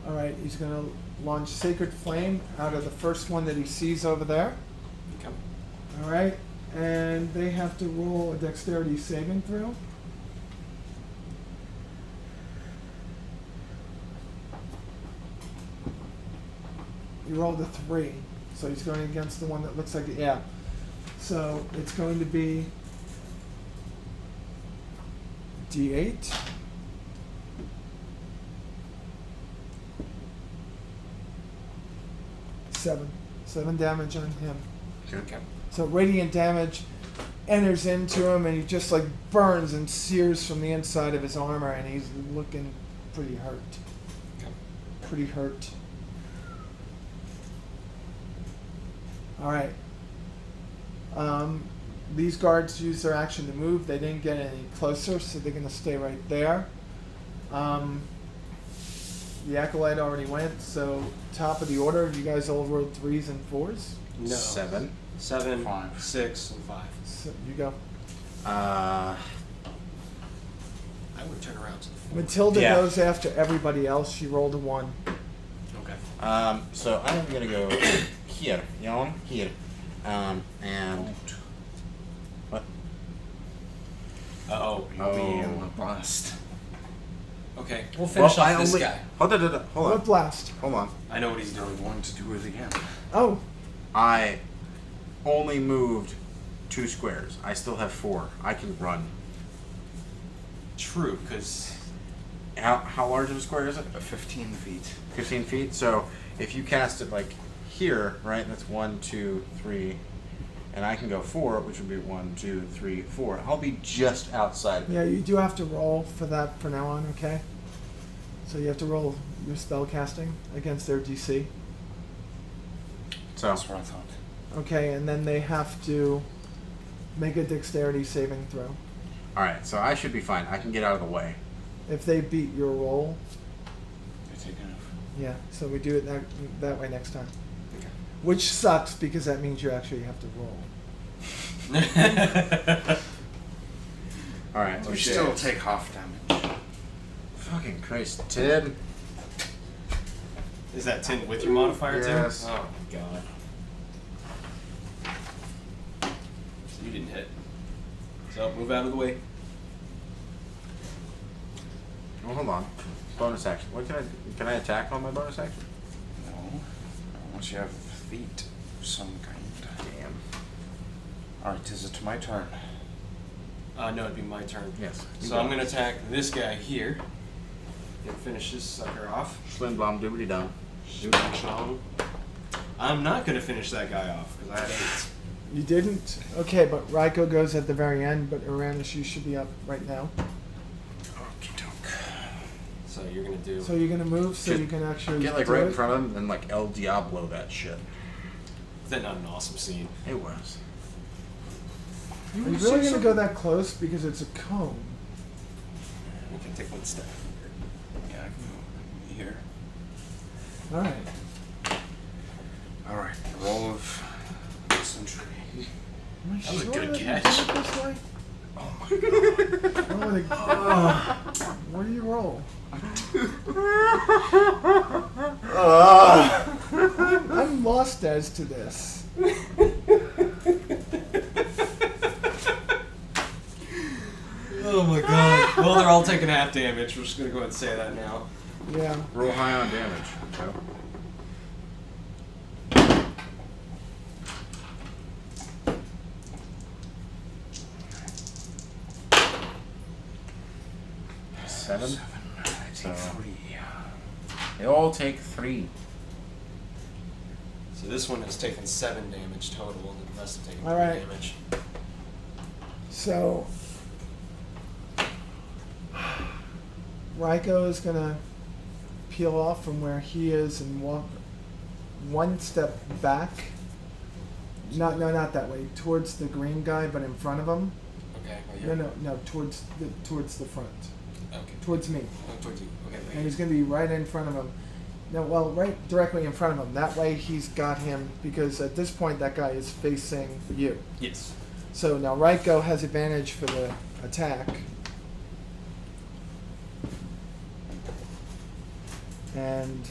All right, he's going to launch Sacred Flame out of the first one that he sees over there. Okay. All right, and they have to roll a dexterity saving throw. You rolled a 3, so he's going against the one that looks like it. Yeah. So it's going to be D8. Seven damage on him. Okay. So radiant damage enters into him, and he just like burns and sears from the inside of his armor, and he's looking pretty hurt. Okay. Pretty hurt. All right. These guards use their action to move. They didn't get any closer, so they're going to stay right there. The acolyte already went, so top of the order. You guys all rolled 3s and 4s. No. 7. 7, 5. 6, and 5. So you go. I would turn around to the 4. Matilda Yeah. goes after everybody else. She rolled a 1. Okay. So I'm gonna go here. Here. And what? Uh-oh. I'll be Oh. in the blast. Okay, we'll finish Well, off this guy. Hold on. Hold What on. blast? Hold on. I know what he's I'm doing. going to do it again. Oh, I only moved 2 squares. I still have 4. I can run. True, because How large of a square is it? 15 feet. 15 feet. So if you cast it like here, right? That's 1, 2, 3, and I can go 4, which would be 1, 2, 3, 4. I'll be just outside. yeah, you do have to roll for that from now on, okay? So you have to roll your spell casting against their DC. So That's what I thought. Okay, and then they have to make a dexterity saving throw. all right. So I should be fine. I can get out of the way. If they beat your roll, They take enough. yeah, so we do it that way next time. Okay. Which sucks because that means you actually have to roll. All right. We still take half damage. Fucking Christ, Ted. Is that 10 with your modifier, Tim? Yes. Oh, my God. So you didn't hit. So move out of the way. Well, hold on. Bonus action. What can I attack on my bonus action? No. Unless you have feet of some kind. Damn. Alright, is it my turn? No, it'd be my turn. Yes. So I'm going to attack this guy here. And finish this sucker off. Slim blom doobity dum. I'm not going to finish that guy off because I had 8. You didn't? Okay, but Raiko goes at the very end, but Uranus, you should be up right now. Okie doke. So you're going to do. So you're going to move so Just you can actually Get like do right it? in front of him and like El Diablo that shit. Is that not an awesome scene? It was. Are you really going to go that close because it's a cone? We can take one step. Yeah, I can go here. All right. Alright, roll of century. Am I That was a sure good that you catch. did it this way? What do you roll? I'm lost as to this. Oh my god. Well, they're all taking half damage. We're just gonna go ahead and say that now. Yeah. Roll high on damage. So. Seven. I take So- 3. They all take 3. So this one has taken 7 damage total, and the rest have taken 3 Alright. damage. So Raiko is gonna peel off from where he is and walk one step back. No, not that way. Towards the green guy, but in front of him. Okay, right here. No. Towards the front. Okay. Towards me. Oh, towards you. Okay, And thank he's you. going to be right in front of him. No, well, right directly in front of him. That way he's got him, because at this point that guy is facing you. Yes. So now Raiko has advantage for the attack. And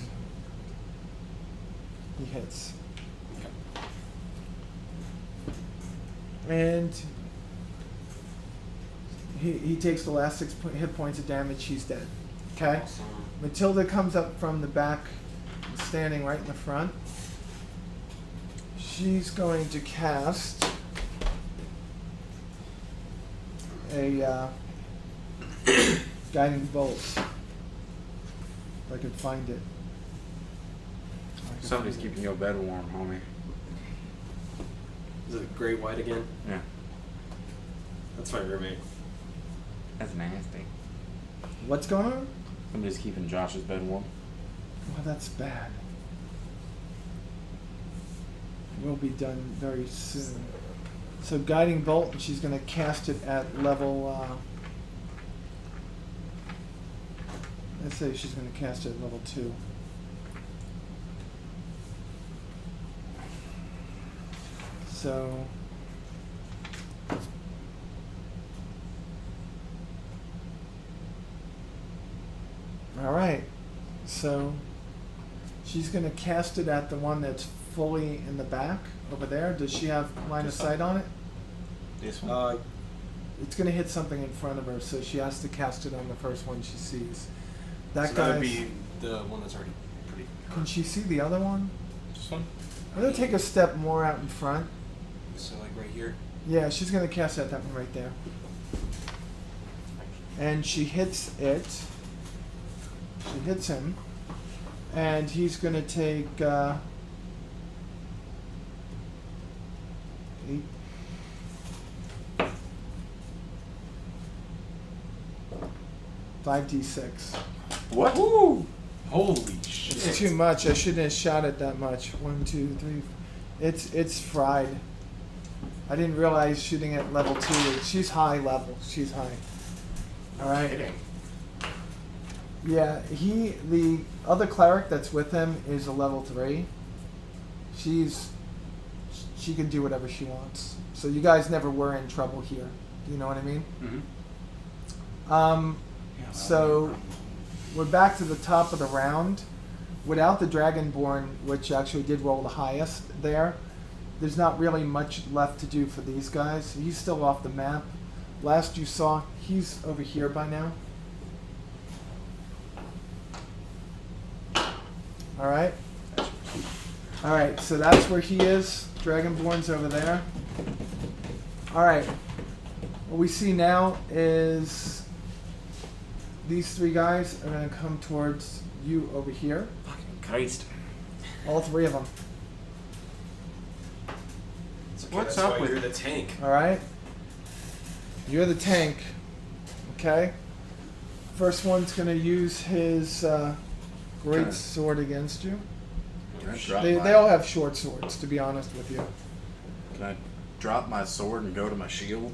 he hits. Okay. And he takes the last 6 hit points of damage. He's dead. Okay? Awesome. Matilda comes up from the back, standing right in the front. She's going to cast a guiding bolt. If I could find it. Somebody's keeping your bed warm, homie. Is it Great White again? Yeah. That's my roommate. That's nasty. What's going on? Somebody's keeping Josh's bed warm. Well, that's bad. Will be done very soon. So guiding bolt, and she's going to cast it at level. Let's say she's going to cast it at level 2. So. All right. So she's going to cast it at the one that's fully in the back over there. Does she have line of sight on it? This one? It's going to hit something in front of her, so she has to cast it on the first one she sees. That So guy. that would be the one that's already pretty. Can she see the other one? This one? I'm going to take a step more out in front. So like right here. Yeah, she's going to cast it at that one right there. And she hits it. She hits him. And he's going to take 8. $5d6. What? Woo! Holy shit! It's too much. I shouldn't have shot it that much. 1, 2, 3. It's fried. I didn't realize shooting at level 2. She's high level. She's high. All right. Kidding. Yeah, the other cleric that's with him is a level 3. She can do whatever she wants. So you guys never were in trouble here. Do you know what I mean? Mm-hmm. So we're back to the top of the round. Without the Dragonborn, which actually did roll the highest there, there's not really much left to do for these guys. He's still off the map. Last you saw, he's over here by now. Alright. Alright, so that's where he is. Dragonborn's over there. Alright. What we see now is these 3 guys are going to come towards you over here. Fucking Christ. All 3 of them. It's okay, What's that's up why with- you're the tank? Alright? You're the tank. Okay? First one's going to use his great Okay. sword against you. Can I drop They my, all have short swords, to be honest with you. Can I drop my sword and go to my shield?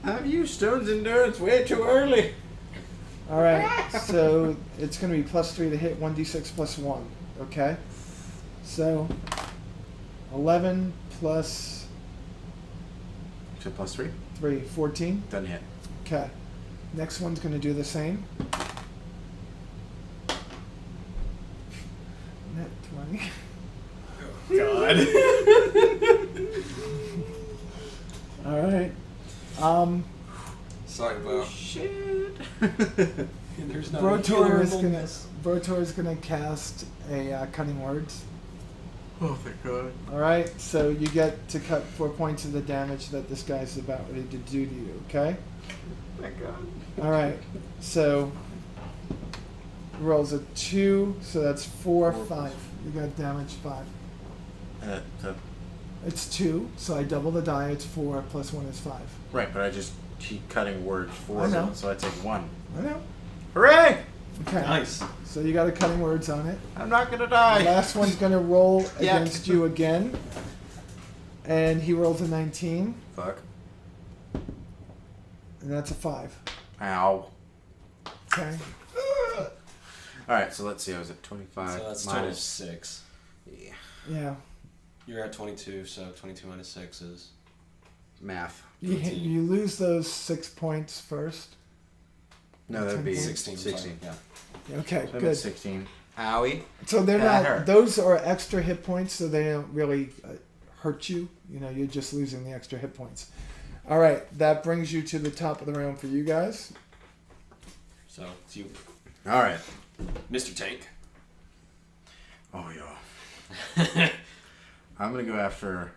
I've used Stone's Endurance way too early. All right, so it's going to be +3 to hit, 1d6 plus 1. Okay? So 11 plus So +3. 3, 14. Doesn't hit. Okay. Next one's going to do the same. Net 20. God. All right. Sorry, Bo. Shit. There's no Brotor is gonna cast a cutting words. Oh, thank God. All right. So you get to cut 4 points of the damage that this guy's about ready to do to you. Okay. Thank God. All right. So rolls a 2, so that's 4, 5. You got damage 5. So, It's 2, so I double the die. It's 4 plus 1 is 5. right, but I just keep cutting words for I know. it, so I take 1. I know. Hooray! Okay. Nice. So you got a cutting words on it. I'm not gonna The die. last one's gonna roll Yeah. against you again, and he rolls a 19, Fuck. and that's a 5. Ow. Okay. All right, so let's see. I was at 25 So that's total minus 6. yeah, Yeah. You're at 22, so 22 minus 6 is. math. You lose those 6 points first. No, that'd be 16. 16. Sorry. Yeah. Okay, So I'm at good. 16. Owie. So they're That not. hurt. Those are extra hit points, so they don't really hurt you. You know, you're just losing the extra hit points. All right, that brings you to the top of the round for you guys. So it's you, All right. Mr. Tank. Oh, yeah. I'm gonna go after.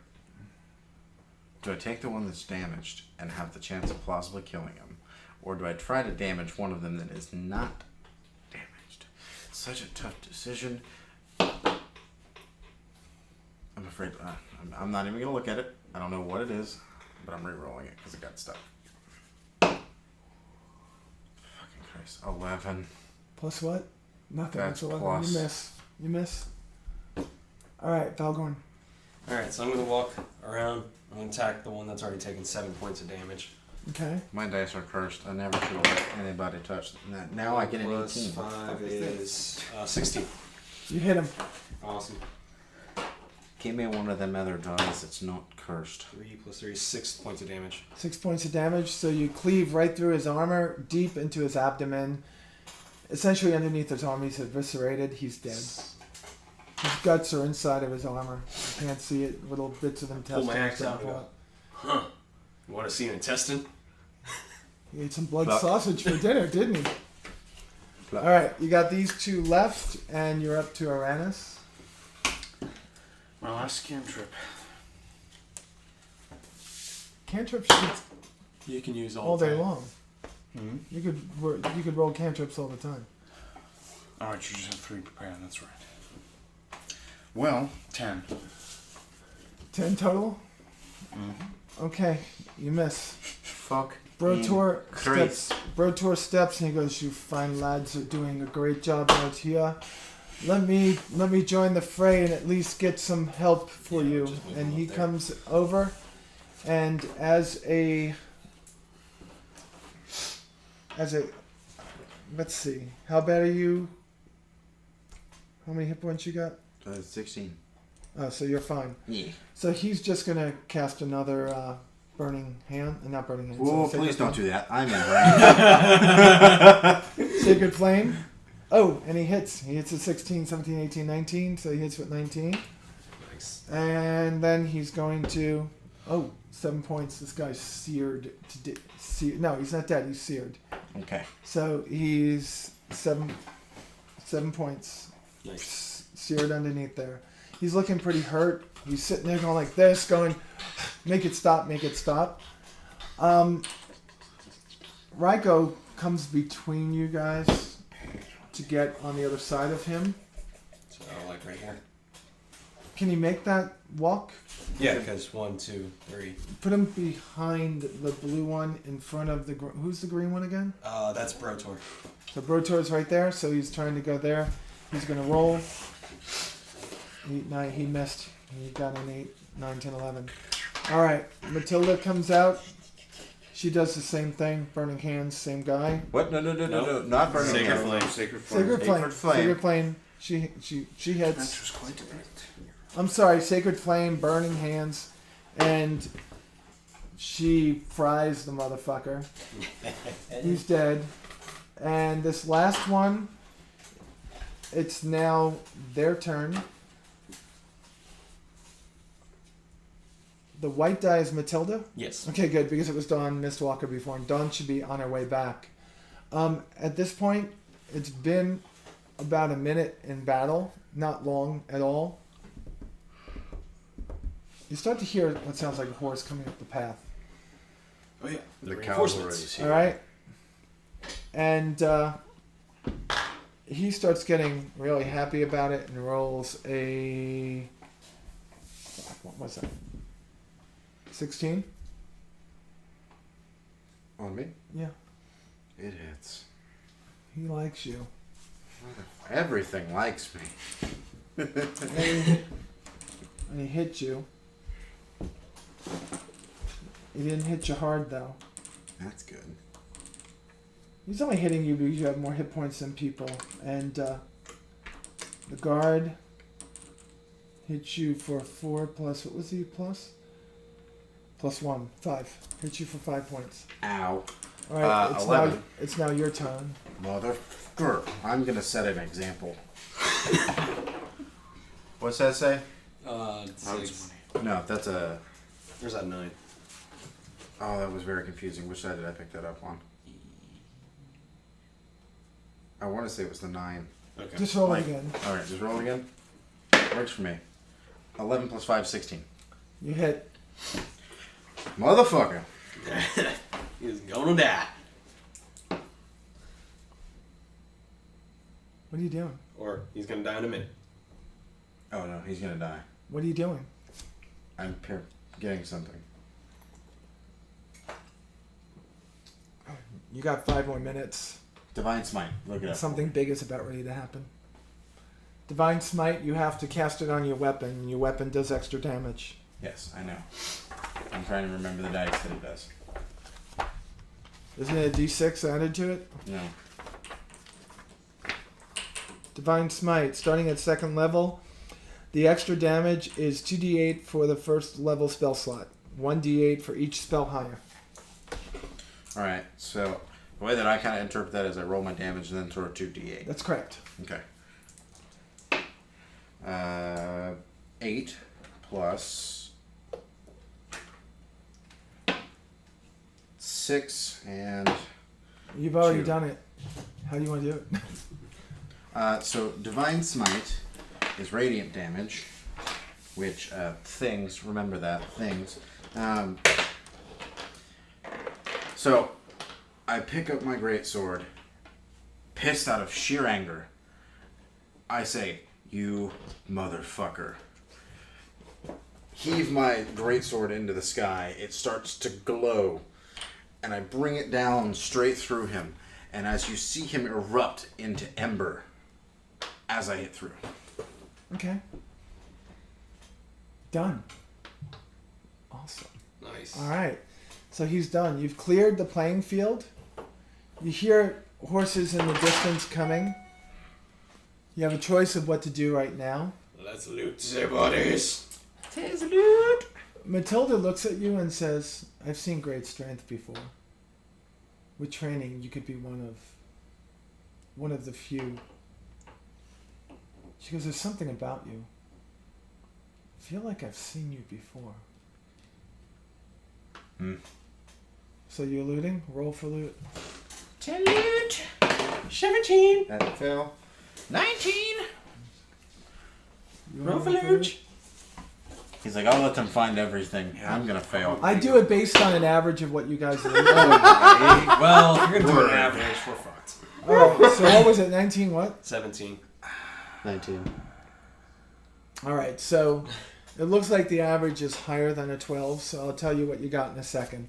Do I take the one that's damaged and have the chance of plausibly killing him, or do I try to damage one of them that is not damaged? Such a tough decision. I'm afraid I'm not even gonna look at it. I don't know what it is, but I'm re-rolling it because it got stuck. Fucking Christ! 11. Plus what? Nothing. That's That's 11. plus. You miss. You miss. All right, Valgorn. Alright, so I'm going to walk around. I'm going to attack the one that's already taken 7 points of damage. Okay. My dice are cursed. I never should let anybody touch them. Now I get an Plus 18. 5 is 16. You hit him. Awesome. Give me one of them other dice that's not cursed. 3 plus 3 is 6 points of damage. 6 points of damage. So you cleave right through his armor, deep into his abdomen. Essentially underneath his arm, he's eviscerated. He's dead. His guts are inside of his armor. You can't see it. Little bits of intestine. Pull my axe out and fall go, huh. You want to see an intestine? He ate some blood Pluck. sausage for dinner, didn't he? Pluck. All right, you got these 2 left, and you're up to Aranis. My last cantrip. Cantrips shoot You can use all day long. Mm-hmm. You could roll cantrips all the time. Alright, you just have 3 prepared, that's right. Well, 10. 10 total. Mm-hmm. Okay, you miss. Fuck. Brotor Great. steps. Brotor steps and he goes, "You fine lads are doing a great job out here. Let me join the fray and at least get some help for Yeah, you." just move And him he up there. comes over, and as a let's see, how bad are you? How many hit points you got? 16. Oh, so you're fine. Yeah. So he's just gonna cast another burning hand, not burning hand. Whoa, so please sacred don't do that. I'm in range. Sacred Flame. Oh, and he hits. He hits at 16, 17, 18, 19. So he hits with 19. Nice. And then he's going to... Oh, 7 points. This guy's seared. No, he's not dead. He's seared. Okay. So he's 7 points. Nice. Seared underneath there. He's looking pretty hurt. He's sitting there going like this, going, "Make it stop, make it stop." Raiko comes between you guys to get on the other side of him. So, like right here? Can you make that walk? Yeah, because 1, 2, 3. Put him behind the blue one in front of the... Who's the green one again? That's Brotor. So Brotor's right there, so he's trying to go there. He's going to roll. He missed. He got an 8, 9, 10, 11. All right, Matilda comes out. She does the same thing. Burning Hands, same guy. What? No, not burning Sacred hands. Flame. Sacred Flame. Sacred Flame. Sacred Flame. Sacred Flame. She That hits. was quite a bit. I'm sorry, Sacred Flame, Burning Hands, and she fries the motherfucker. He's dead. And this last one, it's now their turn. The white die is Matilda? Yes. Okay, good, because it was Dawn Mistwalker before, and Dawn should be on her way back. At this point, it's been about a minute in battle, not long at all. You start to hear what sounds like a horse coming up the path. Oh yeah. The reinforcements. cavalry's All here. right, and he starts getting really happy about it and rolls a. What was that? 16. On me? Yeah, It hits. he likes you. Everything likes me. And he hit you. He didn't hit you hard though. That's good. He's only hitting you because you have more hit points than people. And the guard hits you for 4 plus, what was he plus? Plus 1, 5. Hits you for 5 points. Ow. Alright, it's 11. it's now your turn. Motherfucker. I'm gonna set an example. What's that say? Six. No, that's a. There's that 9. Oh, that was very confusing. Which side did I pick that up on? I want to say it was the 9. Okay. Just roll Like- it again. Alright, just roll again. Works for me. 11 plus 5, 16. You hit. Motherfucker. He's gonna die. What are you doing? Or he's gonna die in a minute. Oh no, he's gonna die. What are you doing? I'm getting something. You got 5 more minutes. Divine Smite. Look it up. Something big is about ready to happen. Divine Smite, you have to cast it on your weapon, and your weapon does extra damage. Yes, I know. I'm trying to remember the dice that it does. Isn't it a d6 added to it? No. Divine Smite, starting at 2nd level, the extra damage is 2d8 for the first level spell slot, 1d8 for each spell higher. Alright, so the way that I kind of interpret that is I roll my damage and then throw a 2d8. That's correct. Okay. 8 plus 6 and You've already 2. done it. How do you want to do it? So Divine Smite is radiant damage, which things, remember that, things. So I pick up my greatsword, pissed out of sheer anger. I say, "You motherfucker." Heave my greatsword into the sky. It starts to glow, and I bring it down straight through him. And as you see him erupt into ember, as I hit through. Okay. Done. Awesome. Nice. All right. So he's done. You've cleared the playing field. You hear horses in the distance coming. You have a choice of what to do right now. Let's loot the bodies. Matilda looks at you and says, "I've seen great strength before. With training, you could be one of the few." She goes, "There's something about you. I feel like I've seen you before." So you're looting? Roll for loot. To loot. 17. That fail. 19. You Roll for loot. He's like, I'll let them find everything. I'm gonna fail. I do it based on an average of what you guys loot. Well, if you're gonna do an average, we're fucked. Alright, so what was it? 19 what? 17. 19. Alright, so it looks like the average is higher than a 12, so I'll tell you what you got in a second.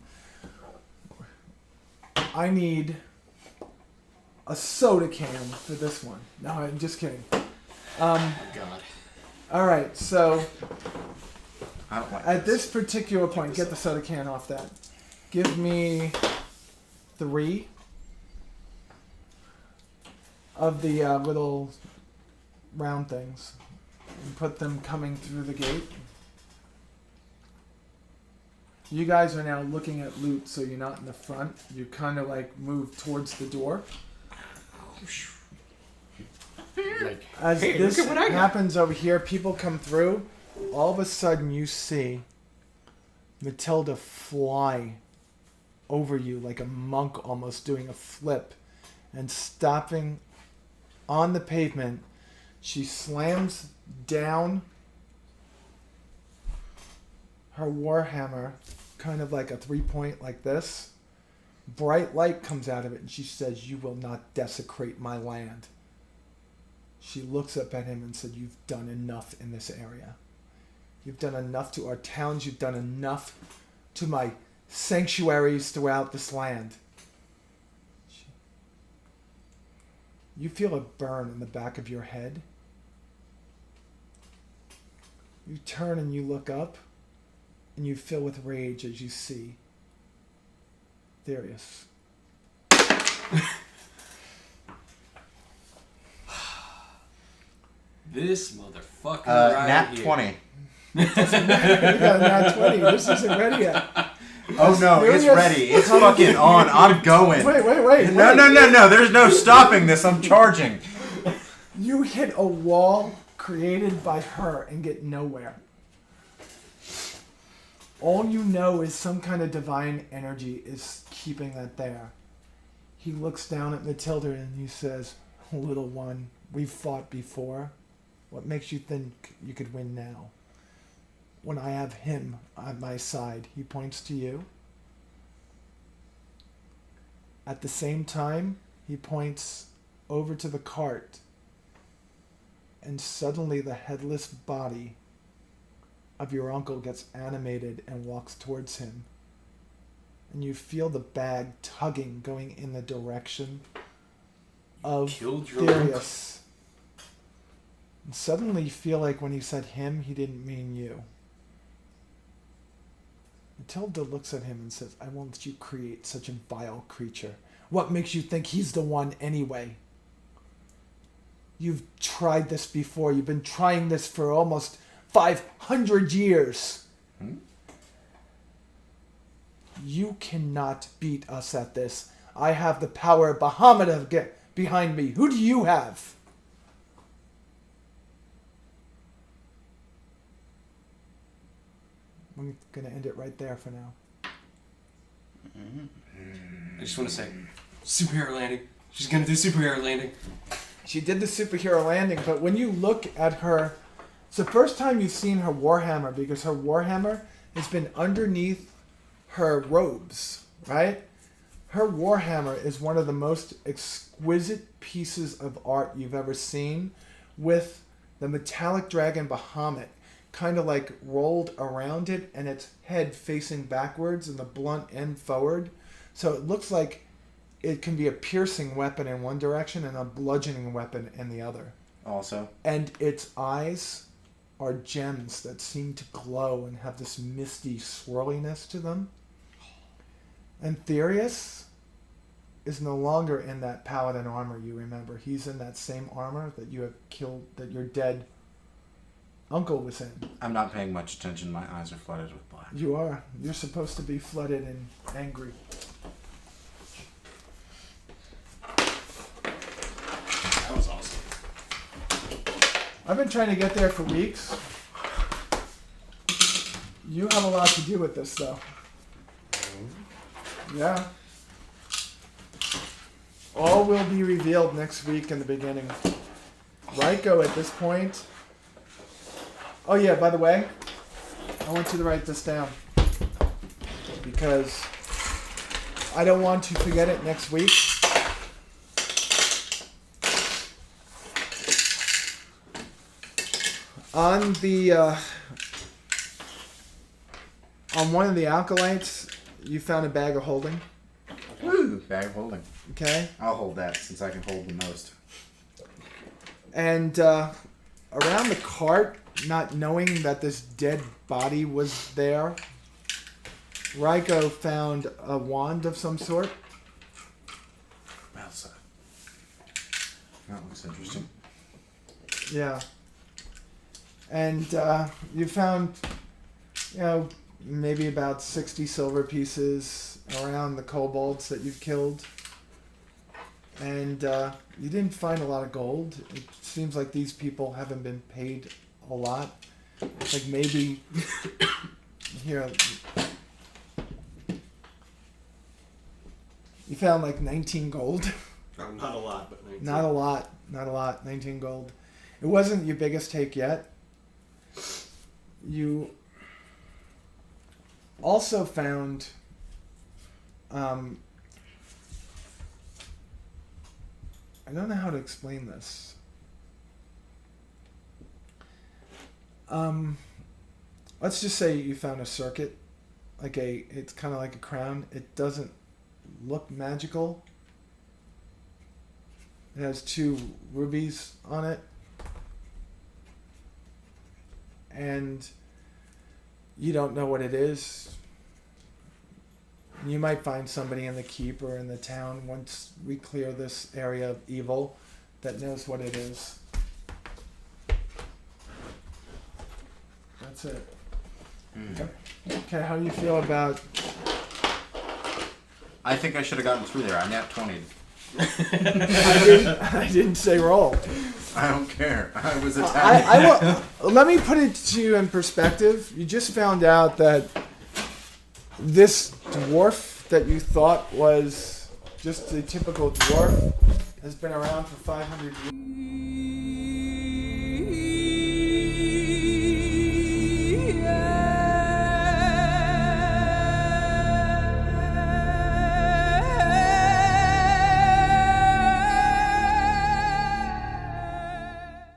I need a soda can for this one. No, I'm just kidding. God. Alright, so I don't like at this particular point, get the soda can off that. give me 3 of the little round things and put them coming through the gate. You guys are now looking at loot, so you're not in the front. You kind of like move towards the door. Like, As hey, this look at what I got. happens over here, people come through. All of a sudden, you see Matilda fly over you like a monk, almost doing a flip, and stopping on the pavement. She slams down her warhammer, kind of like a 3-point like this. Bright light comes out of it, and she says, "You will not desecrate my land." She looks up at him and said, "You've done enough in this area. You've done enough to our towns. You've done enough to my sanctuaries throughout this land." You feel a burn in the back of your head. You turn and you look up, and you fill with rage as you see Therius. This motherfucker Nat right here. 20. You got a nat 20. This isn't ready yet. Oh no, it's Therius ready. It's comes- fucking on. I'm going. Wait. No. There's no stopping this. I'm charging. You hit a wall created by her and get nowhere. All you know is some kind of divine energy is keeping that there. He looks down at Matilda and he says, "Little one, we've fought before. What makes you think you could win now? When I have him on my side," he points to you. At the same time, he points over to the cart. And suddenly the headless body of your uncle gets animated and walks towards him. And you feel the bag tugging, going in the direction of Killed your uncle. Therius. And suddenly you feel like when he said him, he didn't mean you. Matilda looks at him and says, "I won't let you create such a vile creature. What makes you think he's the one anyway? You've tried this before. You've been trying this for almost 500 years. You cannot beat us at this. I have the power of Bahamut behind me. Who do you have?" I'm going to end it right there for now. I just want to say, superhero landing. She's gonna do superhero landing. She did the superhero landing, but when you look at her, it's the first time you've seen her warhammer, because her warhammer has been underneath her robes, right? Her warhammer is one of the most exquisite pieces of art you've ever seen, with the metallic dragon Bahamut kind of like rolled around it and its head facing backwards and the blunt end forward. So it looks like it can be a piercing weapon in one direction and a bludgeoning weapon in the other. Also, And its eyes are gems that seem to glow and have this misty swirliness to them. And Therius is no longer in that paladin armor you remember. He's in that same armor that you have killed, that your dead uncle was in. I'm not paying much attention. My eyes are flooded with black. You are. You're supposed to be flooded and angry. That was awesome. I've been trying to get there for weeks. You have a lot to do with this, though. Yeah. All will be revealed next week in the beginning. Ryko, at this point. Oh, yeah, by the way, I want you to write this down. Because I don't want to forget it next week. On the on one of the acolytes, you found a bag of holding. Woo! Bag of holding. Okay, I'll hold that since I can hold the most. and around the cart, not knowing that this dead body was there, Raiko found a wand of some sort. Outside. That looks interesting. Yeah. And you found, maybe about 60 silver pieces around the kobolds that you've killed. And you didn't find a lot of gold. It seems like these people haven't been paid a lot. Like maybe here. You found like 19 gold. Not a lot, but 19. Not a lot. Not a lot. 19 gold. It wasn't your biggest take yet. You also found I don't know how to explain this. Let's just say you found a circuit, it's kind of like a crown. It doesn't look magical. It has 2 rubies on it. And you don't know what it is. You might find somebody in the keep or in the town once we clear this area of evil that knows what it is. That's it. Okay, how do you feel about... I think I should have gotten through there. I nat 20'd. I didn't say roll. I don't care. I was attacking. Let me put it to you in perspective. You just found out that this dwarf that you thought was just a typical dwarf has been around for 500 years.